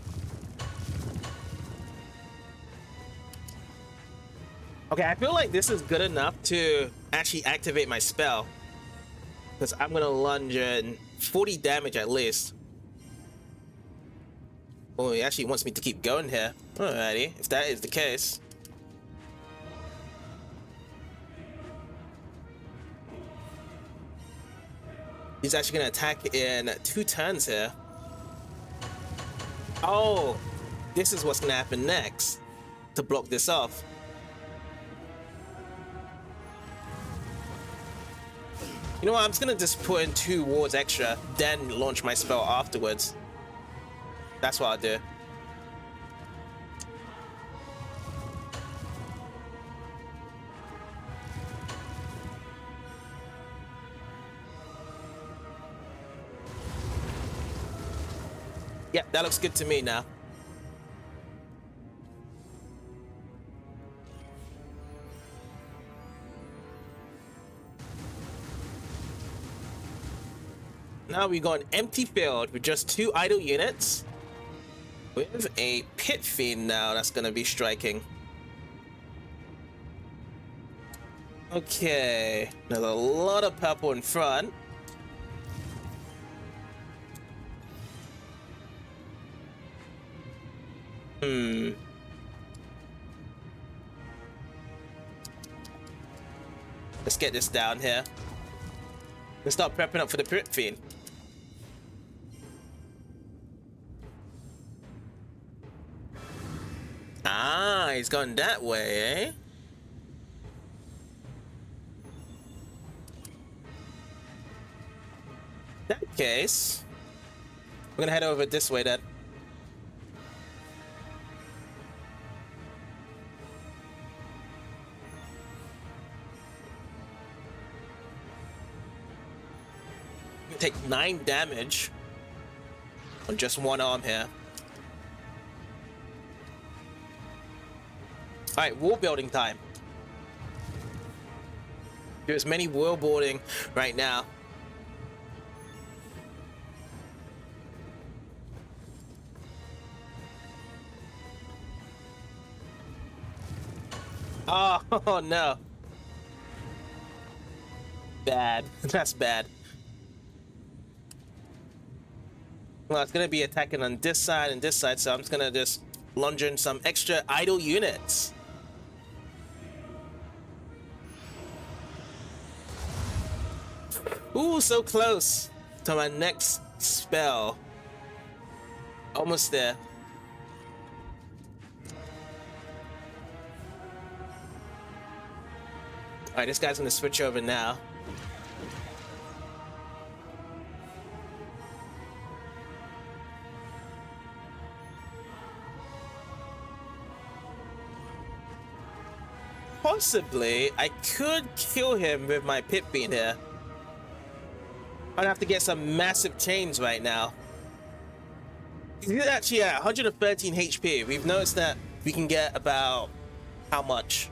Okay, I feel like this is good enough to actually activate my spell. Because I'm gonna lunge in 40 damage at least. Oh, he actually wants me to keep going here. Alrighty, if that is the case. He's actually gonna attack in 2 turns here. Oh, this is what's gonna happen next to block this off. You know what? I'm just gonna just put in 2 wards extra, then launch my spell afterwards. That's what I'll do. Yeah, that looks good to me now. Now we got an empty field with just 2 idle units. With a pit fiend now that's gonna be striking. Okay, there's a lot of purple in front. Let's get this down here. Let's start prepping up for the pit fiend. Ah, he's gone that way, eh? In that case, we're gonna head over this way then. Take 9 damage on just 1 arm here. Alright, wall building time. There's many wall boarding right now. Oh no. Bad. That's bad. Well, it's gonna be attacking on this side and this side, so I'm just gonna just lunge in some extra idle units. Ooh, so close to my next spell. Almost there. Alright, this guy's gonna switch over now. Possibly, I could kill him with my pit bean here. I'd have to get some massive chains right now. He's actually at 113 HP. We've noticed that we can get about how much?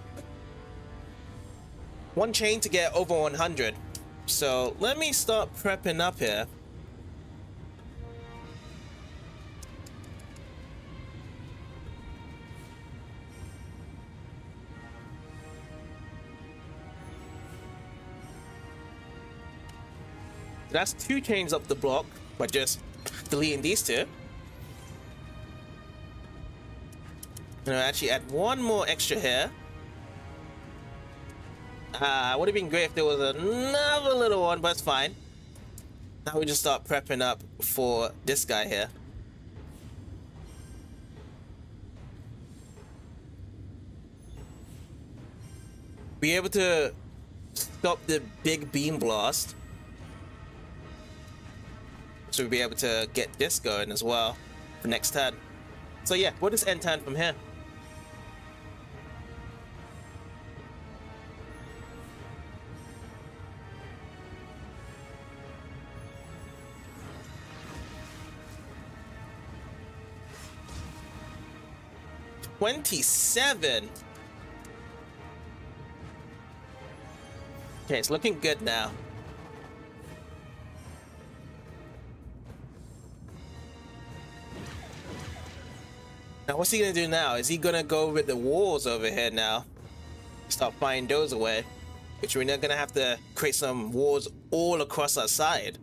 1 chain to get over 100. So let me start prepping up here. That's 2 chains up the block by just deleting these 2. And I'll actually add 1 more extra here. Would have been great if there was another little one, but it's fine. Now we just start prepping up for this guy here. Be able to stop the big beam blast. So we'll be able to get this going as well for next turn. So yeah, what does end turn from here? $27. Okay, it's looking good now. Now, what's he gonna do now? Is he gonna go with the walls over here now? Start firing those away. Which we're not gonna have to create some walls all across our side.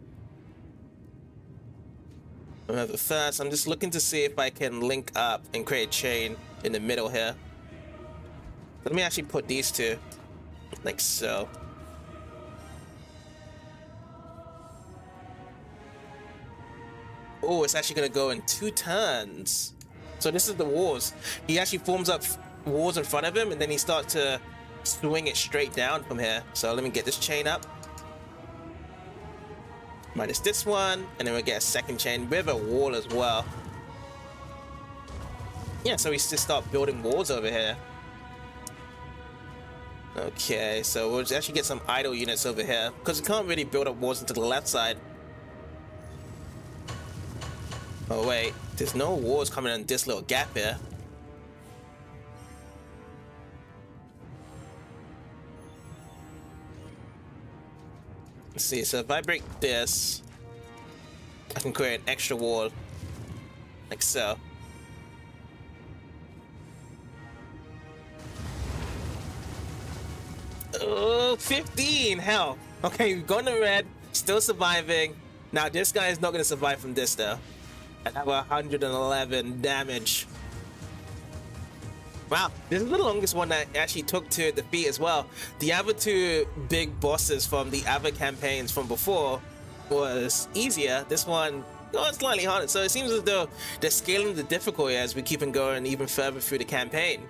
But first, I'm just looking to see if I can link up and create a chain in the middle here. Let me actually put these 2, like so. Oh, it's actually gonna go in 2 turns. So this is the walls. He actually forms up walls in front of him, and then he starts to swing it straight down from here. So let me get this chain up. Minus this one, and then we get a second chain with a wall as well. Yeah, so we just start building walls over here. Okay, so we'll actually get some idle units over here, because we can't really build up walls into the left side. Oh wait, there's no walls coming in this little gap here. Let's see, so if I break this, I can create an extra wall, like so. Oh, 15 health. Okay, we've gone to red, still surviving. Now this guy is not going to survive from this though. I have 111 damage. Wow, this is the longest one that actually took to defeat as well. The other 2 big bosses from the other campaigns from before was easier. This one, oh, it's slightly harder. So it seems as though they're scaling the difficulty as we keep on going even further through the campaign.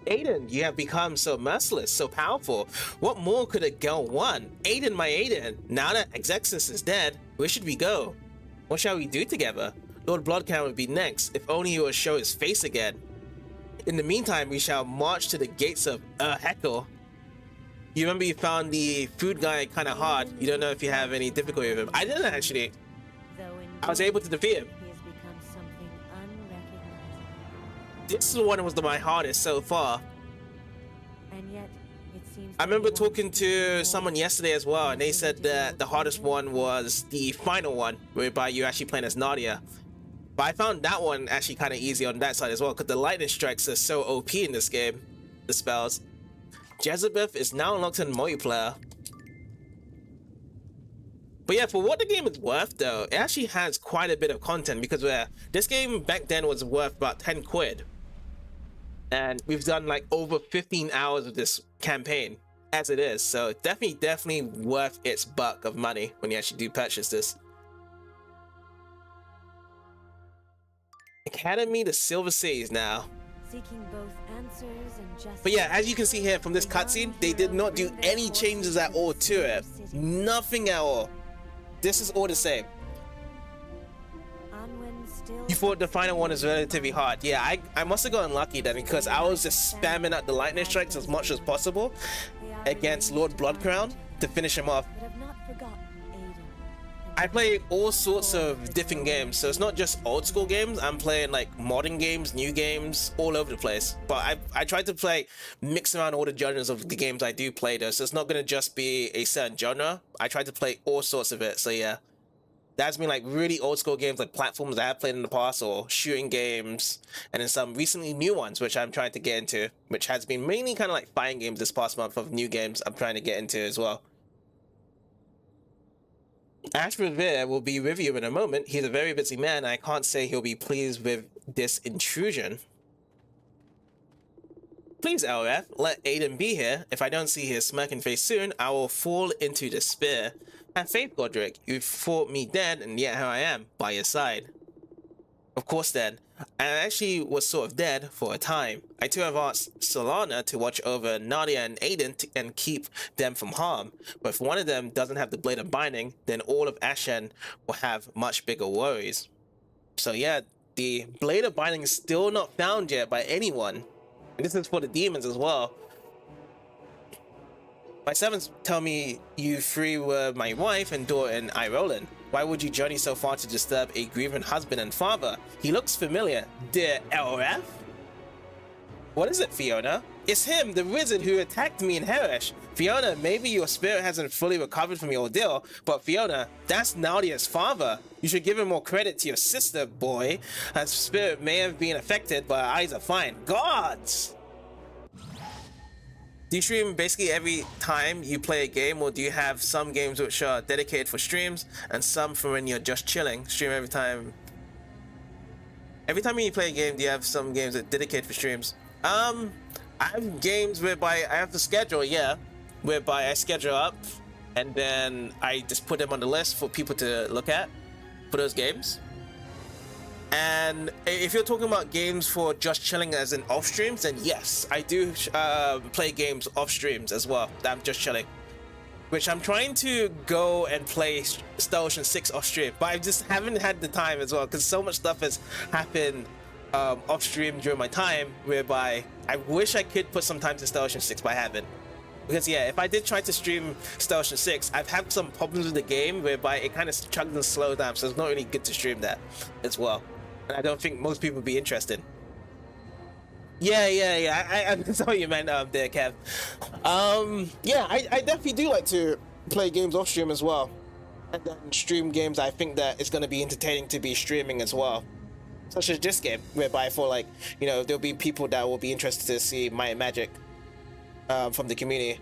Aiden, you have become so merciless, so powerful. What more could a girl want? Aiden, my Aiden, now that Exexus is dead, where should we go? What shall we do together? Lord Bloodcount would be next, if only he would show his face again. In the meantime, we shall march to the gates of Heckle. You remember you found the food guy kind of hard. You don't know if you have any difficulty with him. I didn't actually. I was able to defeat him. This one was my hardest so far. And yet, it seems I remember talking to someone yesterday as well, and they said that the hardest one was the final one, whereby you actually playing as Nadia. But I found that one actually kind of easy on that side as well, because the lightning strikes are so OP in this game, the spells. Jezebeth is now unlocked in multiplayer. But yeah, for what the game is worth though, it actually has quite a bit of content, because this game back then was worth about 10 quid. And we've done like over 15 hours of this campaign as it is, so definitely worth its buck of money when you actually do purchase this. Academy to Silver Seas now. Seeking both answers and justice. But yeah, as you can see here from this cutscene, they did not do any changes at all to it. Nothing at all. This is all the same. You thought the final one is relatively hard. Yeah, I must have gotten lucky then, because I was just spamming out the lightning strikes as much as possible against Lord Bloodcrown to finish him off. I play all sorts of different games, so it's not just old school games. I'm playing like modern games, new games, all over the place. But I try to mix around all the genres of the games I do play though, so it's not going to just be a certain genre. I try to play all sorts of it, so yeah. That's been like really old school games, like platforms that I've played in the past, or shooting games, and then some recently new ones which I'm trying to get into, which has been mainly kind of like fighting games this past month of new games I'm trying to get into as well. Ash Revere will be with you in a moment. He's a very busy man. I can't say he'll be pleased with this intrusion. Please, LF, let Aiden be here. If I don't see his smirking face soon, I will fall into despair. Have faith, Godric. You thought me dead, and yet here I am, by your side. Of course then. I actually was sort of dead for a time. I too have asked Solana to watch over Nadia and Aiden and keep them from harm. But if one of them doesn't have the Blade of Binding, then all of Ashen will have much bigger worries. So yeah, the Blade of Binding is still not found yet by anyone. And this is for the demons as well. My servants tell me you three were my wife and daughter in Irolan. Why would you journey so far to disturb a grieving husband and father? He looks familiar. Dear LF? What is it, Fiona? It's him, the wizard who attacked me in Herish. Fiona, maybe your spirit hasn't fully recovered from your ordeal, but Fiona, that's Nadia's father. You should give him more credit to your sister, boy. Her spirit may have been affected, but her eyes are fine. Gods! Do you stream basically every time you play a game, or do you have some games which are dedicated for streams and some for when you're just chilling? Stream every time. Every time you play a game, do you have some games that are dedicated for streams? I have games whereby I have to schedule, yeah, whereby I schedule up and then I just put them on the list for people to look at for those games. And if you're talking about games for just chilling as in off streams, then yes, I do play games off streams as well that I'm just chilling, which I'm trying to go and play Star Ocean 6 off stream, but I just haven't had the time as well because so much stuff has happened off stream during my time, whereby I wish I could put some time to Star Ocean 6, but I haven't. Because yeah, if I did try to stream Star Ocean 6, I've had some problems with the game whereby it kind of chugs and slows down, so it's not really good to stream that as well. And I don't think most people would be interested. Yeah. I that's what you meant there, Kev. Yeah, I definitely do like to play games off stream as well, and then stream games I think that it's going to be entertaining to be streaming as well, such as this game, whereby I feel like, you know, there'll be people that will be interested to see my magic from the community.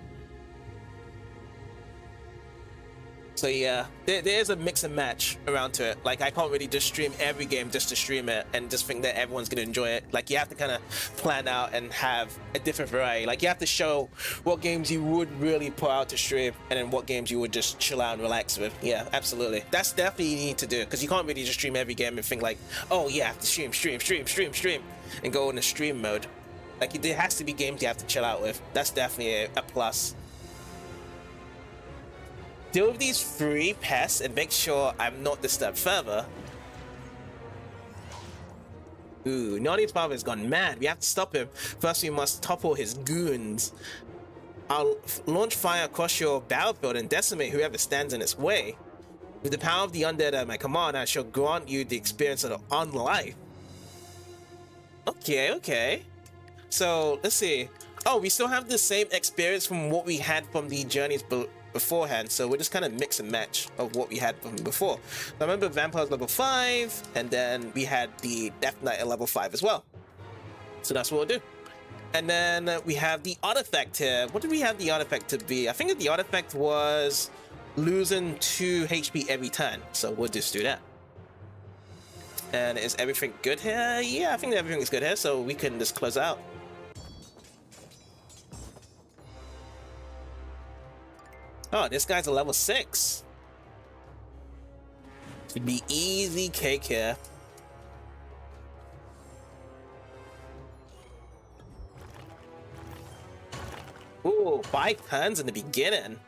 So yeah, there's a mix and match around to it. Like, I can't really just stream every game just to stream it and just think that everyone's gonna enjoy it. Like, you have to kind of plan out and have a different variety. Like, you have to show what games you would really put out to stream and then what games you would just chill out and relax with. Yeah, absolutely. That's definitely you need to do, because you can't really just stream every game and think like, oh yeah, I have to stream and go in the stream mode. Like, there has to be games you have to chill out with. That's definitely a plus. Deal with these 3 pests and make sure I'm not disturbed further. Ooh, Nani's father has gone mad. We have to stop him. First, we must topple his goons. I'll launch fire across your battlefield and decimate whoever stands in its way. With the power of the undead at my command, I shall grant you the experience of the unlife. Okay. So, let's see. Oh, we still have the same experience from what we had from the journeys beforehand, so we're just kind of mix and match of what we had from before. So I remember Vampire's level 5, and then we had the Death Knight at level 5 as well. So that's what we'll do. And then we have the artifact here. What did we have the artifact to be? I think that the artifact was losing 2 HP every turn, so we'll just do that. And is everything good here? Yeah, I think that everything is good here, so we can just close out. Oh, this guy's a level 6. Should be easy cake here. Ooh, 5 turns in the beginning.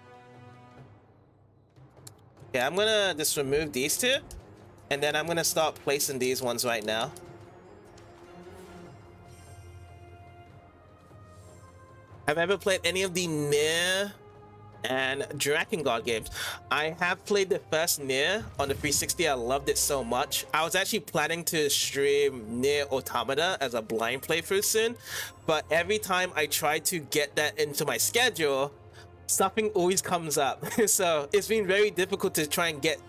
Yeah, I'm gonna just remove these 2, and then I'm gonna start placing these ones right now. Have I ever played any of the Nier and Drakengard games? I have played the first Nier on the 360. I loved it so much. I was actually planning to stream Nier Automata as a blind playthrough soon, but every time I try to get that into my schedule, something always comes up. So it's been very difficult to try and get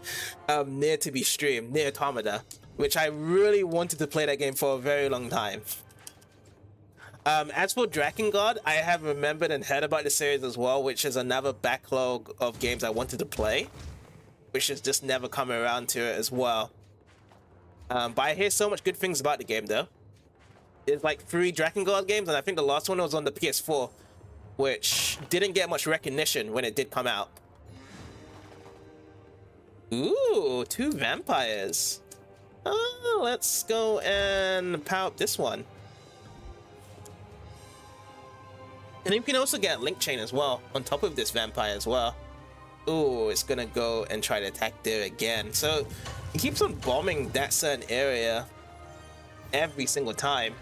Nier to be streamed, Nier Automata, which I really wanted to play that game for a very long time. As for Drakengard, I have remembered and heard about the series as well, which is another backlog of games I wanted to play, which has just never come around to it as well. But I hear so much good things about the game though. There's like 3 Drakengard games, and I think the last one was on the PS4, which didn't get much recognition when it did come out. Ooh, 2 vampires. Let's go and power up this one. And you can also get a link chain as well on top of this vampire as well. Ooh, it's gonna go and try to attack there again. So it keeps on bombing that certain area every single time.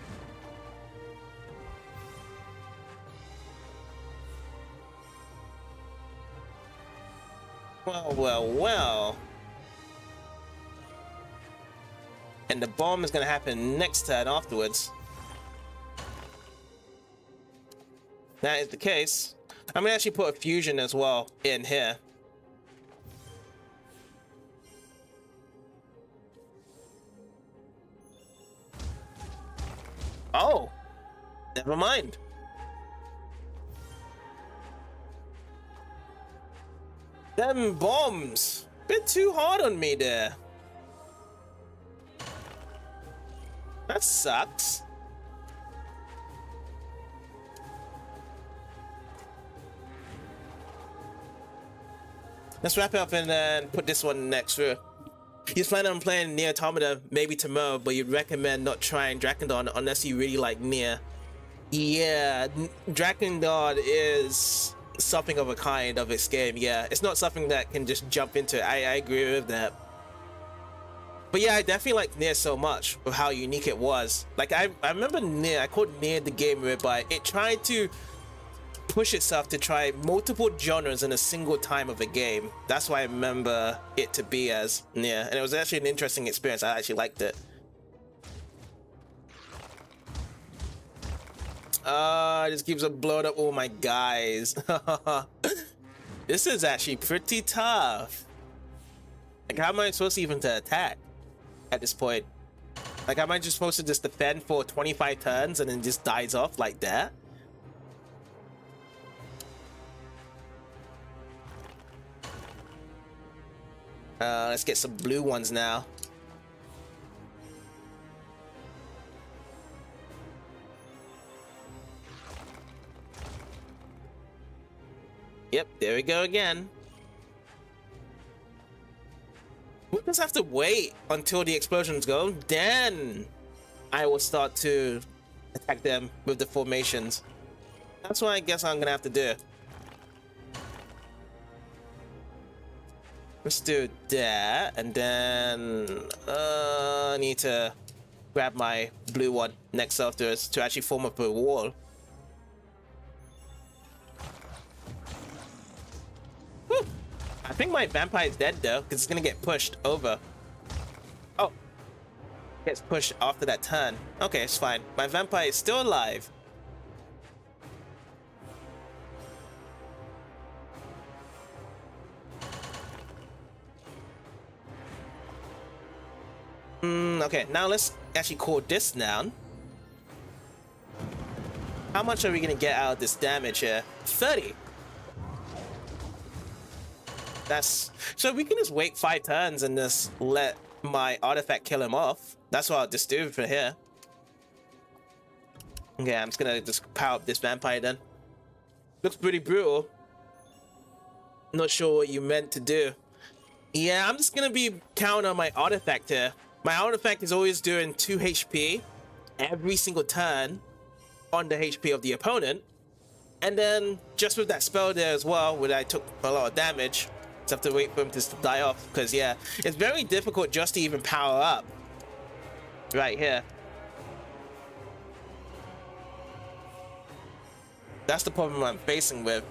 Well. And the bomb is gonna happen next turn afterwards. That is the case. I'm gonna actually put a fusion as well in here. Oh, never mind. Them bombs, bit too hard on me there. That sucks. let's wrap it up and then put this one next through. He's planning on playing Nier Automata maybe tomorrow, but you'd recommend not trying Drakengard unless you really like Nier. Yeah, Drakengard is something of a kind of its game. Yeah, it's not something that can just jump into. I agree with that. But yeah, I definitely like Nier so much with how unique it was. Like I remember Nier, I called Nier the game whereby it tried to push itself to try multiple genres in a single time of a game. That's why I remember it to be as Nier, and it was actually an interesting experience. I actually liked it. This keeps on blowing up all my guys. This is actually pretty tough. Like, how am I supposed to even to attack at this point? Like, am I just supposed to just defend for 25 turns and then just dies off like that? Let's get some blue ones now. Yep, there we go again. We'll just have to wait until the explosions go, then I will start to attack them with the formations. That's what I guess I'm gonna have to do. Let's do that, and then I need to grab my blue one next afterwards to actually form up a wall. Whew. I think my vampire is dead though, because it's gonna get pushed over. Oh, gets pushed after that turn. Okay, it's fine. My vampire is still alive. Okay, now let's actually cool this down. How much are we gonna get out of this damage here? 30. That's so we can just wait 5 turns and just let my artifact kill him off. That's what I'll just do for here. Okay, I'm just gonna just power up this vampire then. Looks pretty brutal. Not sure what you meant to do. Yeah, I'm just gonna be counting on my artifact here. My artifact is always doing 2 HP every single turn on the HP of the opponent. And then just with that spell there as well, where I took a lot of damage, just have to wait for him to die off. Because yeah, it's very difficult just to even power up right here. That's the problem I'm facing with.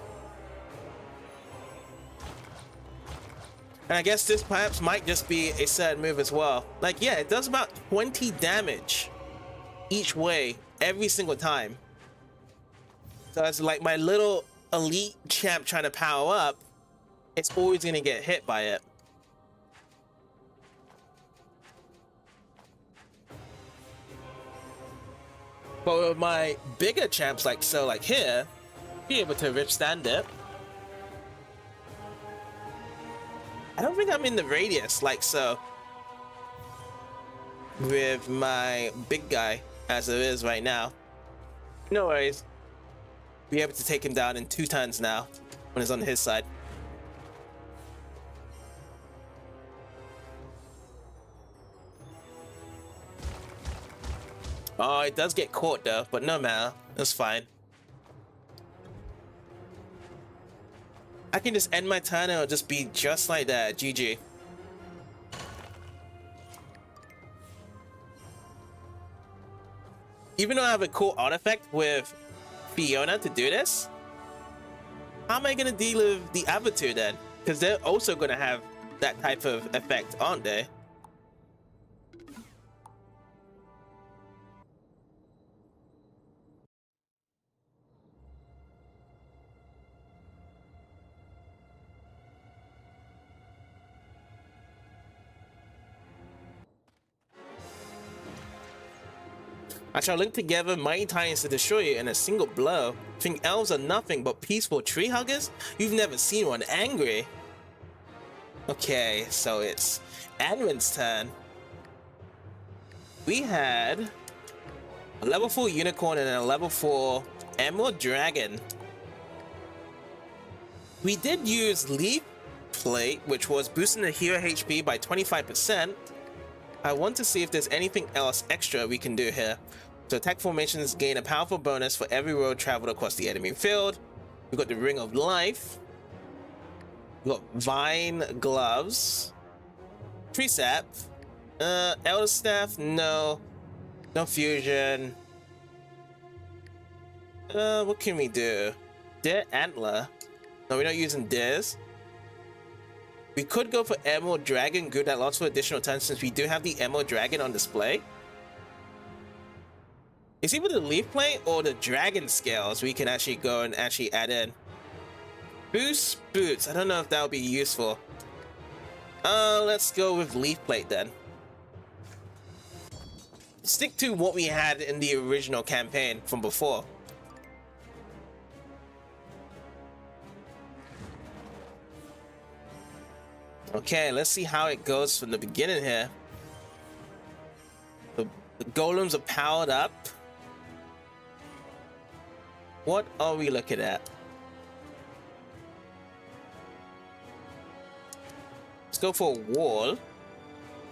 And I guess this perhaps might just be a certain move as well. Like, yeah, it does about 20 damage each way, every single time. So it's like my little elite champ trying to power up, it's always going to get hit by it. But with my bigger champs like so, like here, be able to withstand it. I don't think I'm in the radius like so with my big guy as it is right now. No worries. Be able to take him down in 2 turns now when it's on his side. Oh, it does get caught though, but no matter. It's fine. I can just end my turn and it'll just be just like that. GG. Even though I have a cool artifact with Fiona to do this, how am I going to deal with the other 2 then? Because they're also going to have that type of effect, aren't they? I shall link together mighty titans to destroy you in a single blow. Think elves are nothing but peaceful tree huggers? You've never seen one angry. Okay, so it's Admin's turn. We had a level 4 unicorn and a level 4 emerald dragon. We did use leaf plate, which was boosting the hero HP by 25%. I want to see if there's anything else extra we can do here. So attack formations gain a powerful bonus for every road traveled across the enemy field. We've got the Ring of Life. We've got Vine Gloves. Tree Sap. Elder Staff, no. No fusion. What can we do? Deer Antler. No, we're not using Deers. We could go for Emerald Dragon. Good, that lots of additional turns since we do have the Emerald Dragon on display. It's either the Leaf Plate or the Dragon Scales we can actually go and actually add in. Boost Boots. I don't know if that would be useful. Let's go with Leaf Plate then. Stick to what we had in the original campaign from before. Okay, let's see how it goes from the beginning here. The golems are powered up. What are we looking at? Let's go for a wall.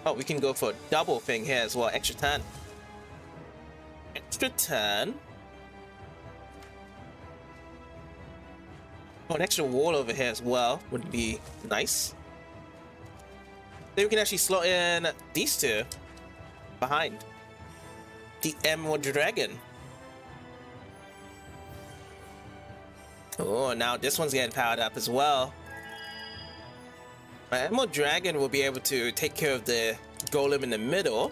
Oh, we can go for a double thing here as well. Extra turn. Extra turn. Oh, an extra wall over here as well would be nice. Then we can actually slot in these two behind. The Emerald Dragon. Oh, now this one's getting powered up as well. My Emerald Dragon will be able to take care of the golem in the middle.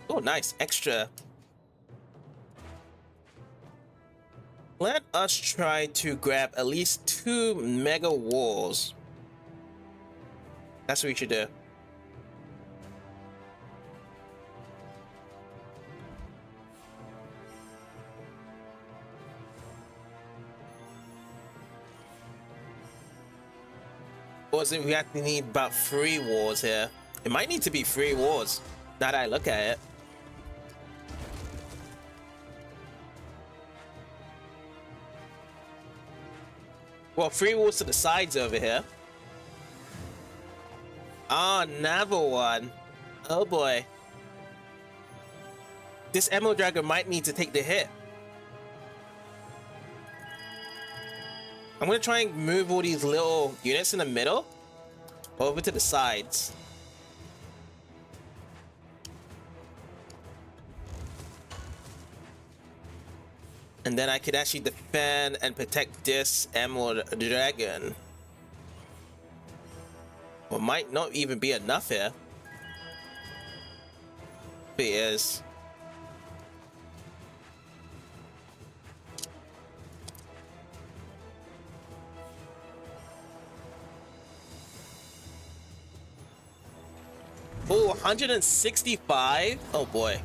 Oh, nice. Extra. Let us try to grab at least 2 mega walls. That's what we should do. Or is it we have to need about 3 wars here? It might need to be 3 wars, now that I look at it. Well, 3 wars to the sides over here. Ah, another one. Oh boy. This Emerald Dragon might need to take the hit. I'm gonna try and move all these little units in the middle over to the sides. And then I could actually defend and protect this Emerald Dragon. Well, might not even be enough here. But it is. Oh, 165? Oh boy.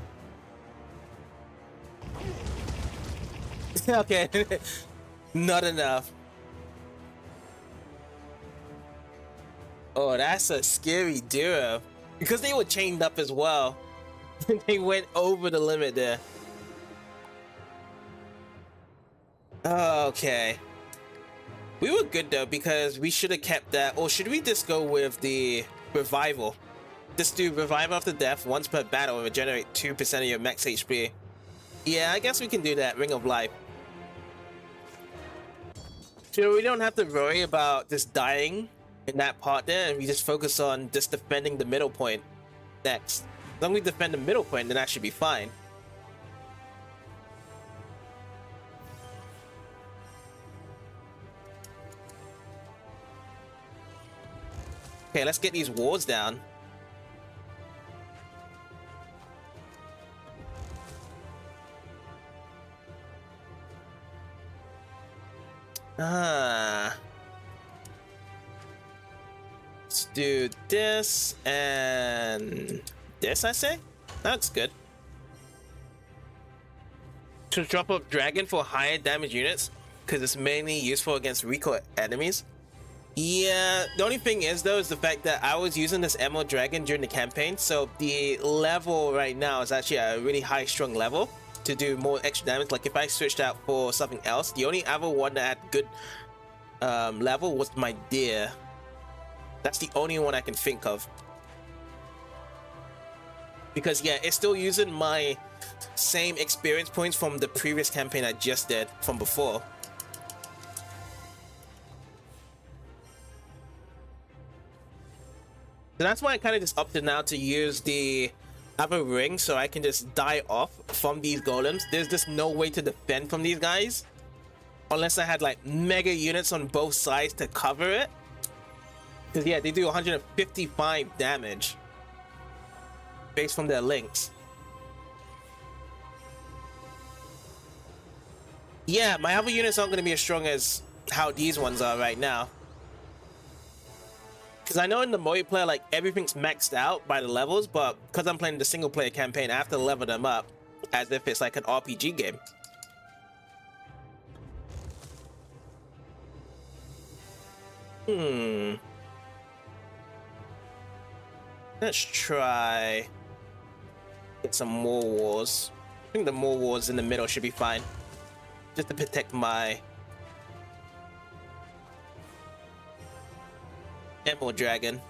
Okay. Not enough. Oh, that's a scary duo. Because they were chained up as well. They went over the limit there. Okay. We were good though, because we should have kept that. Or should we just go with the revival? Just do revival after death once per battle and regenerate 2% of your max HP. Yeah, I guess we can do that. Ring of Life. So we don't have to worry about just dying in that part there, and we just focus on just defending the middle point next. As long as we defend the middle point, then that should be fine. Okay, let's get these wards down. Let's do this and this, I say? That's good. To drop up Dragon for higher damage units, because it's mainly useful against recoil enemies. Yeah, the only thing is though is the fact that I was using this Emerald Dragon during the campaign, so the level right now is actually at a really high strung level to do more extra damage. Like if I switched out for something else, the only other one that had good level was my deer. That's the only one I can think of. Because yeah, it's still using my same experience points from the previous campaign I just did from before. So that's why I kind of just opted now to use the other ring so I can just die off from these golems. There's just no way to defend from these guys unless I had like mega units on both sides to cover it. Because yeah, they do 155 damage based from their links. Yeah, my other units aren't going to be as strong as how these ones are right now. Because I know in the multiplayer, like, everything's maxed out by the levels, but because I'm playing the single player campaign, I have to level them up as if it's like an RPG game. Let's try get some more wars. I think the more wars in the middle should be fine. Just to protect my Emerald Dragon.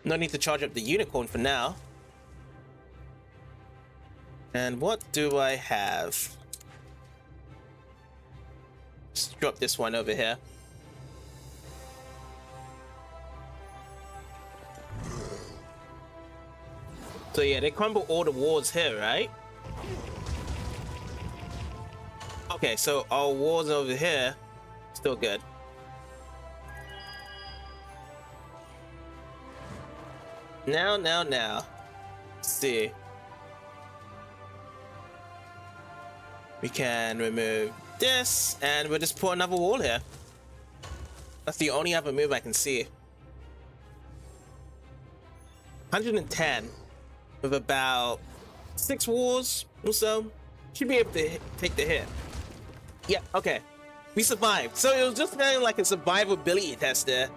No need to charge up the unicorn for now. And what do I have? Let's drop this one over here. So yeah, they crumble all the walls here, right? Okay, so our walls over here, still good. Now. Let's see. We can remove this, and we'll just put another wall here. That's the only other move I can see. 110 with about 6 walls or so. Should be able to take the hit. Yeah, okay. We survived. So it was just kind of like a survivability test there.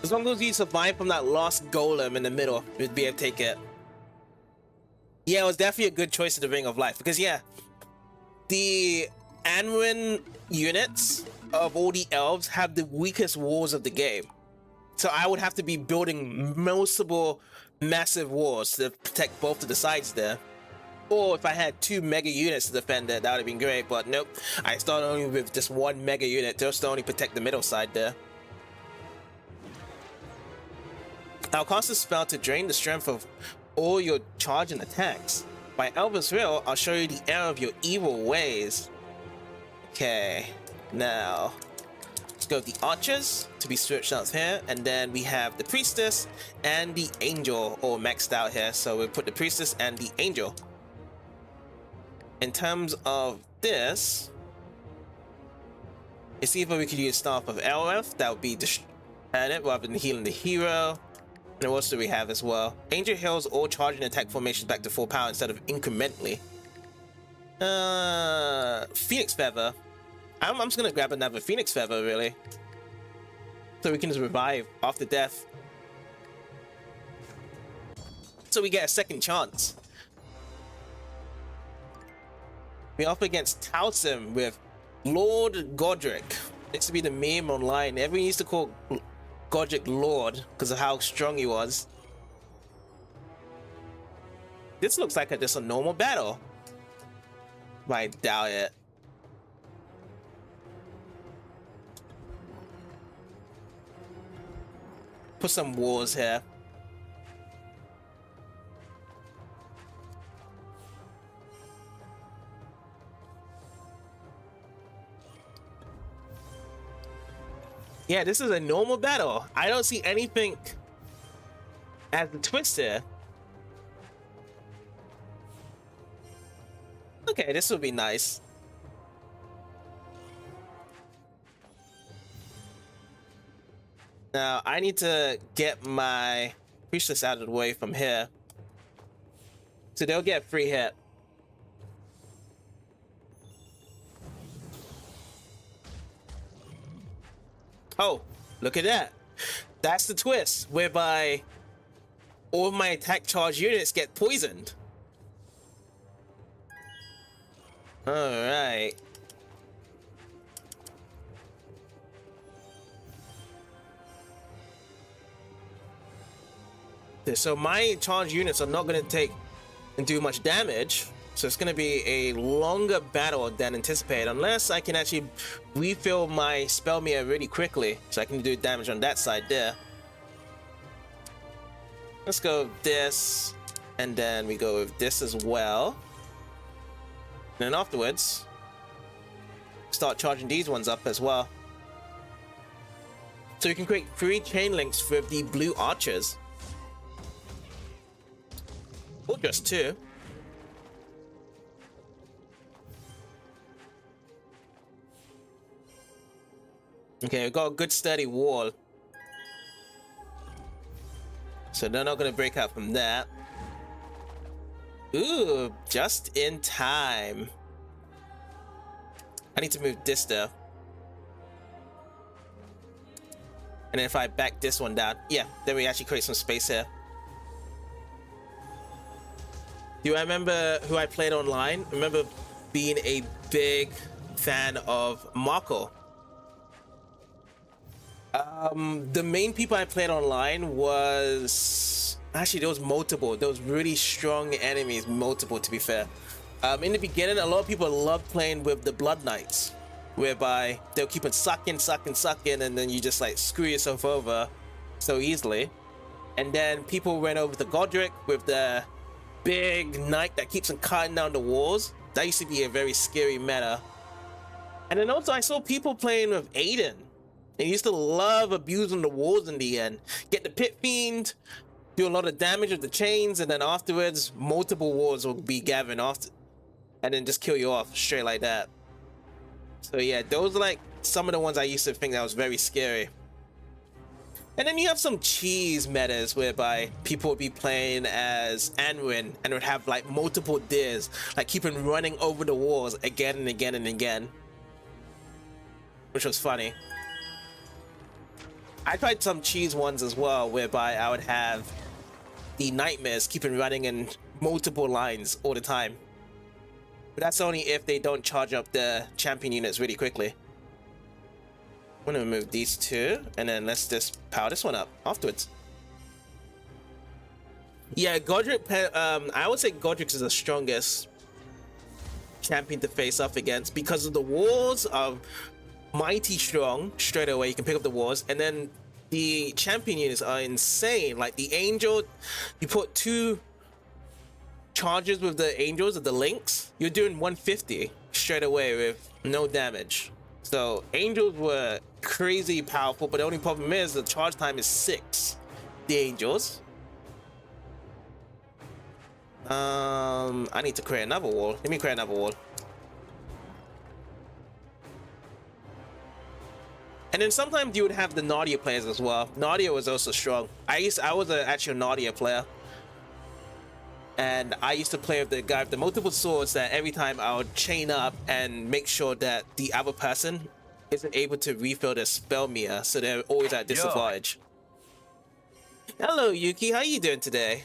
As long as you survive from that last golem in the middle, you'd be able to take it. Yeah, it was definitely a good choice of the Ring of Life. Because yeah, the Anwin units of all the elves have the weakest walls of the game. So I would have to be building multiple massive walls to protect both of the sides there. Or if I had 2 mega units to defend it, that would have been great. But nope, I started only with just 1 mega unit just to only protect the middle side there. I'll cast a spell to drain the strength of all your charge and attacks. By Elvis Will, I'll show you the error of your evil ways. Okay, now let's go with the archers to be switched out here, and then we have the priestess and the angel all maxed out here. So we'll put the priestess and the angel. In terms of this, it's either we could use Staff of Elref, that would be it rather than healing the hero. And what else do we have as well? Angel heals all charge and attack formations back to full power instead of incrementally. Phoenix Feather. I'm just gonna grab another Phoenix Feather, really. So we can just revive after death. So we get a second chance. We're up against Towson with Lord Godric. This to be the meme online. Everyone used to call Godric Lord because of how strong he was. This looks like just a normal battle. But I doubt it. Put some walls here. Yeah, this is a normal battle. I don't see anything as a twist here. Okay, this will be nice. Now, I need to get my priestess out of the way from here. So they'll get free hit. Oh, look at that. That's the twist, whereby all of my attack charge units get poisoned. Alright. So my charge units are not going to take and do much damage. So it's going to be a longer battle than anticipated, unless I can actually refill my spell meter really quickly, so I can do damage on that side there. Let's go this, and then we go with this as well. And then afterwards, start charging these ones up as well. So you can create 3 chain links with the blue archers. Or just 2. Okay, we've got a good sturdy wall. So they're not going to break out from that. Ooh, just in time. I need to move this though. And then if I back this one down, yeah, then we actually create some space here. Do I remember who I played online? I remember being a big fan of Marco. The main people I played online was... Actually, there was multiple. There was really strong enemies, multiple to be fair. In the beginning, a lot of people loved playing with the Blood Knights, whereby they'll keep it sucking, and then you just like screw yourself over so easily. And then people went over to Godric with the big knight that keeps on cutting down the walls. That used to be a very scary meta. And then also I saw people playing with Aiden. They used to love abusing the walls in the end. Get the Pit Fiend, do a lot of damage with the chains, and then afterwards, multiple walls will be gathering after, and then just kill you off straight like that. So yeah, those are like some of the ones I used to think that was very scary. And then you have some cheese metas whereby people would be playing as Anwin and would have like multiple Dirs, like keeping running over the walls again and again and again, which was funny. I tried some cheese ones as well, whereby I would have the nightmares keeping running in multiple lines all the time. But that's only if they don't charge up the champion units really quickly. I'm gonna remove these 2, and then let's just power this one up afterwards. Yeah, Godric, I would say Godric is the strongest champion to face off against because of the walls are mighty strong straight away. You can pick up the walls, and then the champion units are insane. Like the angel, you put 2 charges with the angels of the links, you're doing 150 straight away with no damage. So angels were crazy powerful, but the only problem is the charge time is 6. The angels. I need to create another wall. Let me create another wall. And then sometimes you would have the Nadia players as well. Nadia was also strong. I was actually a Nadia player. And I used to play with the guy with the multiple swords that every time I would chain up and make sure that the other person isn't able to refill their spell meter, so they're always at disadvantage. Hello Yuki, how you doing today?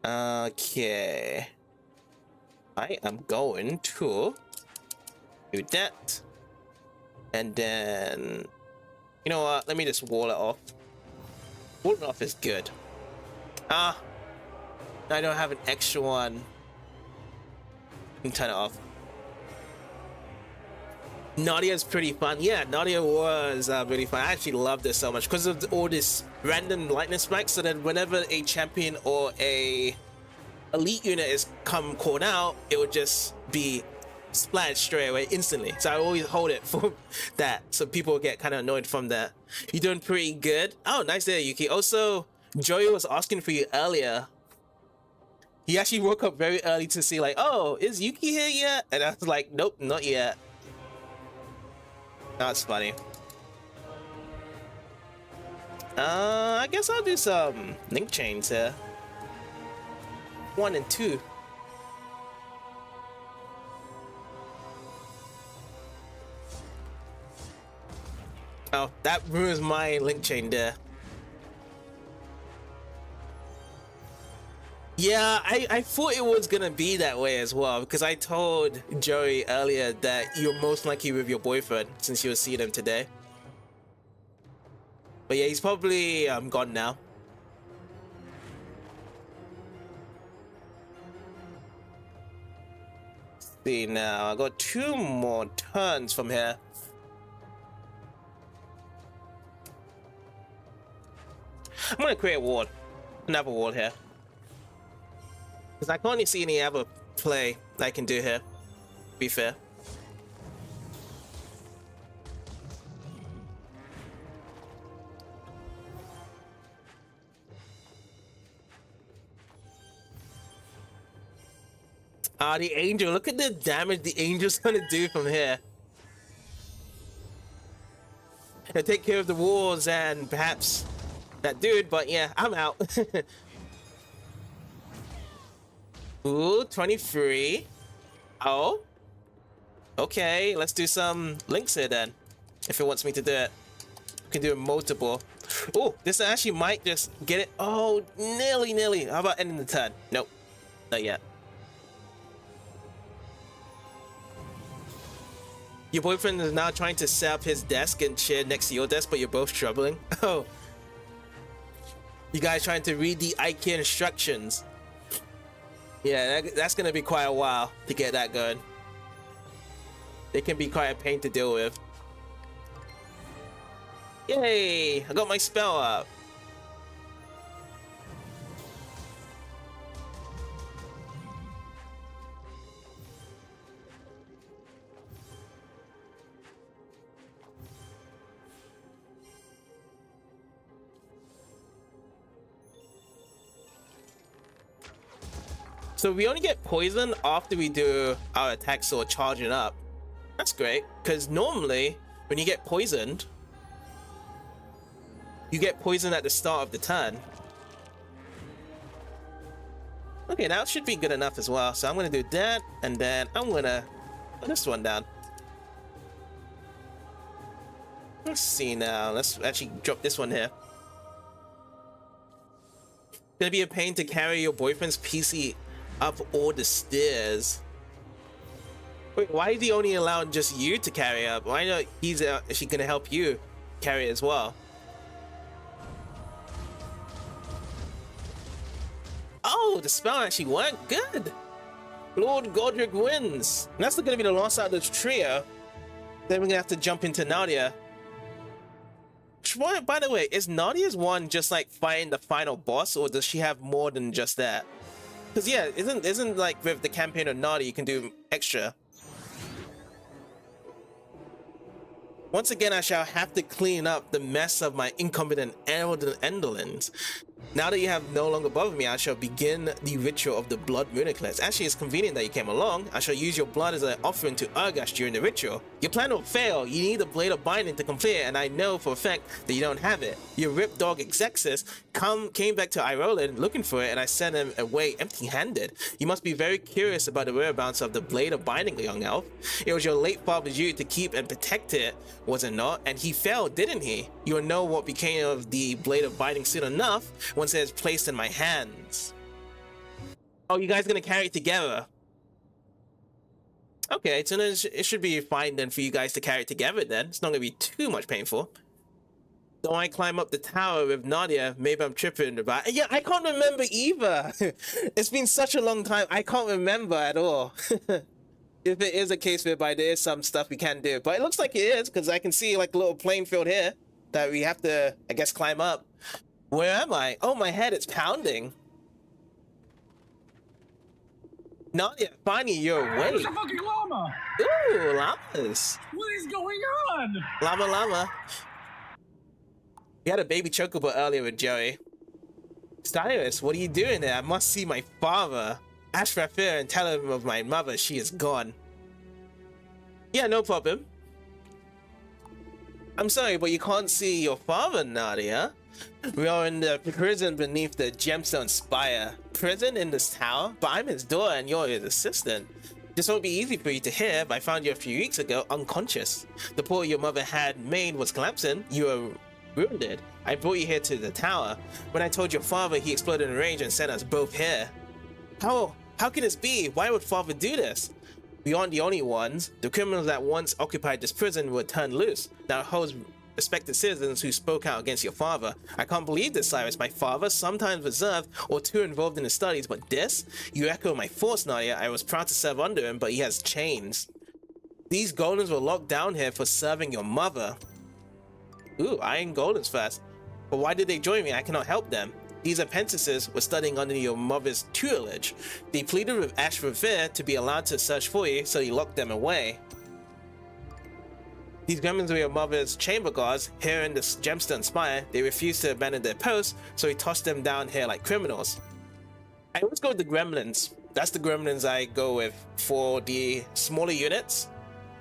Okay. I am going to do that. And then, you know what? Let me just wall it off. Wall it off is good. I don't have an extra one. You can turn it off. Nadia's pretty fun. Yeah, Nadia was really fun. I actually loved this so much because of all this random lightning spikes. So that whenever a champion or a elite unit is called out, it would just be splashed straight away instantly. So I always hold it for that, so people get kind of annoyed from that. You're doing pretty good. Oh, nice there, Yuki. Also, Joey was asking for you earlier. He actually woke up very early to see like, oh, is Yuki here yet? And I was like, nope, not yet. That's funny. I guess I'll do some link chains here. 1 and 2. that ruins my link chain there. Yeah, I thought it was gonna be that way as well, because I told Joey earlier that you're most likely with your boyfriend since you'll see them today. But yeah, he's probably gone now. See now, I got 2 more turns from here. I'm gonna create a ward, another ward here, because I can't see any other play I can do here. To be fair. Ah, the angel. Look at the damage the angel's gonna do from here. He'll take care of the walls and perhaps that dude, but yeah, I'm out. Ooh, 23. Oh. Okay, let's do some links here then. If it wants me to do it. We can do it multiple. Oh, this actually might just get it. Oh, nearly. How about ending the turn? Nope. Not yet. Your boyfriend is now trying to set up his desk and chair next to your desk, but you're both struggling. Oh. You guys trying to read the IKEA instructions. Yeah, that's gonna be quite a while to get that going. They can be quite a pain to deal with. Yay! I got my spell up. So we only get poisoned after we do our attack sword charging up. That's great, because normally when you get poisoned, you get poisoned at the start of the turn. Okay, that should be good enough as well. So I'm gonna do that, and then I'm gonna put this one down. Let's see now. Let's actually drop this one here. It's gonna be a pain to carry your boyfriend's PC up all the stairs. Wait, why is he only allowing just you to carry up? Why not he's actually gonna help you carry as well? Oh, the spell actually worked. Good. Lord Godric wins. And that's gonna be the last out of this trio. Then we're gonna have to jump into Nadia. By the way, is Nadia's one just like fighting the final boss, or does she have more than just that? Because yeah, isn't like with the campaign of Nadia you can do extra. Once again, I shall have to clean up the mess of my incompetent Enderlings. Now that you have no longer bothered me, I shall begin the ritual of the blood rune eclipse. Actually, it's convenient that you came along. I shall use your blood as an offering to Urgash during the ritual. Your plan will fail. You need the blade of binding to complete it, and I know for a fact that you don't have it. Your rip dog Exexus came back to Irolan looking for it, and I sent him away empty-handed. You must be very curious about the whereabouts of the blade of binding, young elf. It was your late father's duty to keep and protect it, was it not? And he failed, didn't he? You'll know what became of the blade of binding soon enough once it is placed in my hands. Oh, you guys gonna carry it together? Okay, so then it should be fine then for you guys to carry it together then. It's not gonna be too much painful. Don't I climb up the tower with Nadia? Maybe I'm tripping about it. Yeah, I can't remember either. It's been such a long time. I can't remember at all. If it is a case whereby there is some stuff we can do. But it looks like it is, because I can see like a little playing field here that we have to, I guess, climb up. Where am I? Oh, my head, it's pounding. Nadia, finally you're awake. There's a fucking llama! Ooh, llamas. What is going on? Llama. We had a baby chocobo earlier with Joey. Stylus, what are you doing there? I must see my father. Ask Rafir and tell him of my mother. She is gone. Yeah, no problem. I'm sorry, but you can't see your father, Nadia. We are in the prison beneath the gemstone spire. Prison in this tower? But I'm his daughter and you're his assistant. This won't be easy for you to hear, but I found you a few weeks ago unconscious. The portal your mother had made was collapsing. You were wounded. I brought you here to the tower. When I told your father, he exploded in rage and sent us both here. How can this be? Why would father do this? We aren't the only ones. The criminals that once occupied this prison were turned loose. Now it holds respected citizens who spoke out against your father. I can't believe this, Cyrus. My father, sometimes reserved or too involved in his studies, but this? You echo my thoughts, Nadia. I was proud to serve under him, but he has changed. These golems were locked down here for serving your mother. Ooh, iron golems first. But why did they join me? I cannot help them. These apprentices were studying under your mother's tutelage. They pleaded with Ash Revere to be allowed to search for you, so he locked them away. These gremlins were your mother's chamber guards here in this gemstone spire. They refused to abandon their posts, so he tossed them down here like criminals. I always go with the gremlins. That's the gremlins I go with for the smaller units.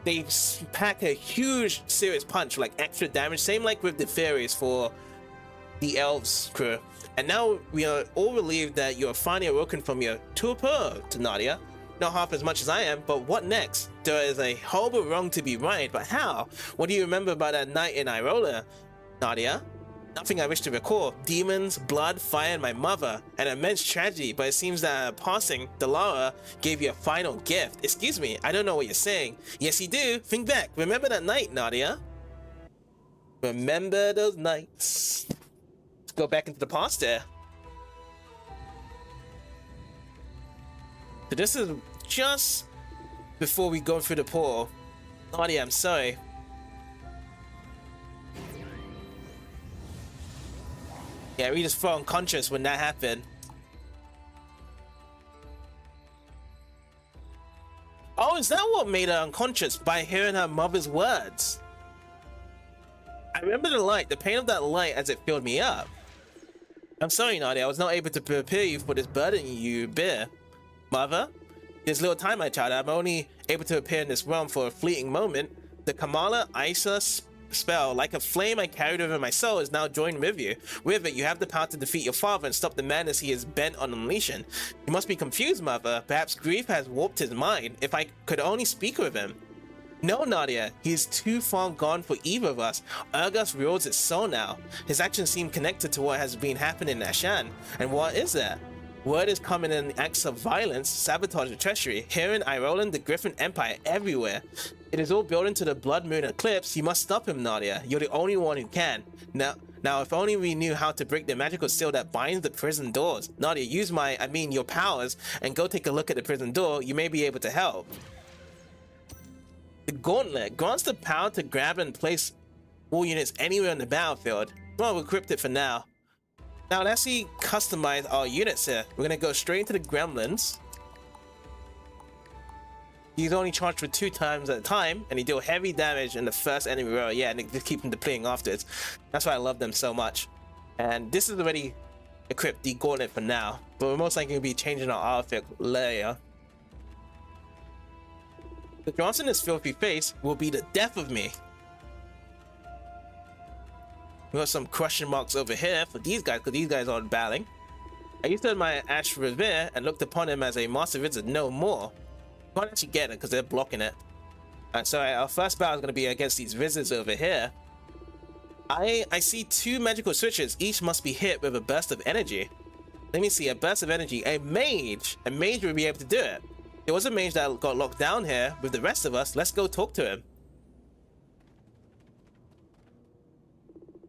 They pack a huge serious punch, like extra damage, same like with the fairies for the elves crew. And now we are all relieved that you're finally awoken from your torpor, to Nadia. Not half as much as I am, but what next? There is a horrible wrong to be right, but how? What do you remember about that night in Irola, Nadia? Nothing I wish to recall. Demons, blood, fire, and my mother. An immense tragedy, but it seems that passing, Delara gave you a final gift. Excuse me, I don't know what you're saying. Yes, you do. Think back. Remember that night, Nadia? Remember those nights. Let's go back into the past there. So this is just before we go through the portal. Nadia, I'm sorry. Yeah, we just felt unconscious when that happened. Oh, is that what made her unconscious? By hearing her mother's words? I remember the light, the pain of that light as it filled me up. I'm sorry, Nadia, I was not able to prepare you for this burden you bear. Mother, there's little time, my child. I'm only able to appear in this realm for a fleeting moment. The Kamala Isa spell, like a flame I carried over my soul, is now joined with you. With it, you have the power to defeat your father and stop the madness he is bent on unleashing. You must be confused, Mother. Perhaps grief has warped his mind. If I could only speak with him. No, Nadia, he is too far gone for either of us. Urgus rules his soul now. His actions seem connected to what has been happening in Ashan. And what is that? Word is coming in acts of violence, sabotage, and treachery. Here in Irolan, the Griffin Empire, everywhere. It is all built into the Blood Moon eclipse. You must stop him, Nadia. You're the only one who can. Now, if only we knew how to break the magical seal that binds the prison doors. Nadia, use your powers, and go take a look at the prison door. You may be able to help. The Gauntlet grants the power to grab and place all units anywhere on the battlefield. Well, we'll equip it for now. Now let's see customize our units here. We're gonna go straight into the gremlins. He's only charged for 2 times at a time, and he deal heavy damage in the first enemy row. Yeah, and they keep him depleting afterwards. That's why I love them so much. And this is already equipped the Gauntlet for now, but we're most likely gonna be changing our outfit later. The Johnson is filthy face will be the death of me. We got some question marks over here for these guys, because these guys aren't battling. I used to admire Ash Revere and looked upon him as a master wizard no more. Can't actually get it because they're blocking it. And so our first battle is going to be against these wizards over here. I see 2 magical switches. Each must be hit with a burst of energy. Let me see, a burst of energy. A mage will be able to do it. There was a mage that got locked down here with the rest of us. Let's go talk to him.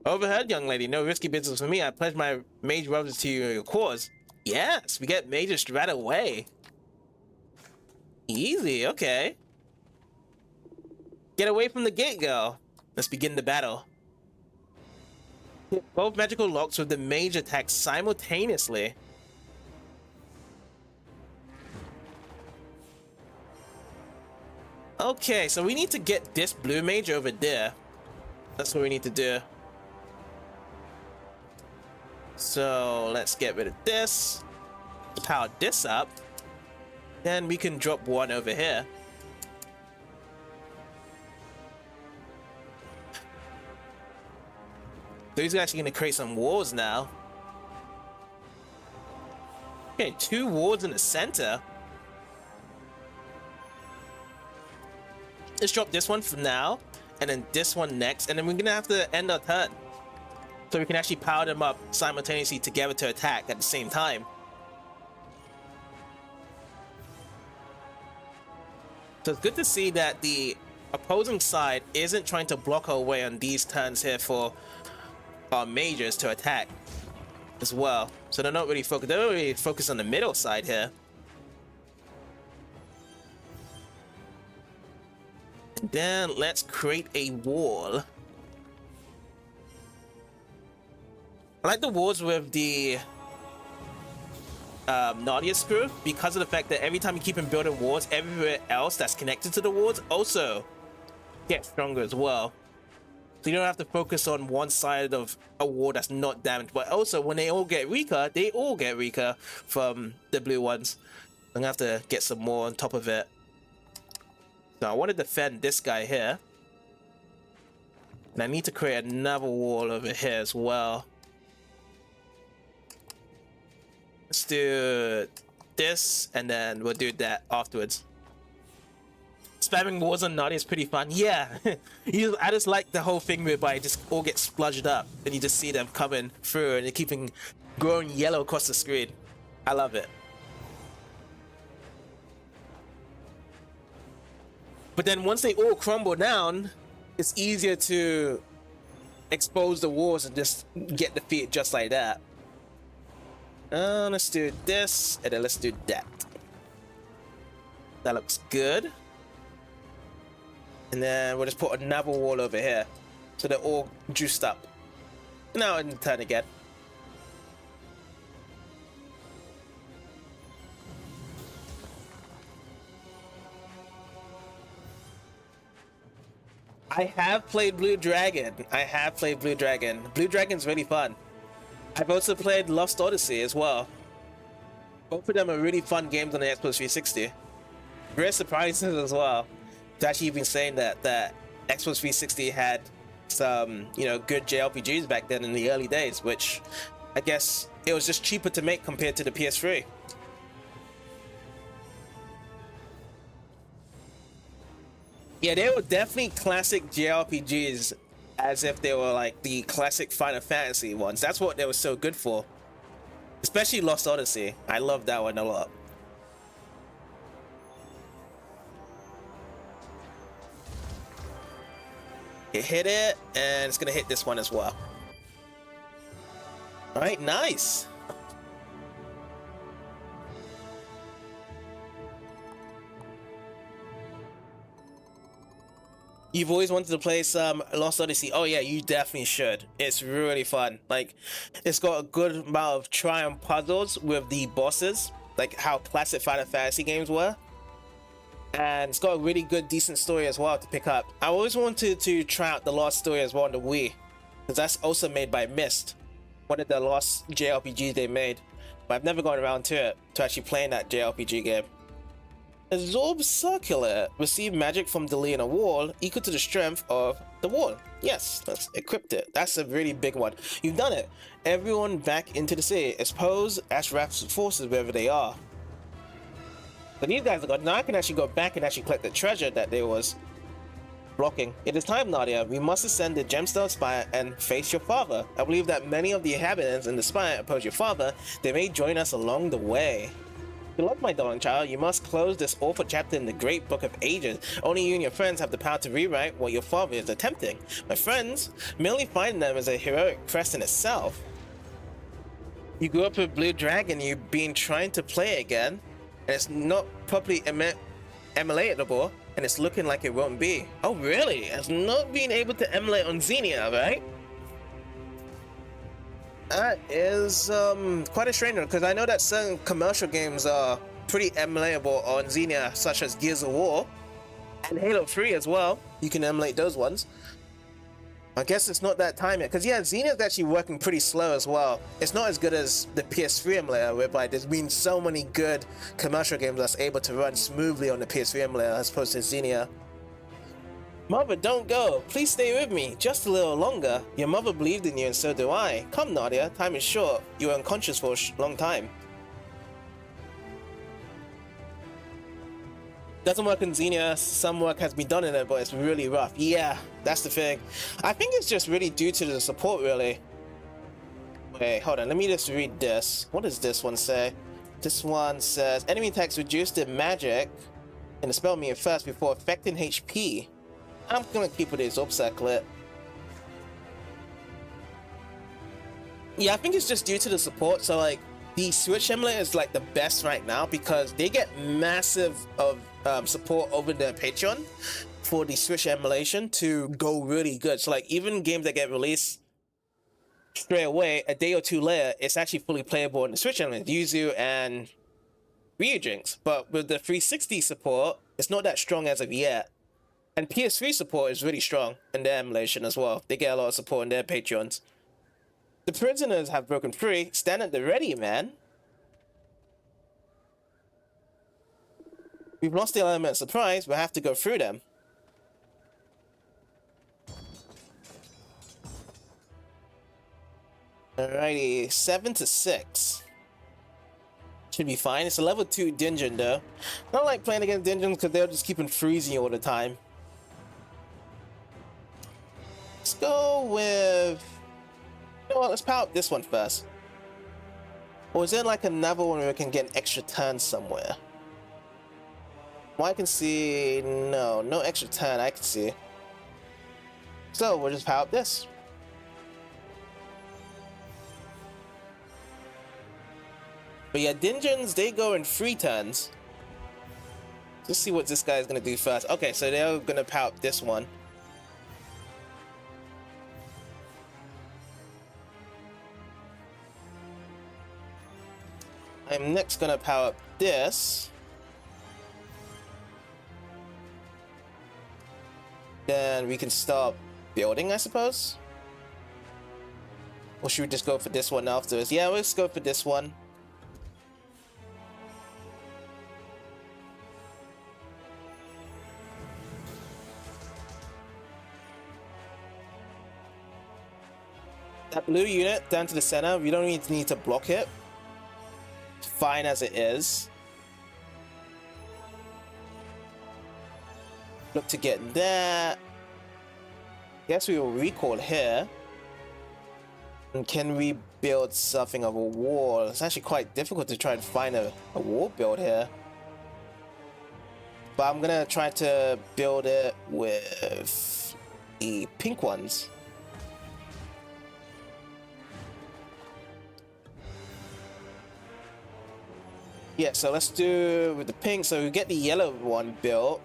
Overheard, young lady. No risky business for me. I pledge my mage brothers to your cause. Yes, we get mages straight away. Easy, okay. Get away from the gate, girl. Let's begin the battle. Hit both magical locks with the mage attack simultaneously. Okay, so we need to get this blue mage over there. That's what we need to do. So let's get rid of this. Power this up. Then we can drop one over here. These are actually going to create some walls now. Okay, 2 wards in the center. let's drop this one for now, and then this one next, and then we're gonna have to end our turn. So we can actually power them up simultaneously together to attack at the same time. So it's good to see that the opposing side isn't trying to block our way on these turns here for our mages to attack as well. So they're not really focused on the middle side here. And then let's create a wall. I like the walls with the Nadia screw because of the fact that every time you keep on building walls, everywhere else that's connected to the walls also gets stronger as well. So you don't have to focus on one side of a wall that's not damaged. But also, when they all get weaker, they all get weaker from the blue ones. I'm gonna have to get some more on top of it. So I want to defend this guy here. And I need to create another wall over here as well. Let's do this, and then we'll do that afterwards. Spamming walls on Nadia is pretty fun. Yeah, I just like the whole thing whereby it just all gets spludged up, and you just see them coming through, and they're keeping growing yellow across the screen. I love it. But then once they all crumble down, it's easier to expose the walls and just get defeated just like that. Let's do this, and then let's do that. That looks good. And then we'll just put another wall over here, so they're all juiced up. Now in turn again. I have played Blue Dragon. Blue Dragon's really fun. I've also played Lost Odyssey as well. Both of them are really fun games on the Xbox 360. Very surprising as well to actually been saying that Xbox 360 had some, you know, good JRPGs back then in the early days, which I guess it was just cheaper to make compared to the PS3. Yeah, they were definitely classic JRPGs, as if they were like the classic Final Fantasy ones. That's what they were so good for. Especially Lost Odyssey. I love that one a lot. It hit it, and it's gonna hit this one as well. All right, nice. You've always wanted to play some Lost Odyssey. Oh yeah, you definitely should. It's really fun. Like, it's got a good amount of try-and puzzles with the bosses, like how classic Final Fantasy games were. And it's got a really good, decent story as well to pick up. I always wanted to try out the Lost story as well on the Wii, because that's also made by Myst, one of the Lost JRPGs they made. But I've never gone around to it, to actually playing that JRPG game. Absorb Circular. Receive magic from deleting a wall equal to the strength of the wall. Yes, let's equip it. That's a really big one. You've done it. Everyone back into the city. Expose Ashraf's forces wherever they are. So these guys are gone. Now I can actually go back and actually collect the treasure that they was blocking. It is time, Nadia. We must ascend the Gemstone Spire and face your father. I believe that many of the inhabitants in the spire oppose your father. They may join us along the way. Good luck, my darling child. You must close this awful chapter in the Great Book of Ages. Only you and your friends have the power to rewrite what your father is attempting. My friends, merely finding them is a heroic quest in itself. You grew up with Blue Dragon, you've been trying to play again, and it's not properly emulatable, and it's looking like it won't be. Oh really? It's not being able to emulate on Xenia, right? That is quite a strange one, because I know that certain commercial games are pretty emulatable on Xenia, such as Gears of War and Halo 3 as well. You can emulate those ones. I guess it's not that time yet, because yeah, Xenia is actually working pretty slow as well. It's not as good as the PS3 emulator, whereby there's been so many good commercial games that's able to run smoothly on the PS3 emulator as opposed to Xenia. Mother, don't go. Please stay with me, just a little longer. Your mother believed in you and so do I. Come, Nadia, time is short. You were unconscious for a long time. Doesn't work in Xenia. Some work has been done in it, but it's really rough. Yeah, that's the thing. I think it's just really due to the support, really. Wait, hold on. Let me just read this. What does this one say? This one says, enemy attacks reduce their magic in the spell meter first before affecting HP. I'm gonna keep with this circlet. Yeah, I think it's just due to the support. So like, the Switch emulator is like the best right now because they get massive of support over their Patreon for the Switch emulation to go really good. So like, even games that get released straight away, a day or two later, it's actually fully playable in the Switch emulator, Yuzu and Ryujinx. But with the 360 support, it's not that strong as of yet. And PS3 support is really strong in their emulation as well. They get a lot of support in their Patreons. The prisoners have broken free. Stand at the ready, man. We've lost the element of surprise. We'll have to go through them. Alrighty, 7 to 6. Should be fine. It's a level 2 dungeon though. I don't like playing against dungeons because they're just keeping freezing you all the time. Let's go with... You know what, let's power up this one first. Or is there like another one where we can get an extra turn somewhere? Well, I can see... No extra turn I can see. So, we'll just power up this. But yeah, dungeons, they go in 3 turns. Let's see what this guy is going to do first. Okay, so they're going to power up this one. I'm next gonna power up this. Then we can start building, I suppose. Or should we just go for this one afterwards? Yeah, let's go for this one. That blue unit down to the center, we don't even need to block it. Fine as it is. Look to get that. Guess we will recall here. And can we build something of a wall? It's actually quite difficult to try and find a wall build here. But I'm gonna try to build it with the pink ones. Yeah, so let's do with the pink. So we get the yellow one built.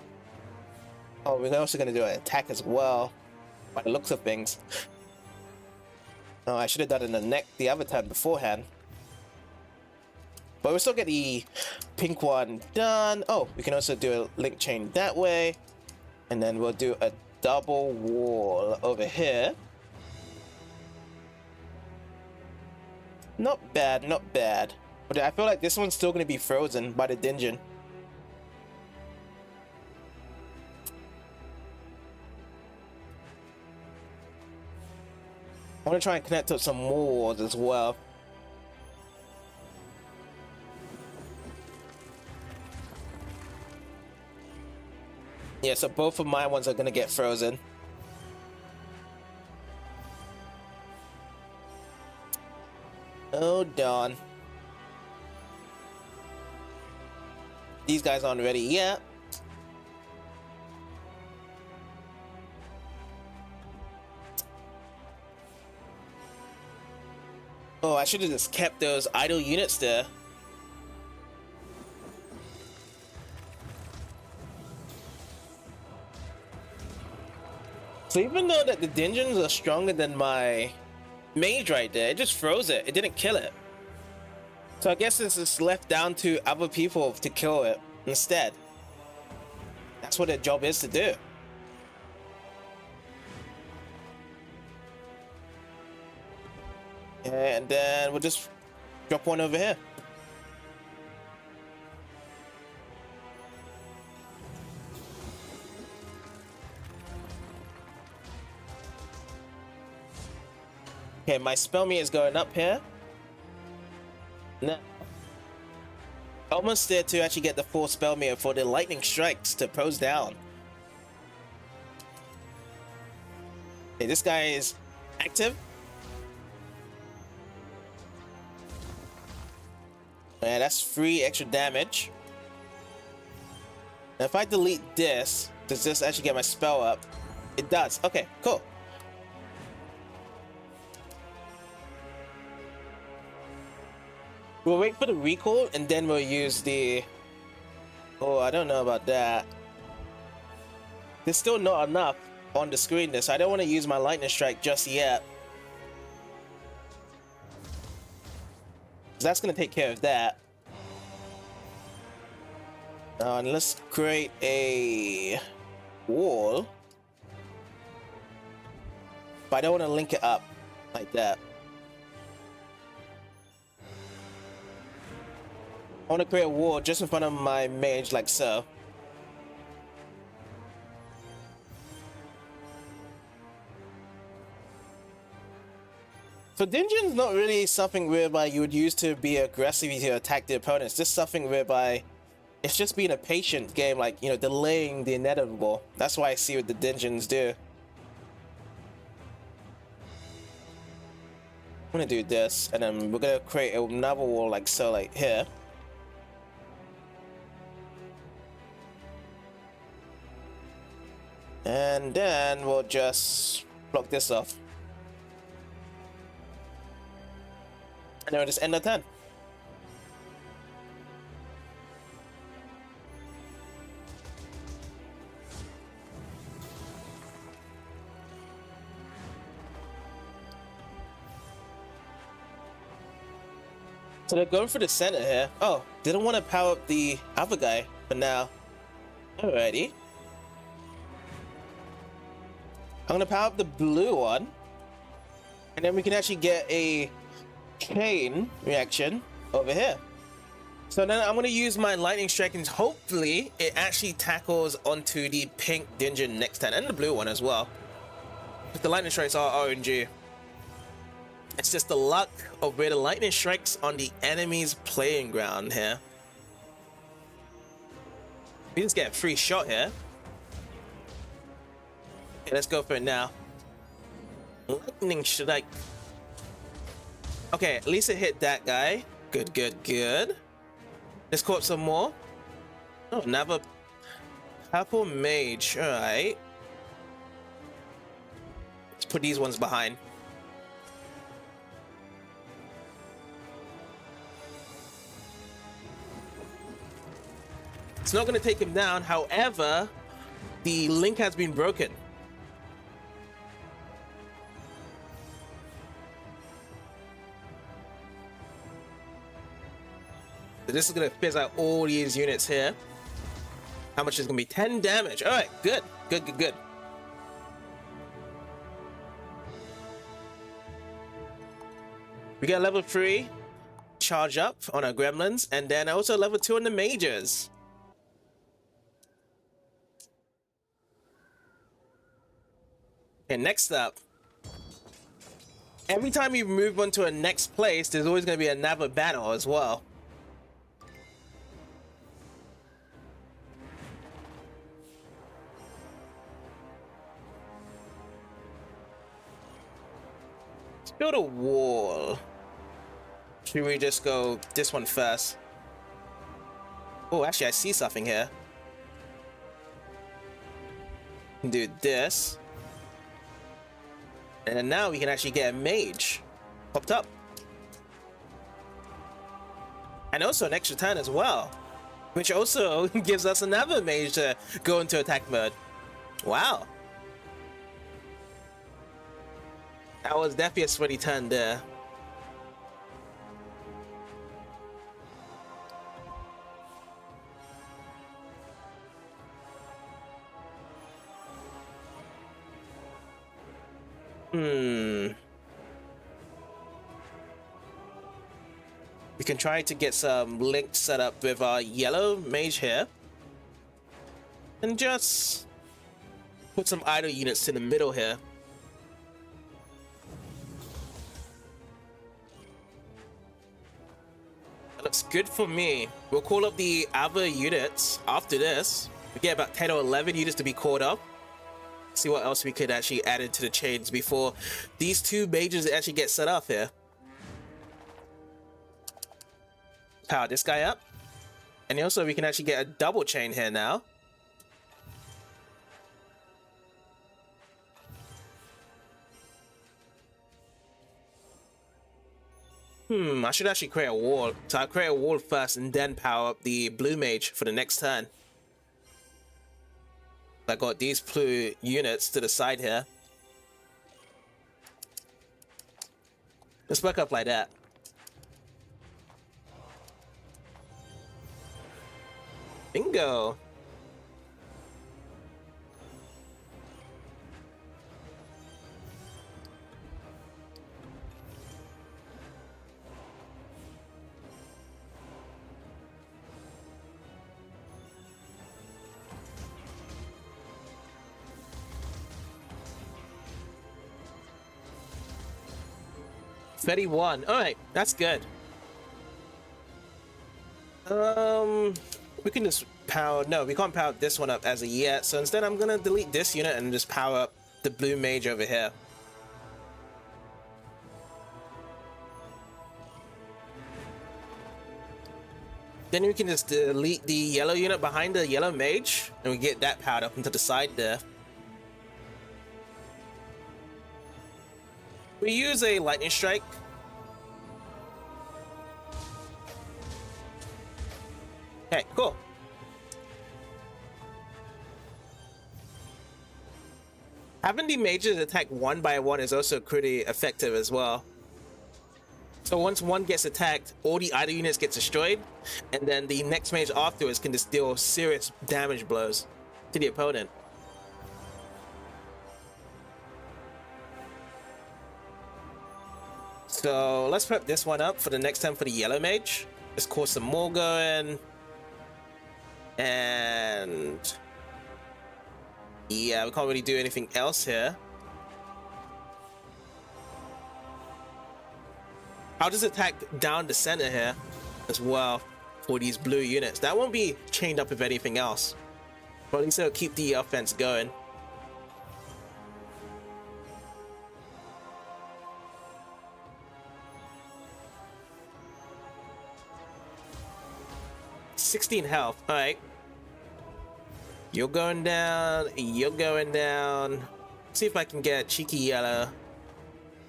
Oh, we're also going to do an attack as well, by the looks of things. Oh, I should have done it in the other turn beforehand. But we'll still get the pink one done. Oh, we can also do a link chain that way. And then we'll do a double wall over here. Not bad, not bad. But I feel like this one's still going to be frozen by the dungeon. I want to try and connect up some more walls as well. Yeah, so both of my ones are going to get frozen. Oh, darn. These guys aren't ready yet. Oh, I should have just kept those idle units there. So even though that the dungeons are stronger than my mage right there, it just froze it. It didn't kill it. So I guess it's just left down to other people to kill it instead. That's what their job is to do. And then we'll just drop one over here. Okay, my spell meter is going up here. Now, Almost there to actually get the full spell meter for the lightning strikes to pose down. Okay, this guy is active. And that's 3 extra damage. Now if I delete this, does this actually get my spell up? It does. Okay, cool. We'll wait for the recall and then we'll use the... Oh, I don't know about that. There's still not enough on the screen there, so I don't want to use my lightning strike just yet. That's going to take care of that. And let's create a wall. But I don't want to link it up like that. I want to create a wall just in front of my mage, like so. So Dingen's not really something whereby you would use to be aggressive to attack the opponent. It's just something whereby it's just being a patient game, like, you know, delaying the inevitable. That's why I see what the Dingens do. I'm gonna do this, and then we're gonna create another wall like so, like here. And then we'll just block this off. And then we'll just end the turn. So they're going for the center here. Oh, didn't want to power up the other guy for now. Alrighty. I'm gonna power up the blue one. And then we can actually get a chain reaction over here. So then I'm gonna use my lightning strike and hopefully it actually tackles onto the pink Dingen next turn and the blue one as well. But the lightning strikes are RNG. It's just the luck of where the lightning strikes on the enemy's playing ground here. We just get a free shot here. Okay, let's go for it now. Lightning strike. Okay, at least it hit that guy. Good, good, good. Let's call up some more. Oh, another purple mage. Alright. Let's put these ones behind. It's not going to take him down. However, the link has been broken. So this is going to fizz out all these units here. How much is going to be? 10 damage. All right, good. Good, good, good. We got level 3 charge up on our gremlins, and then also level 2 on the mages. Okay, next up. Every time you move on to a next place, there's always going to be another battle as well. Let's build a wall. Should we just go this one first? Oh, actually, I see something here. Do this. And then now we can actually get a mage popped up. And also an extra turn as well. Which also gives us another mage to go into attack mode. Wow. That was definitely a sweaty turn there. We can try to get some links set up with our yellow mage here. And just put some idle units in the middle here. Looks good for me. We'll call up the other units after this. We get about 10 or 11 units to be called up. See what else we could actually add into the chains before these two majors actually get set up here. Power this guy up. And also we can actually get a double chain here now. I should actually create a wall. So I'll create a wall first and then power up the blue mage for the next turn. I got these blue units to the side here. Let's work up like that. Bingo. $31. All right, that's good. We can just power. No, we can't power this one up as of yet. So instead, I'm gonna delete this unit and just power up the blue mage over here. Then we can just delete the yellow unit behind the yellow mage, and we get that powered up into the side there. We use a lightning strike. Okay, cool. Having the mages attack one by one is also pretty effective as well. So once one gets attacked, all the other units get destroyed, and then the next mage afterwards can just deal serious damage blows to the opponent. So let's prep this one up for the next time for the yellow mage. Let's call some more going. And yeah, we can't really do anything else here. I'll just attack down the center here as well for these blue units. That won't be chained up with anything else, but at least it'll keep the offense going. $16 health. All right. You're going down. You're going down. See if I can get a cheeky yellow.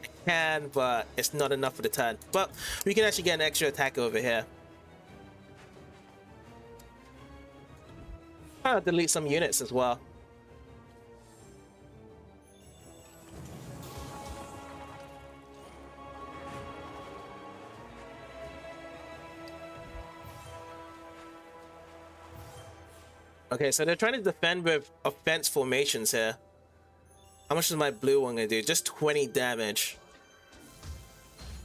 I can, but it's not enough for the turn. But we can actually get an extra attack over here. I'll delete some units as well. Okay, so they're trying to defend with offense formations here. How much is my blue one gonna do? Just 20 damage.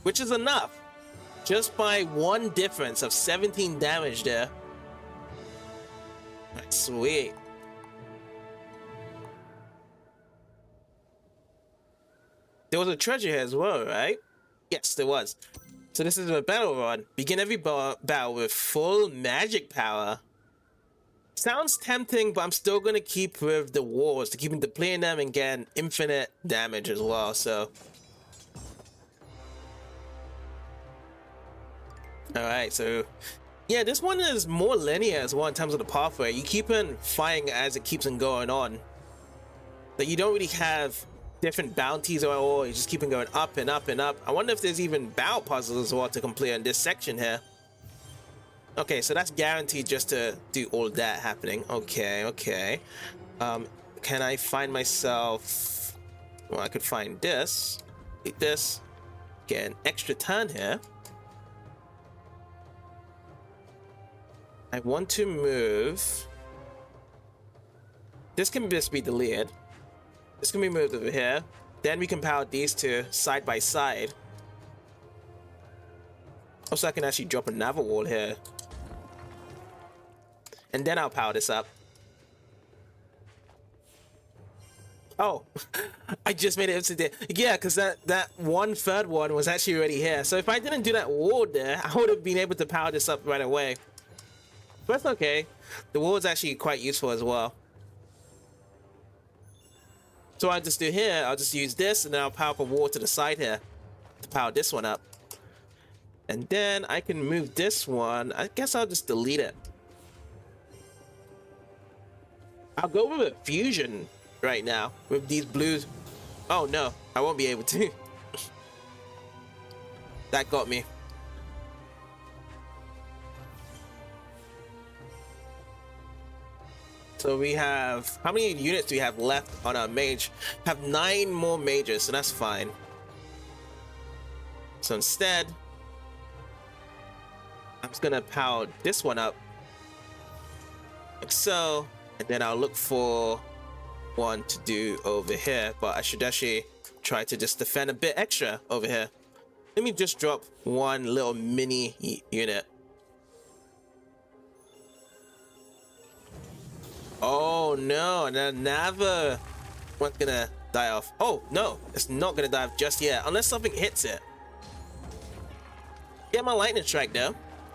Which is enough. Just by one difference of 17 damage there. That's sweet. There was a treasure here as well, right? Yes, there was. So this is a battle run. Begin every battle with full magic power. Sounds tempting, but I'm still gonna keep with the wars to keep depleting them and getting infinite damage as well. So, all right. So, yeah, this one is more linear as well in terms of the pathway. You keep on fighting as it keeps on going on. That you don't really have different bounties or all. You just keep on going up and up and up. I wonder if there's even battle puzzles as well to complete on this section here. Okay, so that's guaranteed just to do all that happening. Okay, okay. Can I find myself... Well, I could find this. Take this. Get an extra turn here. I want to move... This can just be deleted. This can be moved over here. Then we can power these two side by side. Also, I can actually drop another wall here. And then I'll power this up. Oh, I just made it instant. Yeah, because that 1/3 one was actually already here. So if I didn't do that wall there, I would have been able to power this up right away. But that's okay. The wall is actually quite useful as well. So I'll just do here, I'll just use this, and then I'll power up a wall to the side here to power this one up. And then I can move this one. I guess I'll just delete it. I'll go with a fusion right now with these blues. Oh no, I won't be able to. That got me. So we have, how many units do we have left on our mage? Have 9 more mages, so that's fine. So instead, I'm just gonna power this one up like so, and then I'll look for one to do over here, but I should actually try to just defend a bit extra over here. Let me just drop one little mini unit. Oh no, another one's gonna die off. Oh no, it's not gonna die off just yet, unless something hits it. Get my lightning strike though.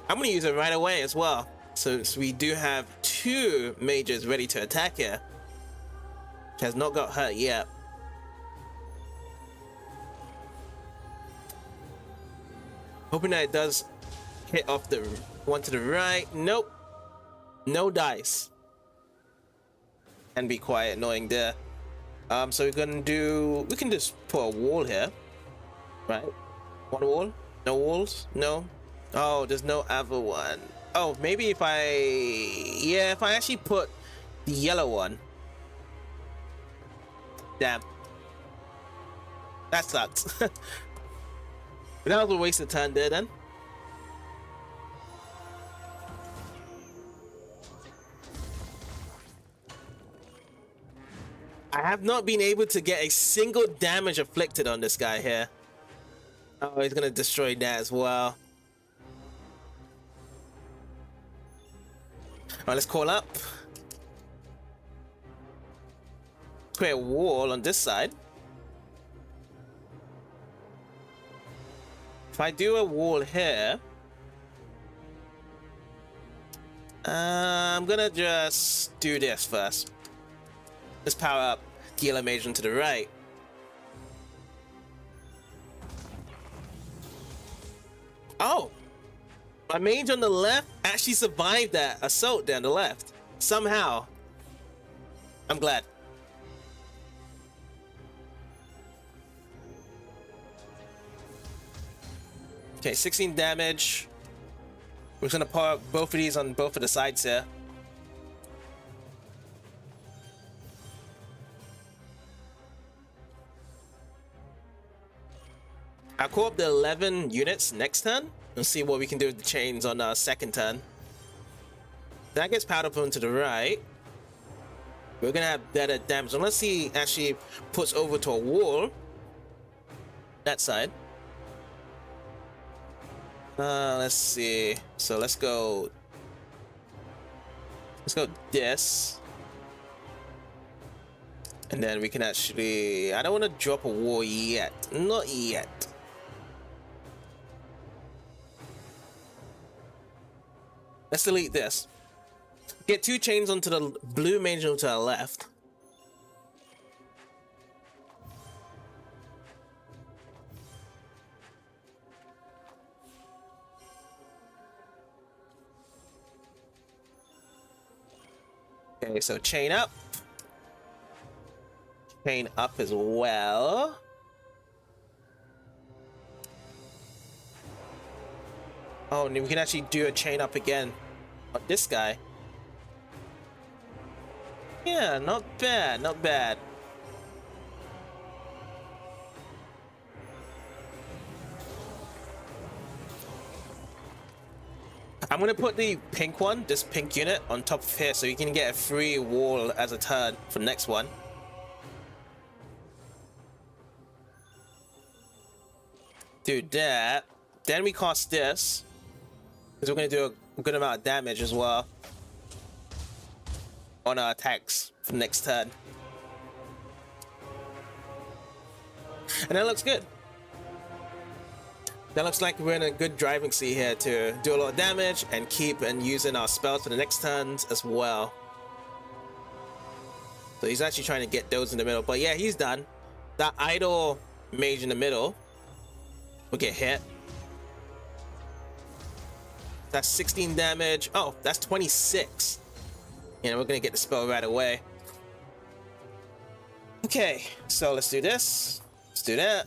I'm gonna use it right away as well. So we do have 2 mages ready to attack here. Which has not got hurt yet. Hoping that it does hit off the one to the right. Nope. No dice. And be quiet, annoying there. So we're gonna do, we can just put a wall here. Right? One wall? No walls? No? Oh, there's no other one. Oh, maybe if if I actually put the yellow one. Damn. That sucks. That was a waste of time there then. I have not been able to get a single damage afflicted on this guy here. Oh, he's gonna destroy that as well. Alright, let's call up. Create a wall on this side. If I do a wall here, I'm gonna just do this first. Let's power up the yellow mage to the right. Oh! My mage on the left actually survived that assault down the left. Somehow. I'm glad. Okay, 16 damage. We're just gonna power up both of these on both of the sides here. I'll call up the 11 units next turn and see what we can do with the chains on our second turn. That gets powered up onto the right. We're gonna have better damage unless he actually puts over to a wall. That side. Let's see. So let's go this. And then we can actually, I don't want to drop a wall yet. Not yet. Let's delete this. Get 2 chains onto the blue mage to our left. Okay, so chain up. Chain up as well. Oh, and we can actually do a chain up again on this guy. Yeah, not bad, not bad. I'm gonna put the pink one, this pink unit, on top of here so you can get a free wall as a turn for the next one. Do that. Then we cast this. Because we're going to do a good amount of damage as well on our attacks for next turn. And that looks good. That looks like we're in a good driving seat here to do a lot of damage and keep and using our spells for the next turns as well. So he's actually trying to get those in the middle. But yeah, he's done. That idle mage in the middle will get hit. That's 16 damage. Oh, that's 26. You know, we're gonna get the spell right away. Okay, so let's do this. Let's do that.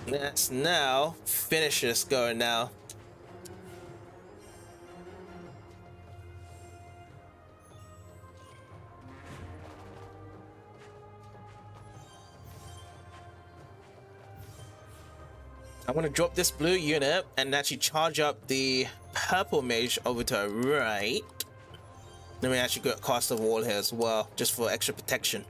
Let's now finish this going now. I want to drop this blue unit and actually charge up the purple mage over to our right. Then we actually got cast a wall here as well, just for extra protection.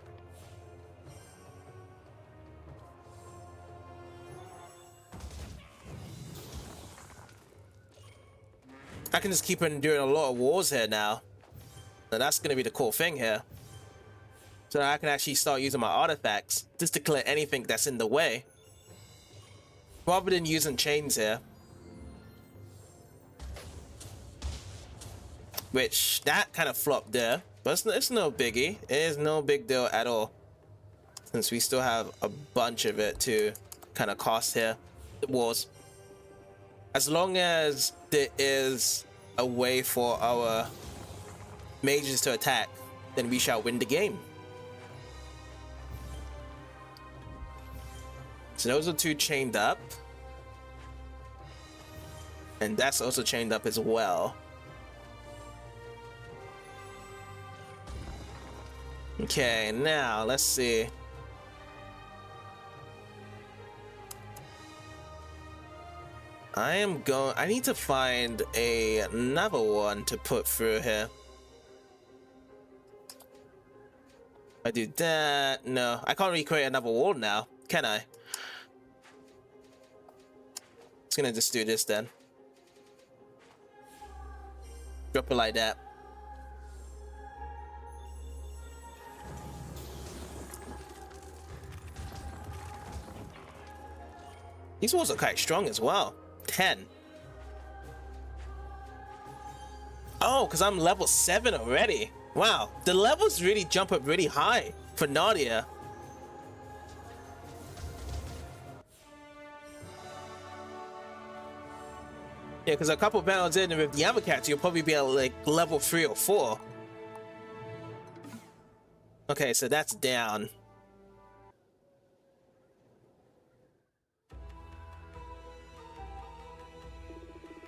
I can just keep on doing a lot of wars here now. And that's going to be the cool thing here. So I can actually start using my artifacts just to clear anything that's in the way. Rather than using chains here. Which, that kind of flopped there. But it's no biggie. It is no big deal at all. Since we still have a bunch of it to kind of cost here. The wars. As long as there is a way for our mages to attack, then we shall win the game. So those are two chained up. And that's also chained up as well. Okay, now let's see. I need to find another one to put through here. I do that. No, I can't recreate another wall now, can I? It's gonna just do this then. Drop it like that. These walls are quite strong as well. 10. Oh, because I'm level 7 already. Wow, the levels really jump up really high for Nadia. Yeah, because a couple battles in with the other cats, you'll probably be at like level 3 or 4. Okay, so that's down.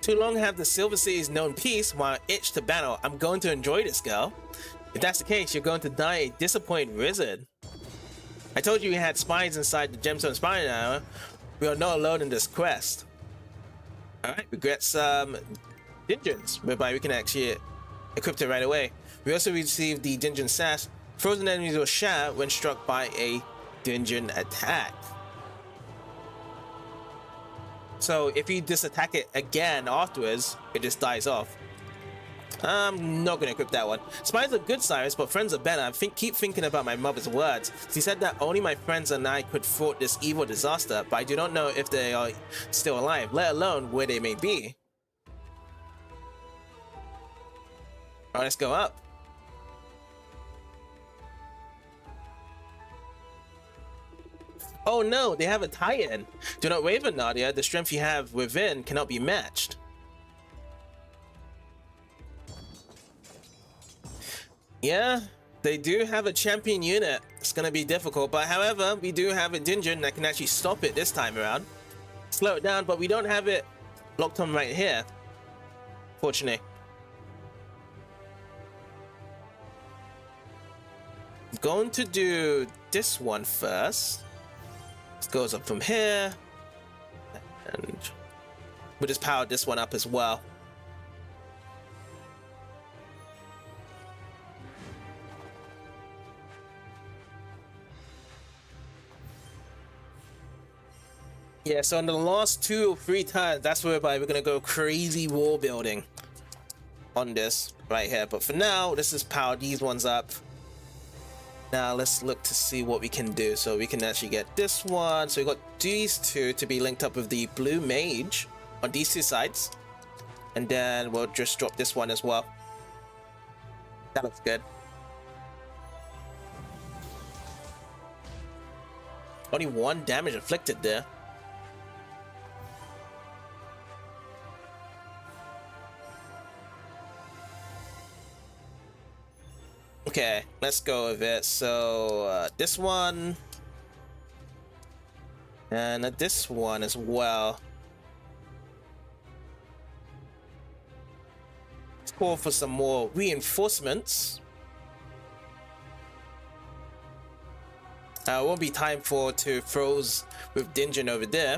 Too long have the Silver Seas known peace while itch to battle. I'm going to enjoy this, girl. If that's the case, you're going to die a disappointed wizard. I told you we had spies inside the Gemstone Spine now. We are not alone in this quest. Alright, we get some dungeons, whereby we can actually equip it right away. We also received the Dungeon Sash. Frozen enemies will shatter when struck by a dungeon attack. So if you just attack it again afterwards, it just dies off. I'm not gonna equip that one. Spies are good, Cyrus, but friends are better. Keep thinking about my mother's words. She said that only my friends and I could thwart this evil disaster, but I do not know if they are still alive, let alone where they may be. Alright, let's go up. Oh no, they have a tie-in. Do not waver, Nadia. The strength you have within cannot be matched. Yeah, they do have a champion unit. It's gonna be difficult, but however, we do have a dungeon that can actually stop it this time around. Slow it down, but we don't have it locked on right here. Fortunately. I'm going to do this one first. It goes up from here. And we'll just power this one up as well. Yeah, so in the last 2 or 3 times, that's whereby we're gonna go crazy wall building on this right here. But for now, let's just power these ones up. Now let's look to see what we can do. So we can actually get this one. So we got these two to be linked up with the blue mage on these two sides. And then we'll just drop this one as well. That looks good. Only 1 damage inflicted there. Okay, let's go with it. So this one and this one as well. Let's call for some more reinforcements. Won't be time for to froze with Dingeon over there.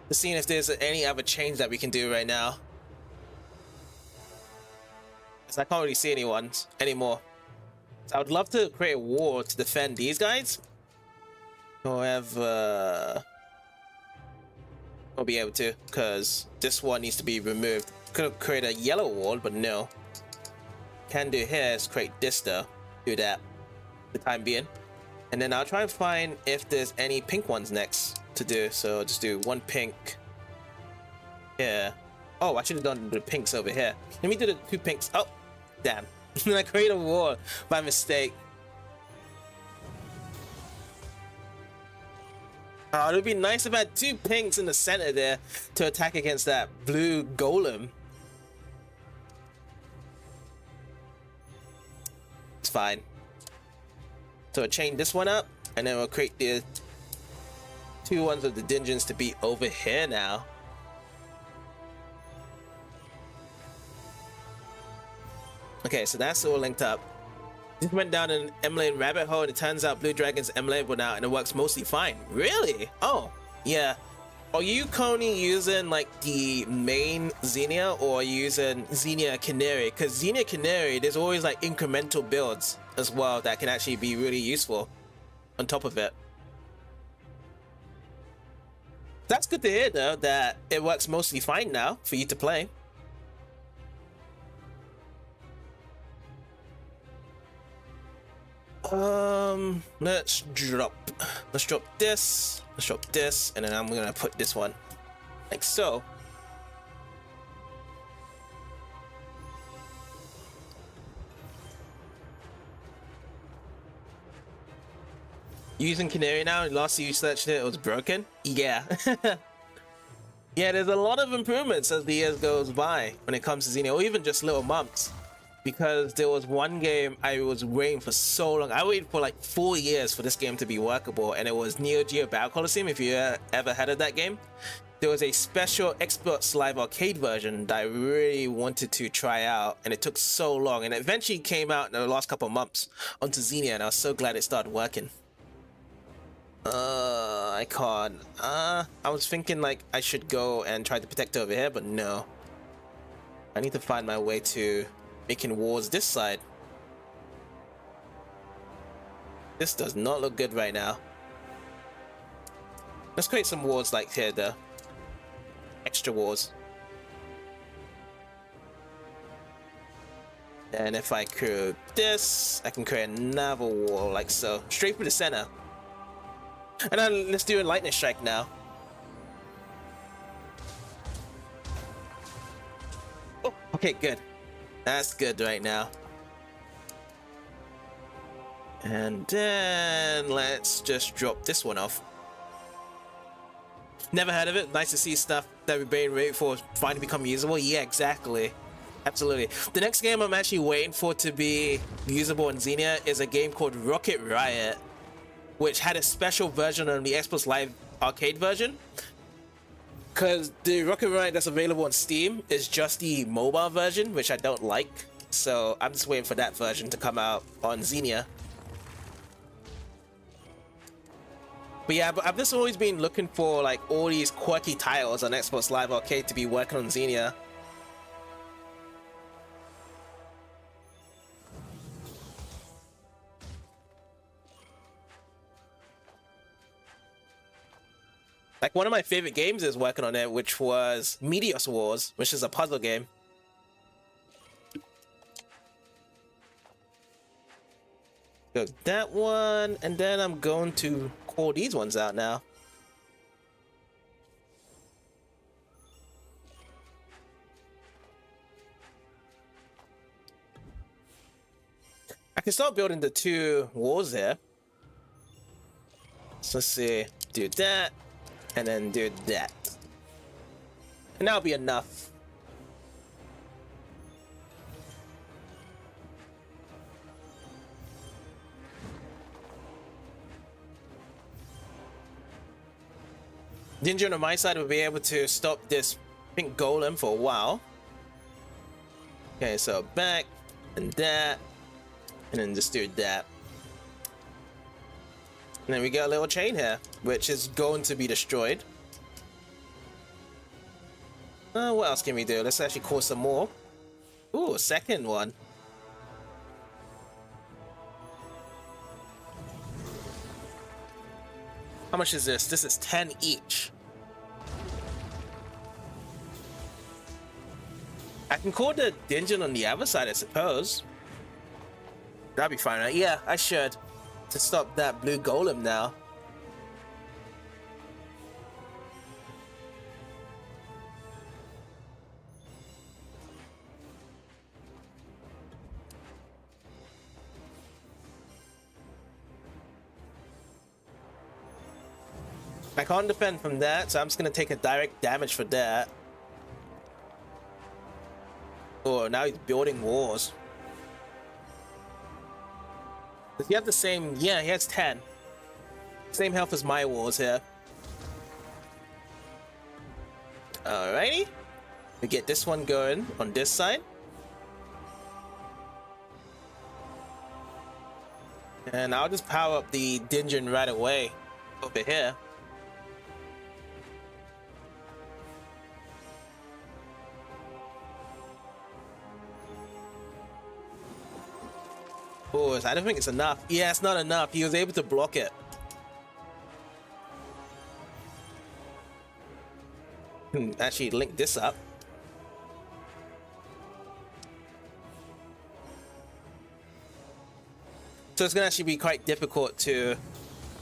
Just seeing if there's any other change that we can do right now. I can't really see anyone anymore. So I would love to create a wall to defend these guys. However, I'll be able to, because this one needs to be removed. Could have created a yellow wall, but no. Can do here is create this though. Do that for the time being. And then I'll try and find if there's any pink ones next to do. So I'll just do 1 pink here. Oh, I should have done the pinks over here. Let me do the 2 pinks. Oh, damn. I created a wall by mistake. Oh, it would be nice if I had 2 pinks in the center there to attack against that blue golem. It's fine. So I'll chain this one up, and then we'll create the 2 ones of the dungeons to be over here now. Okay, so that's all linked up. Just went down an emulating rabbit hole, and it turns out Blue Dragon's emulatable now, and it works mostly fine. Really? Oh, yeah. Are you currently using like the main Xenia, or are you using Xenia Canary? Because Xenia Canary, there's always like incremental builds as well that can actually be really useful on top of it. That's good to hear though, that it works mostly fine now for you to play. Let's drop this, and then I'm gonna put this one like so. Using Canary now, and last you searched it was broken. Yeah. Yeah, there's a lot of improvements as the years goes by when it comes to Xenia, or even just little months. Because there was one game I was waiting for so long. I waited for like 4 years for this game to be workable, and it was Neo Geo Battle Coliseum. If you ever heard of that game, there was a special Xbox Live Arcade version that I really wanted to try out, and it took so long, and it eventually came out in the last couple of months onto Xenia, and I was so glad it started working. I can't. I was thinking like I should go and try to protect over here, but no. I need to find my way to making walls this side. This does not look good right now. Let's create some walls like here though. Extra walls. And if I create this, I can create another wall like so. Straight through the center. And then let's do a lightning strike now. Oh, okay, good. That's good right now. And then let's just drop this one off. Never heard of it. Nice to see stuff that we've been waiting for finally become usable. Yeah, exactly. Absolutely. The next game I'm actually waiting for to be usable in Xenia is a game called Rocket Riot, which had a special version on the Xbox Live Arcade version. Because the Rocket Riot that's available on Steam is just the mobile version, which I don't like. So I'm just waiting for that version to come out on Xenia. But yeah, I've just always been looking for like all these quirky titles on Xbox Live Arcade to be working on Xenia. Like one of my favorite games is working on it, which was Meteos Wars, which is a puzzle game. Go that one, and then I'm going to call these ones out now. I can start building the 2 walls there. So let's see, do that, and then do that. And that'll be enough. Ninja on my side will be able to stop this pink golem for a while. Okay, so back, and that, and then just do that. And then we got a little chain here, which is going to be destroyed. What else can we do? Let's actually cause some more. Ooh, a second one. How much is this? This is 10 each. I can call the dungeon on the other side, I suppose. That'd be fine, right? Yeah, I should. To stop that blue golem now. I can't defend from that, so I'm just gonna take a direct damage for that. Oh, now he's building walls. Does he have the same? Yeah, he has 10. Same health as my walls here. Alrighty. We get this one going on this side. And I'll just power up the dungeon right away over here. Oh, I don't think it's enough. Yeah, it's not enough. He was able to block it. Actually link this up. So it's gonna actually be quite difficult to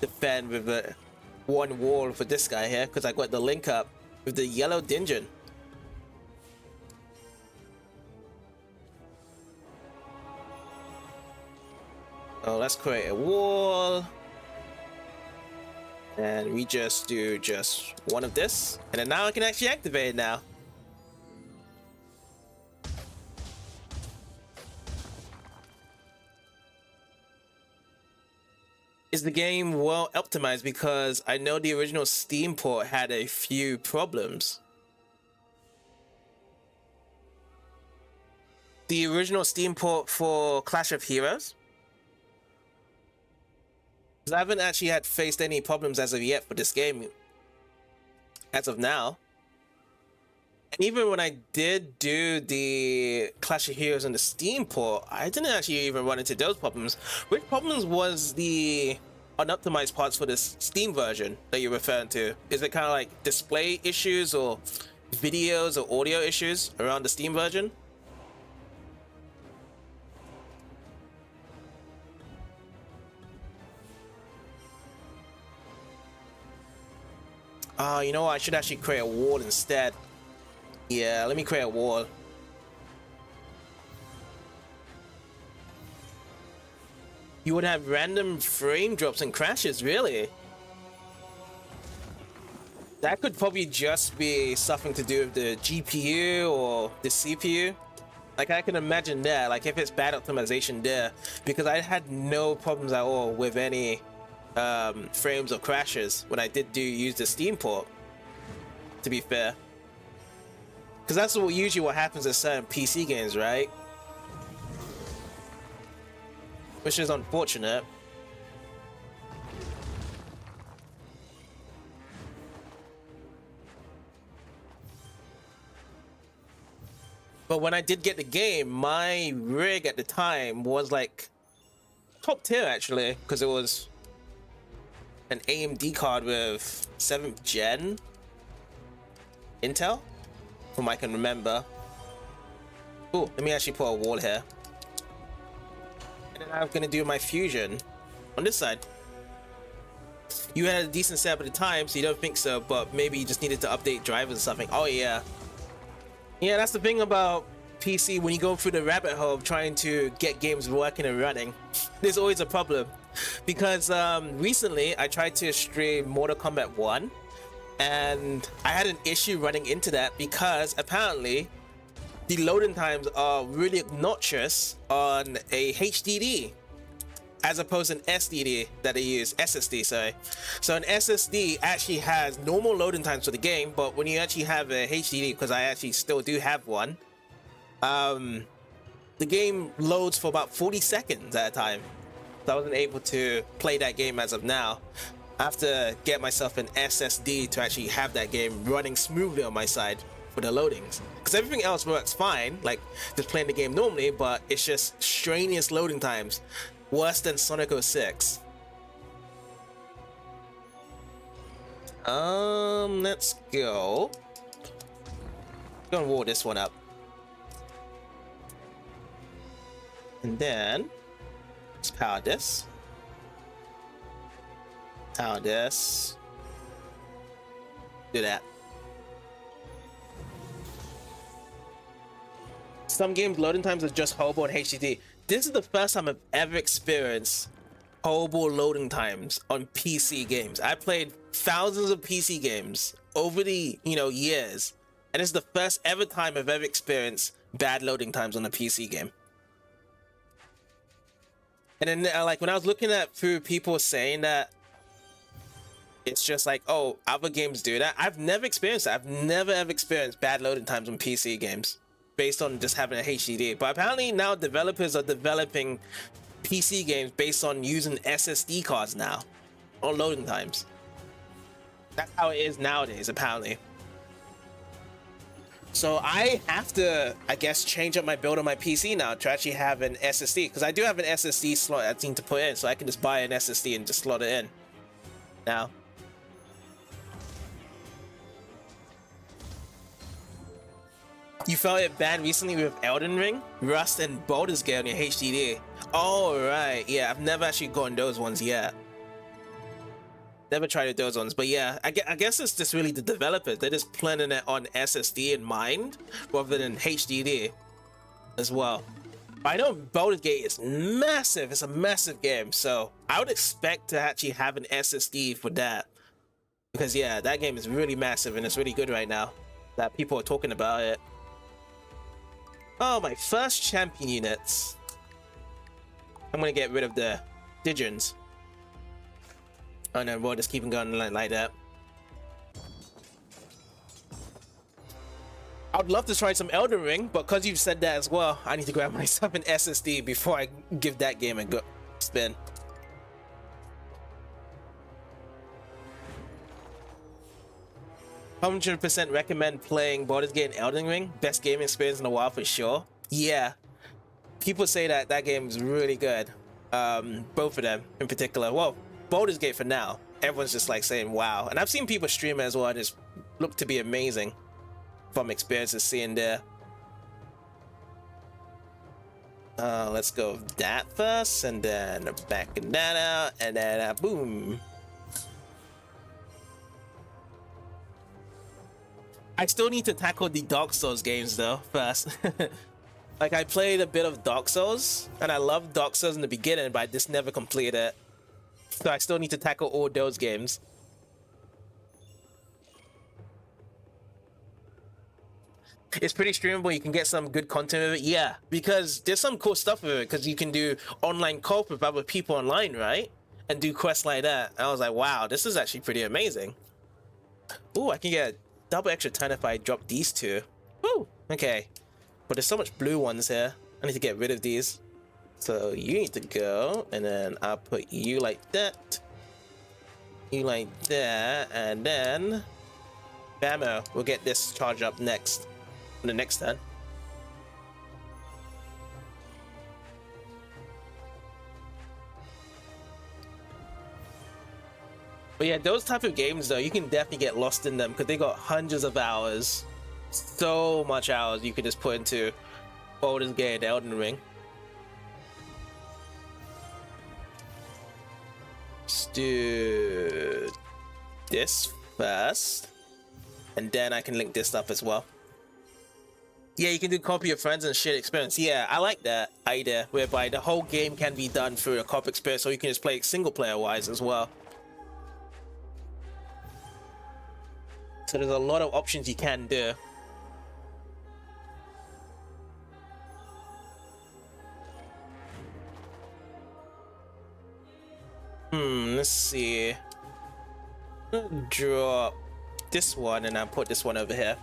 defend with the one wall for this guy here, because I got the link up with the yellow dungeon. Oh, let's create a wall. And we just do just one of this. And then now I can actually activate it now. Is the game well optimized? Because I know the original Steam port had a few problems. The original Steam port for Clash of Heroes, I haven't actually had faced any problems as of yet for this game, as of now. And even when I did do the Clash of Heroes on the Steam port, I didn't actually even run into those problems. Which problems was the unoptimized parts for this Steam version that you're referring to? Is it kind of like display issues or videos or audio issues around the Steam version? You know what? I should actually create a wall instead. Yeah, let me create a wall. You would have random frame drops and crashes, really? That could probably just be something to do with the GPU or the CPU. Like, I can imagine that, like if it's bad optimization there, because I had no problems at all with any frames or crashes when I did use the Steam port, to be fair. Because that's usually what happens in certain PC games, right? Which is unfortunate. But when I did get the game, my rig at the time was like top tier actually, because it was an AMD card with 7th gen Intel, from I can remember. Oh, let me actually put a wall here. And then I'm gonna do my fusion on this side. You had a decent setup at the time, so you don't think so, but maybe you just needed to update drivers or something. Oh yeah. Yeah, that's the thing about PC. When you go through the rabbit hole of trying to get games working and running, there's always a problem. Because recently I tried to stream Mortal Kombat 1 and I had an issue running into that because apparently the loading times are really obnoxious on a HDD as opposed to an SDD that they use, SSD, sorry. So an SSD actually has normal loading times for the game, but when you actually have a HDD, because I actually still do have one, the game loads for about 40 seconds at a time. So I wasn't able to play that game as of now. I have to get myself an SSD to actually have that game running smoothly on my side for the loadings. Because everything else works fine, like just playing the game normally, but it's just strenuous loading times. Worse than Sonic 06. Let's go. Go and wall this one up. And then let's power this. Power this. Do that. Some games loading times are just horrible on HDD. This is the first time I've ever experienced horrible loading times on PC games. I played thousands of PC games over the years, and it's the first ever time I've ever experienced bad loading times on a PC game. And then like when I was looking at through people saying that it's just like, oh, other games do that, I've never experienced that. I've never ever experienced bad loading times on PC games based on just having a HDD. But apparently now developers are developing PC games based on using SSD cards now on loading times. That's how it is nowadays, apparently. So I have to, I guess, change up my build on my PC now to actually have an SSD, because I do have an SSD slot I need to put in, so I can just buy an SSD and just slot it in now. You felt it bad recently with Elden Ring, Rust, and Baldur's Gate on your HDD. Oh, right. Yeah, I've never actually gotten those ones yet. Never tried those ones, but yeah, I guess it's just really the developers. They're just planning it on SSD in mind rather than HDD as well. But I know Baldur's Gate is massive. It's a massive game, so I would expect to actually have an SSD for that. Because yeah, that game is really massive and it's really good right now that people are talking about it. Oh, my first champion units. I'm gonna get rid of the Digens. Oh no, we'll just keep them going like that. I would love to try some Elden Ring, but because you've said that as well, I need to grab myself an SSD before I give that game a go spin. %100% recommend playing Baldur's Gate and Elden Ring. Best game experience in a while for sure. Yeah, people say that that game is really good. Both of them in particular. Well, Baldur's Gate for now. Everyone's just like saying wow, and I've seen people stream it as well, and it's looked to be amazing from experiences seeing there. Let's go with that first, and then backing that out, and then boom. I still need to tackle the Dark Souls games though first. Like I played a bit of Dark Souls and I loved Dark Souls in the beginning, but I just never completed it. So I still need to tackle all those games. It's pretty streamable. You can get some good content with it. Yeah, because there's some cool stuff with it, because you can do online co-op with other people online, right? And do quests like that. I was like, wow, this is actually pretty amazing. Ooh, I can get double extra turn if I drop these two. Woo! Okay. But there's so much blue ones here. I need to get rid of these. So you need to go, and then I'll put you like that. You like that, and then Bammo. We'll get this charge up next. On the next turn. But yeah, those type of games though, you can definitely get lost in them because they got hundreds of hours. So much hours you could just put into Baldur's Gate and Elden Ring. do this first, and then I can link this up as well. Yeah, you can do copy of friends and shared experience. Yeah, I like that idea, whereby the whole game can be done through a copy experience, or you can just play it single player wise as well. So there's a lot of options you can do. Let's see. Drop this one and I'll put this one over here.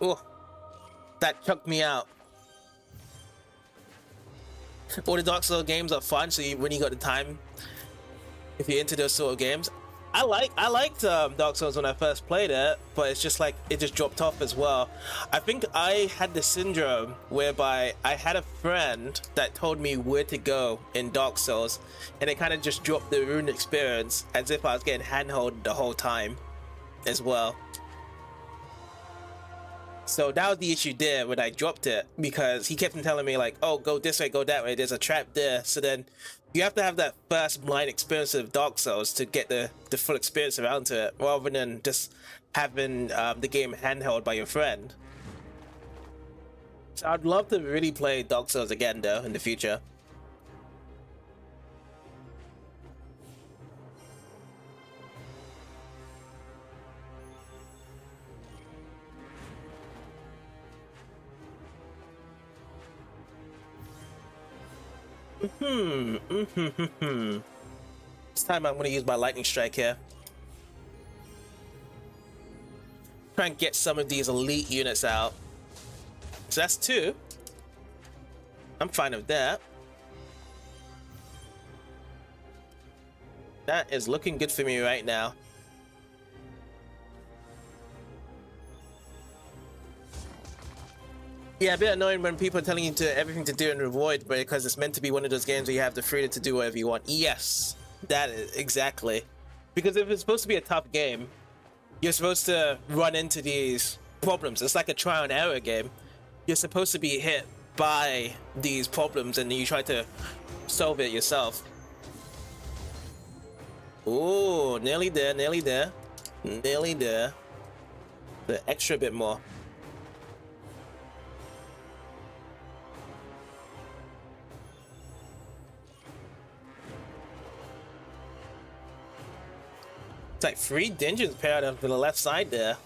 Oh, that chucked me out. All the Dark Souls games are fun, so when you got the time, if you're into those sort of games. I liked Dark Souls when I first played it, but it's just like it just dropped off as well. I think I had the syndrome whereby I had a friend that told me where to go in Dark Souls, and it kind of just dropped the rune experience as if I was getting handheld the whole time as well. So that was the issue there when I dropped it, because he kept on telling me like, oh, go this way, go that way, there's a trap there. So then you have to have that first blind experience of Dark Souls to get the full experience around to it, rather than just having the game handheld by your friend. So I'd love to really play Dark Souls again though in the future. This time I'm going to use my lightning strike here. Try and get some of these elite units out. So that's 2. I'm fine with that. That is looking good for me right now. Yeah, a bit annoying when people are telling you to everything to do in Revoid, but because it's meant to be one of those games where you have the freedom to do whatever you want. Yes, that is exactly. Because if it's supposed to be a tough game, you're supposed to run into these problems. It's like a trial and error game. You're supposed to be hit by these problems and you try to solve it yourself. Ooh, nearly there, nearly there. Nearly there. The extra bit more. It's like 3 dungeons paired up to the left side there.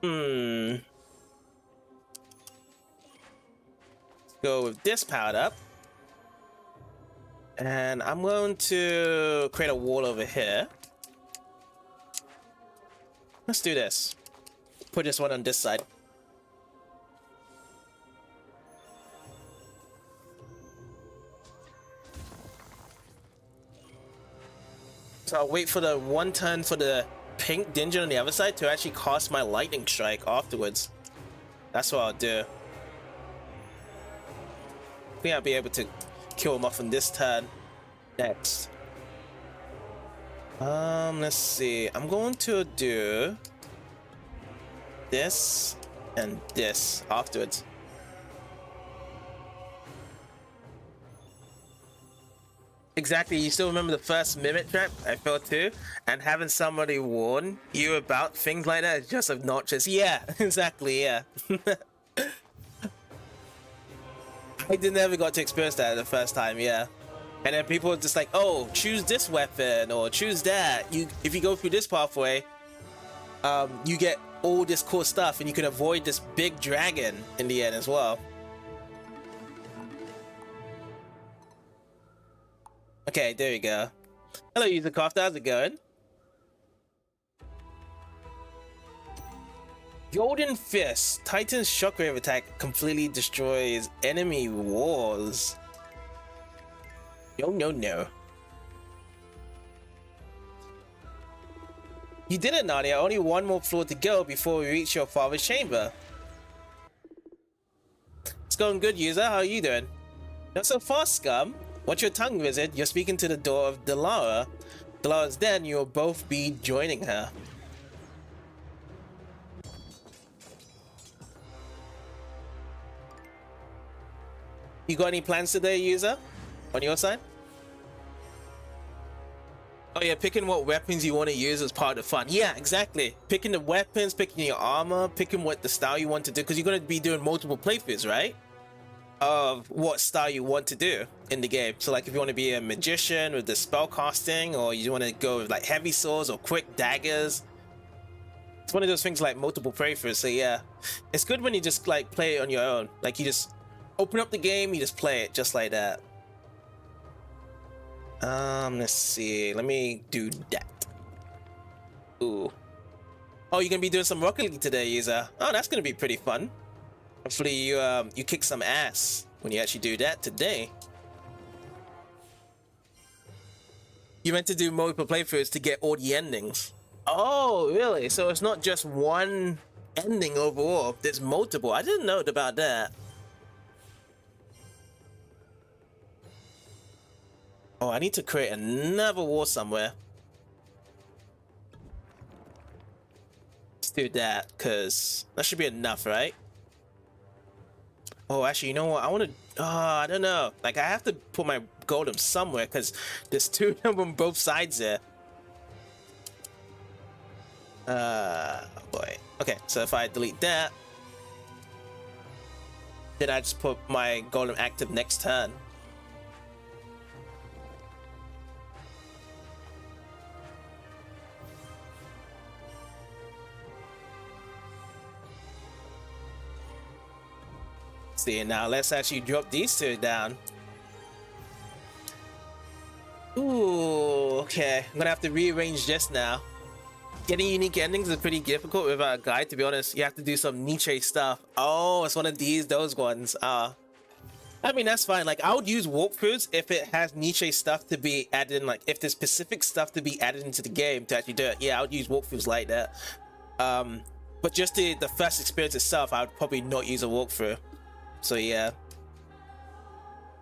Let's go with this powered up. And I'm going to create a wall over here. Let's do this. Put this one on this side. So I'll wait for the 1 turn for the pink dungeon on the other side to actually cast my lightning strike afterwards. That's what I'll do. I think I'll be able to kill him off on this turn next. Let's see. I'm going to do this and this afterwards. Exactly, you still remember the first mimic trap I fell to, and having somebody warn you about things like that is just obnoxious. Yeah, exactly, yeah. I never got to experience that the first time, yeah. And then people are just like, oh, choose this weapon or choose that. If you go through this pathway, you get all this cool stuff and you can avoid this big dragon in the end as well. Okay, there we go. Hello, Usercraft. How's it going? Golden Fist. Titan's shockwave attack completely destroys enemy walls. No. You did it, Nadia. Only 1 more floor to go before we reach your father's chamber. It's going good, user. How are you doing? Not so fast, scum. Watch your tongue, wizard. You're speaking to the door of Delara. Delara's den, you'll both be joining her. You got any plans today, user? On your side? Oh yeah, picking what weapons you want to use is part of the fun. Yeah, exactly. Picking the weapons, picking your armor, picking what the style you want to do, because you're going to be doing multiple playthroughs, right? Of what style you want to do in the game. So like if you want to be a magician with the spell casting, or you want to go with like heavy swords or quick daggers. It's one of those things like multiple playthroughs. So yeah, it's good when you just like play it on your own. Like you just open up the game, you just play it just like that. Let's see. Let me do that. Ooh. Oh, you're gonna be doing some Rocket League today, user. Oh, that's gonna be pretty fun. Hopefully you kick some ass when you actually do that today. You meant to do multiple playthroughs to get all the endings. Oh, really? So it's not just one ending overall. There's multiple. I didn't know about that. Oh, I need to create another wall somewhere. Let's do that, because that should be enough, right? Oh, actually, you know what? I want to... Oh, I don't know. Like, I have to put my golem somewhere, because there's two of them on both sides there. Boy. Okay, so if I delete that, then I just put my golem active next turn. See, now let's actually drop these two down. Ooh, okay. I'm gonna have to rearrange this now. Getting unique endings is pretty difficult without a guide, to be honest. You have to do some niche stuff. Oh, it's one of those ones. I mean, that's fine. Like, I would use walkthroughs if it has niche stuff to be added in. Like, if there's specific stuff to be added into the game to actually do it. Yeah, I would use walkthroughs like that. But just the first experience itself, I would probably not use a walkthrough. So yeah,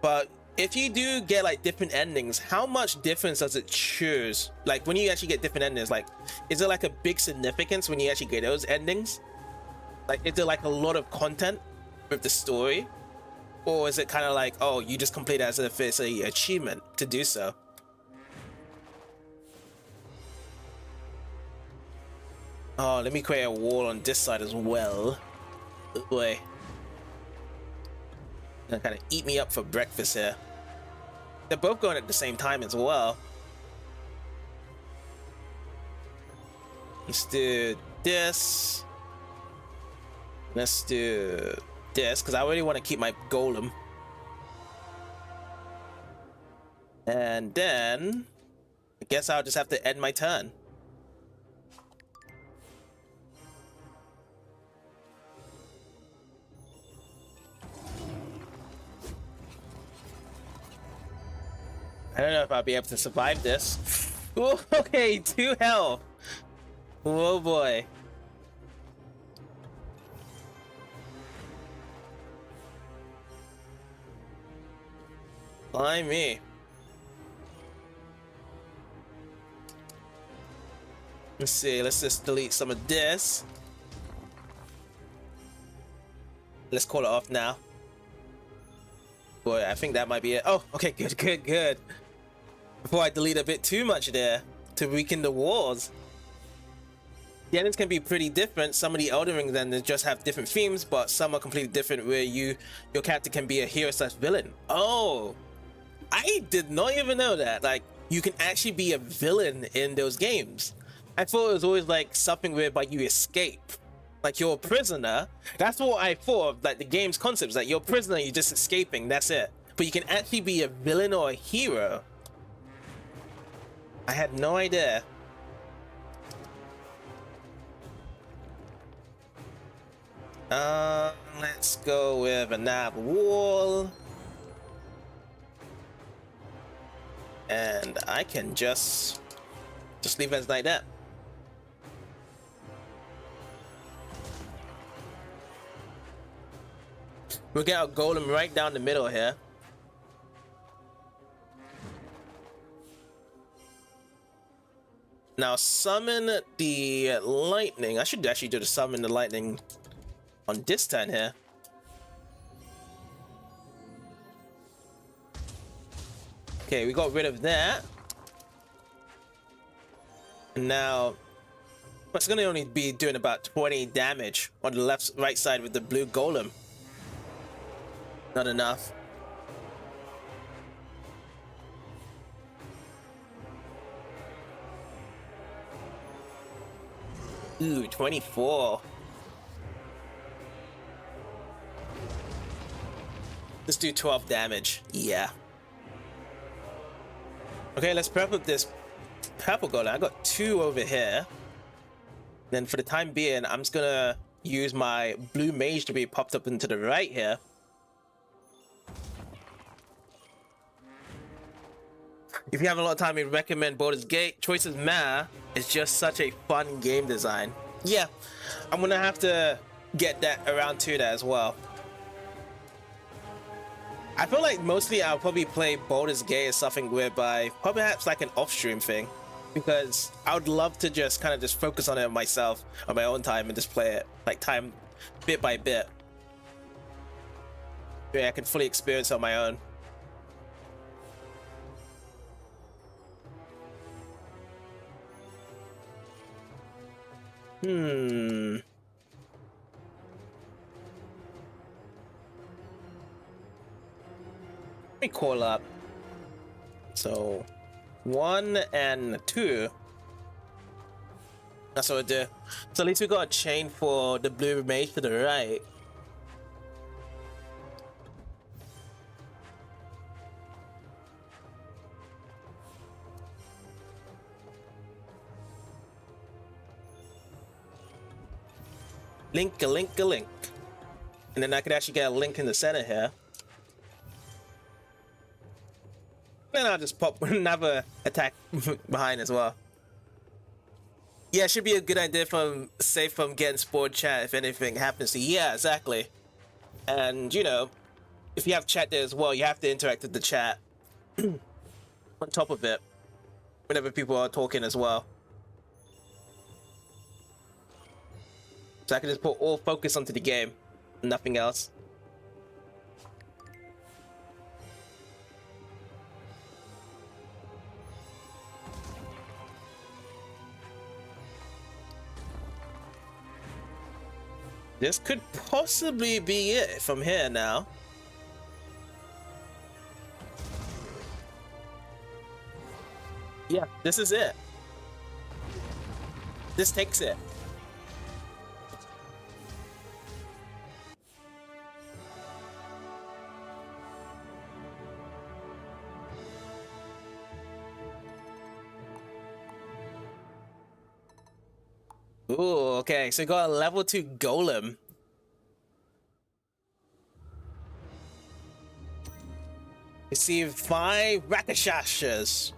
but if you do get like different endings, how much difference does it choose? Like when you actually get different endings, like is there like a big significance when you actually get those endings? Like is there like a lot of content with the story, or is it kind of like, oh, you just complete it as if it's a achievement to do so? Oh, let me create a wall on this side as well. Boy. Gonna kind of eat me up for breakfast here. They're both going at the same time as well. Let's do this. Let's do this, because I really want to keep my golem. And then I guess I'll just have to end my turn. I don't know if I'll be able to survive this. Ooh, okay, 2 health. Oh boy. Blimey. Let's see, let's just delete some of this. Let's call it off now. Boy, I think that might be it. Oh, okay, good. Before I delete a bit too much there to weaken the walls. The endings can be pretty different. Some of the Elden Rings then just have different themes, but some are completely different where your character can be a hero / villain. Oh, I did not even know that. Like, you can actually be a villain in those games. I thought it was always like something whereby you escape. Like you're a prisoner. That's what I thought, like the game's concepts. Like you're a prisoner, you're just escaping, that's it. But you can actually be a villain or a hero. I had no idea. Let's go with a nav wall. And I can just leave it like that. We'll get our golem right down the middle here. Now summon the lightning. I should actually do the summon the lightning on this turn here. Okay, we got rid of that. And now it's gonna only be doing about 20 damage on the right side with the blue golem. Not enough. Ooh, 24. Let's do 12 damage. Yeah. Okay, let's prep up this purple golem. I got 2 over here. Then for the time being, I'm just gonna use my blue mage to be popped up into the right here. If you have a lot of time, I recommend Baldur's Gate. Choices matter. It's just such a fun game design. Yeah, I'm gonna have to get that around to that as well. I feel like mostly I'll probably play Baldur's Gate or something whereby perhaps like an off-stream thing, because I would love to just kind of just focus on it myself on my own time and just play it like time bit by bit. Yeah, I can fully experience it on my own. Let me call up. So 1 and 2. That's what I do. So at least we got a chain for the blue mage to the right. Link a link a link. And then I could actually get a link in the center here. Then I'll just pop another attack behind as well. Yeah, it should be a good idea from safe from getting spoiled chat if anything happens to you. Yeah, exactly. And you know, if you have chat there as well, you have to interact with the chat on top of it whenever people are talking as well. So I can just put all focus onto the game, nothing else. This could possibly be it from here now. Yeah, this is it. This takes it. Ooh, okay, so we got a level 2 golem. Receive 5 rakashashas.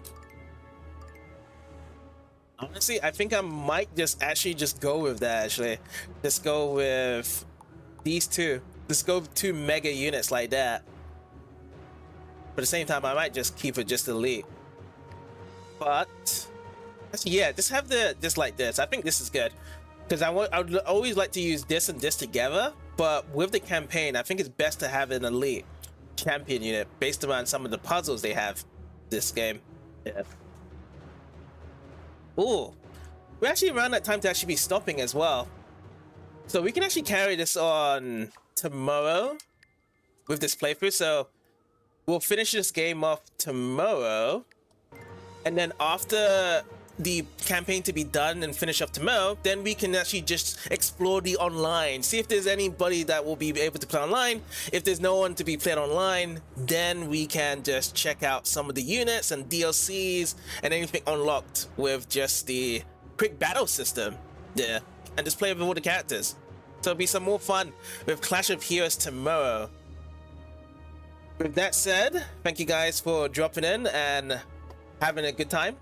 Honestly, I think I might just go with that, actually. Just go with these 2. Just go with 2 mega units like that. But at the same time, I might just keep it just elite. But yeah, just have just like this. I think this is good because I would always like to use this and this together, but with the campaign I think it's best to have an elite champion unit based around some of the puzzles they have this game. Yeah. Oh, we're actually around that time to actually be stopping as well, so we can actually carry this on tomorrow with this playthrough. So we'll finish this game off tomorrow, and then after the campaign to be done and finish up tomorrow, then we can actually just explore the online, see if there's anybody that will be able to play online. If there's no one to be played online, then we can just check out some of the units and DLCs and anything unlocked with just the quick battle system there, and just play with all the characters. So it'll be some more fun with Clash of Heroes tomorrow. With that said, thank you guys for dropping in and having a good time.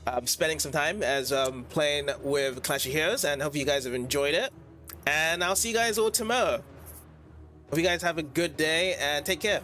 I'm spending some time as playing with Clash of Heroes, and hope you guys have enjoyed it. And I'll see you guys all tomorrow. Hope you guys have a good day and take care.